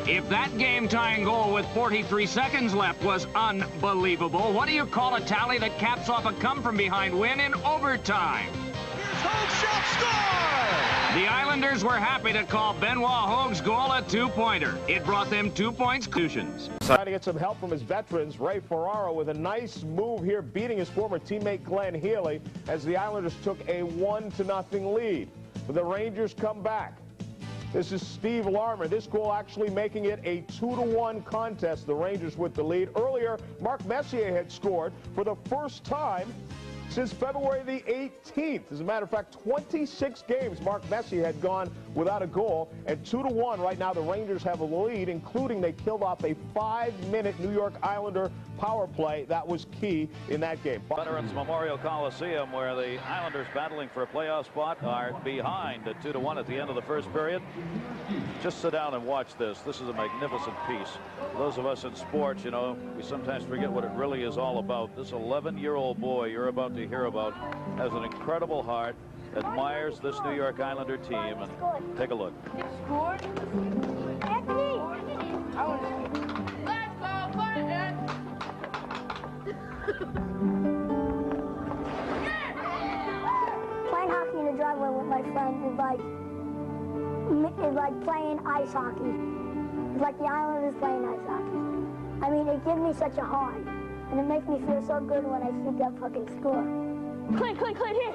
If that game-tying goal with 43 seconds left was unbelievable, what do you call a tally that caps off a come-from-behind win in overtime? Here's Hoag's shot, score! The Islanders were happy to call Benoit Hoag's goal a two-pointer. It brought them 2 points. Trying to get some help from his veterans. Ray Ferraro with a nice move here, beating his former teammate Glenn Healy as the Islanders took a 1-0 lead. But the Rangers come back. This is Steve Larmer. This goal actually making it a 2-1 contest. The Rangers with the lead. Earlier, Mark Messier had scored for the first time since February the 18th. As a matter of fact, 26 games Mark Messier had gone without a goal. And 2-1 right now, the Rangers have a lead, including they killed off a 5-minute New York Islander power play. That was key in that game. Veterans Memorial Coliseum, where the Islanders battling for a playoff spot are behind at 2-1 at the end of the first period. Just sit down and watch this. This is a magnificent piece. For those of us in sports, you know, we sometimes forget what it really is all about. This 11-year-old boy you're about to hear about has an incredible heart, admires this New York Islander team, and take a look. Playing hockey in the driveway with my friends is like playing ice hockey. It's like the Islanders playing ice hockey. I mean, it gives me such a high, and it makes me feel so good when I shoot that fucking score. Clint, here.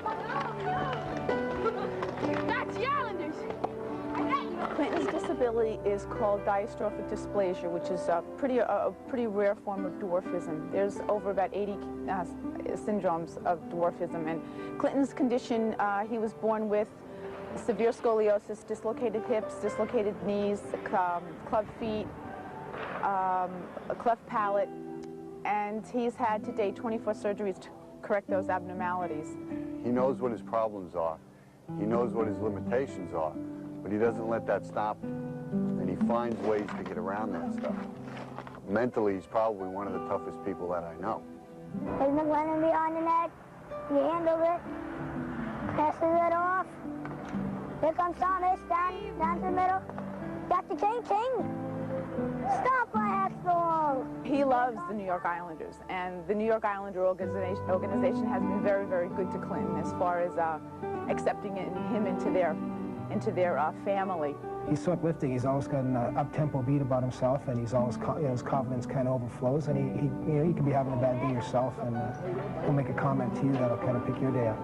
That's the Islanders. Clinton's disability is called diastrophic dysplasia, which is a pretty rare form of dwarfism. There's over about 80 syndromes of dwarfism, and Clinton's condition, he was born with severe scoliosis, dislocated hips, dislocated knees, clubbed feet, a cleft palate, and he's had to date 24 surgeries to correct those abnormalities. He knows what his problems are. He knows what his limitations are, but he doesn't let that stop him, and he finds ways to get around that stuff. Mentally, he's probably one of the toughest people that I know. There's McLennan behind the net. He handles it, passes it off. Here comes Thomas, down to the middle. Got the King. Stop by Hextall. He loves the New York Islanders, and the New York Islander organization has been very, very good to Clinton as far as accepting him into their family. He's swift-lifting. He's always got an up-tempo beat about himself, and he's always his confidence kind of overflows. And he can be having a bad day yourself, and he'll make a comment to you that'll kind of pick your day up.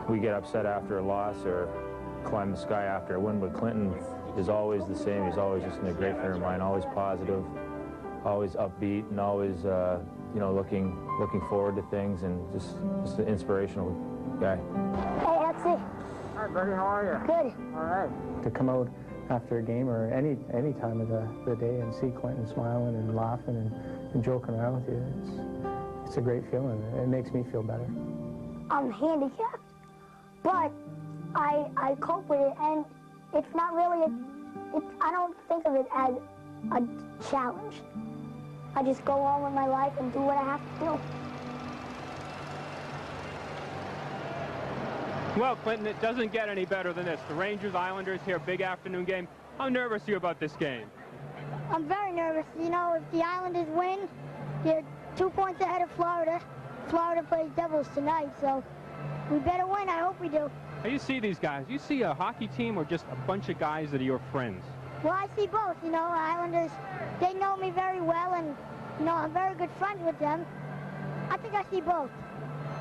We get upset after a loss or climb the sky after a win, but Clinton is always the same. He's always just in a great frame of mind, always positive, always upbeat, and always you know, looking forward to things, and just an inspirational guy. Hey, Hexy. Hi, buddy. How are you? Good. All right. To come out after a game or any time of the day and see Clinton smiling and laughing and joking around with you. It's a great feeling. It makes me feel better. I'm handicapped, but I cope with it, and it's not really I don't think of it as a challenge. I just go on with my life and do what I have to do. Well, Clinton, it doesn't get any better than this. The Rangers, Islanders here, big afternoon game. How nervous are you about this game? I'm very nervous. You know, if the Islanders win, they're 2 points ahead of Florida. Florida plays Devils tonight, so we better win. I hope we do. How you see these guys? You see a hockey team or just a bunch of guys that are your friends? Well, I see both. You know, Islanders, they know me very well, and, you know, I'm very good friends with them. I think I see both.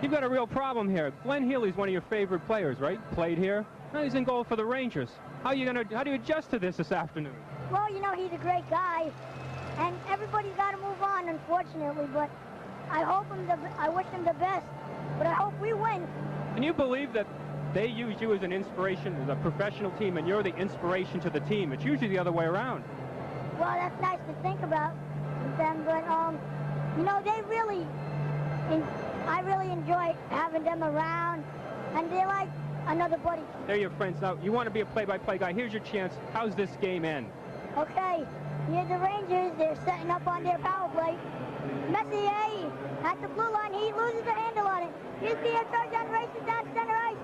You've got a real problem here. Glenn Healy's one of your favorite players, right? Played here. Now he's in goal for the Rangers. How do you adjust to this afternoon? Well, you know, he's a great guy, and everybody's got to move on, unfortunately, but I wish him the best, but I hope we win. Can you believe that they use you as an inspiration, as a professional team, and you're the inspiration to the team? It's usually the other way around. Well, that's nice to think about them, but, you know, I really enjoy having them around, and they're like another buddy. They're your friends. Now, you want to be a play-by-play guy. Here's your chance. How's this game end? Okay, here's the Rangers. They're setting up on their power play. Messier at the blue line. He loses the handle on it. Here's Pierre Turgeon, races down center ice.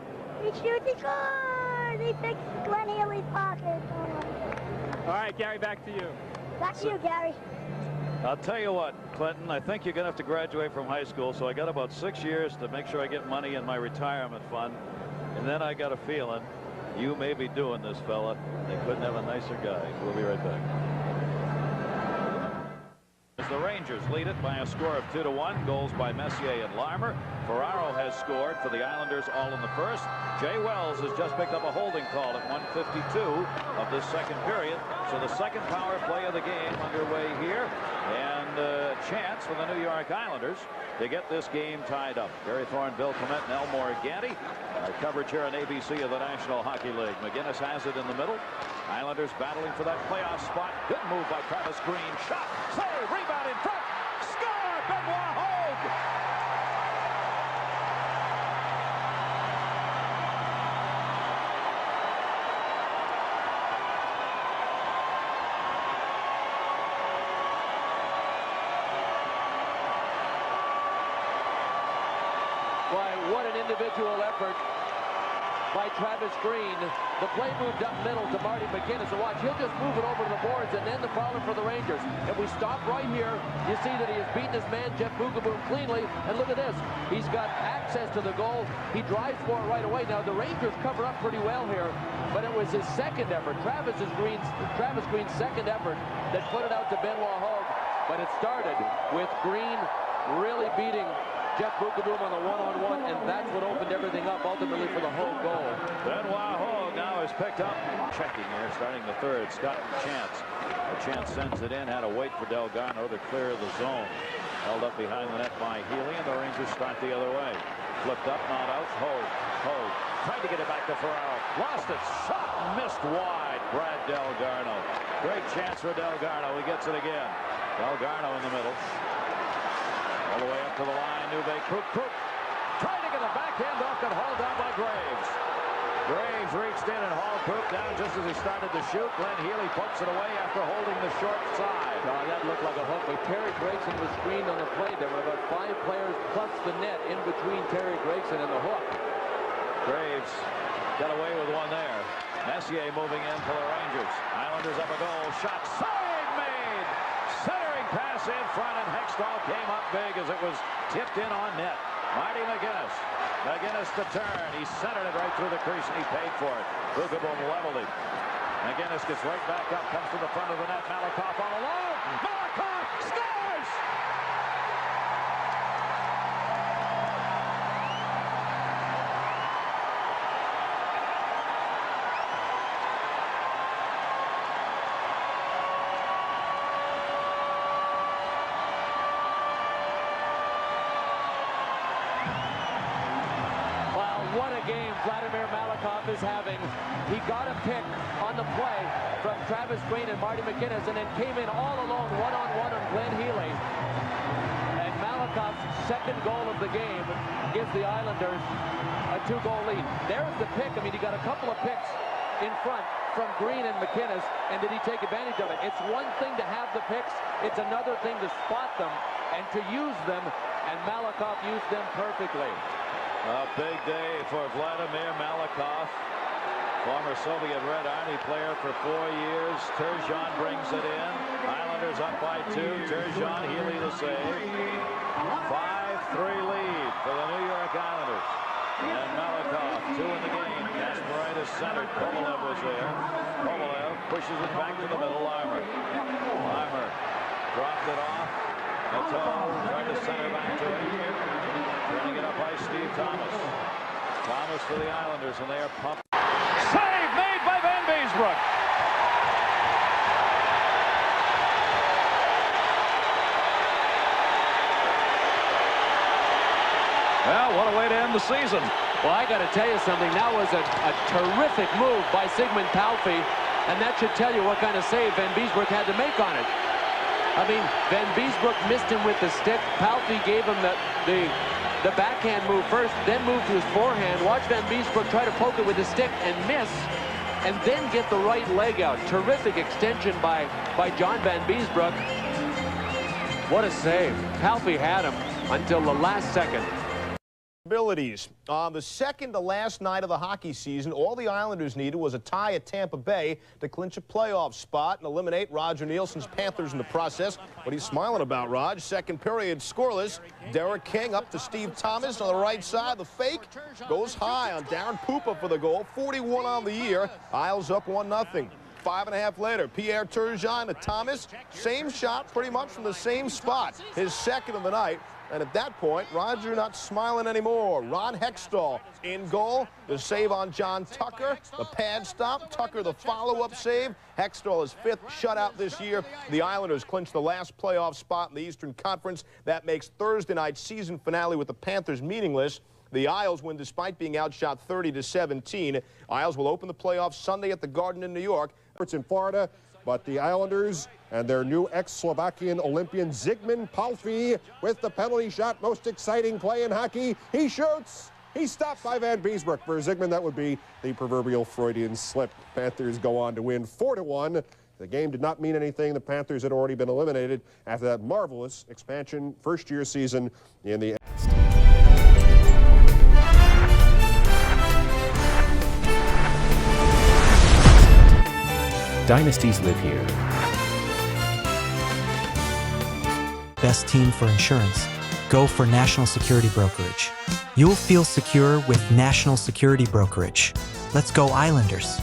He shoots, he scores! He fixed Glenn Healy's pocket. All right, Gary, back to you. Back to you, Gary. I'll tell you what, Clinton, I think you're going to have to graduate from high school, so I got about 6 years to make sure I get money in my retirement fund. And then I got a feeling you may be doing this, fella. They couldn't have a nicer guy. We'll be right back. As the Rangers lead it by a score of 2-1. Goals by Messier and Larmer. Ferraro has scored for the Islanders all in the first. Jay Wells has just picked up a holding call at 1:52 of this second period. So the second power play of the game underway here. And a chance for the New York Islanders to get this game tied up. Barry Thorne, Bill Clement, and Elmore Gandy. Our coverage here on ABC of the National Hockey League. McGinnis has it in the middle. Islanders battling for that playoff spot. Good move by Travis Green. Shot, save, rebound in front. Score! Benoit Hogue! Why, what an individual effort by Travis Green. The play moved up middle to Marty McGinnis. And watch, he'll just move it over to the boards and end the problem for the Rangers. If we stop right here, you see that he has beaten his man, Jeff Bugaboom, cleanly. And look at this. He's got access to the goal. He drives for it right away. Now, the Rangers cover up pretty well here, but it was his second effort, Travis Green's second effort that put it out to Benoit Hogue. But it started with Green really beating Jeff Bugaboom on the one-on-one, and that's what opened everything up ultimately for the Hogue goal. Benoit Hogue now is picked up. Checking here, starting the third. Scott and Chance. Chance sends it in, had to wait for Delgado to clear the zone. Held up behind the net by Healy, and the Rangers start the other way. Flipped up, not out. Hogue tried to get it back to Ferraro. Lost it. Shot missed wide. Brad Delgado. Great chance for Delgado. He gets it again. Delgado in the middle. All the way up to the line, Nube Kruk. Trying to get a backhand off, got hauled down by Graves. Graves reached in and hauled Kruk down just as he started to shoot. Glenn Healy pokes it away after holding the short side. That looked like a hook, but Terry Gregson was screened on the play. There were about 5 players plus the net in between Terry Gregson and the hook. Graves got away with one there. Messier moving in for the Rangers. Islanders up a goal. Shot, save made! Centering pass in front, and Hextall came up big as it was tipped in on net. Marty McGinnis. McGinnis to turn. He centered it right through the crease, and he paid for it. Bugaboom leveled it. McGinnis gets right back up, comes to the front of the net. Malakoff all alone. Malakoff scores! What a game Vladimir Malakoff is having. He got a pick on the play from Travis Green and Marty McInnes, and then came in all alone, one-on-one on Glenn Healy. And Malakoff's second goal of the game gives the Islanders a 2-goal lead. There's the pick. I mean, he got a couple of picks in front from Green and McInnes, and did he take advantage of it? It's one thing to have the picks, it's another thing to spot them and to use them, and Malakoff used them perfectly. A big day for Vladimir Malakoff, former Soviet Red Army player for 4 years. Turgeon brings it in. Islanders up by 2. Turgeon, Healy the save. 5-3 lead for the New York Islanders. And Malakoff, 2 in the game. Kasparaitis centered. Kovalev was there. Kovalev pushes it back to the middle. Larmer dropped it off. Nato tried to center back to it. Turning it up by Steve Thomas. Thomas for the Islanders, and they are pumped. Save made by Van Beesbrook. Well, what a way to end the season. Well, I got to tell you something. That was a terrific move by Sigmund Palffy, and that should tell you what kind of save Van Beesbrook had to make on it. I mean, Van Beesbrook missed him with the stick. Palffy gave him the backhand move first, then moved to his forehand. Watch Van Beesbrook try to poke it with his stick and miss, and then get the right leg out. Terrific extension by John Van Beesbrook. What a save. Palffy had him until the last second. Abilities. On the second to last night of the hockey season, all the Islanders needed was a tie at Tampa Bay to clinch a playoff spot and eliminate Roger Nielsen's Panthers in the process. What are you smiling about, Raj? Second period scoreless. Derek King up to Steve Thomas on the right side. The fake goes high on Darren Pupa for the goal. 41 on the year. Isles up 1-0. 5.5 later, Pierre Turgeon to Thomas. Same shot pretty much from the same spot. His second of the night. And at that point, Roger not smiling anymore. Ron Hextall in goal. The save on John Tucker. The pad stop. Tucker the follow-up save. Hextall his 5th shutout this year. The Islanders clinch the last playoff spot in the Eastern Conference. That makes Thursday night's season finale with the Panthers meaningless. The Isles win despite being outshot 30-17. Isles will open the playoffs Sunday at the Garden in New York. It's in Florida. But the Islanders and their new ex-Slovakian Olympian Zygmunt Palffy with the penalty shot. Most exciting play in hockey. He shoots. He's stopped by Van Beesbrook. For Zygmunt, that would be the proverbial Freudian slip. Panthers go on to win 4-1. The game did not mean anything. The Panthers had already been eliminated after that marvelous expansion first-year season in the Dynasties live here. Best team for insurance. Go for National Security Brokerage. You'll feel secure with National Security Brokerage. Let's go Islanders.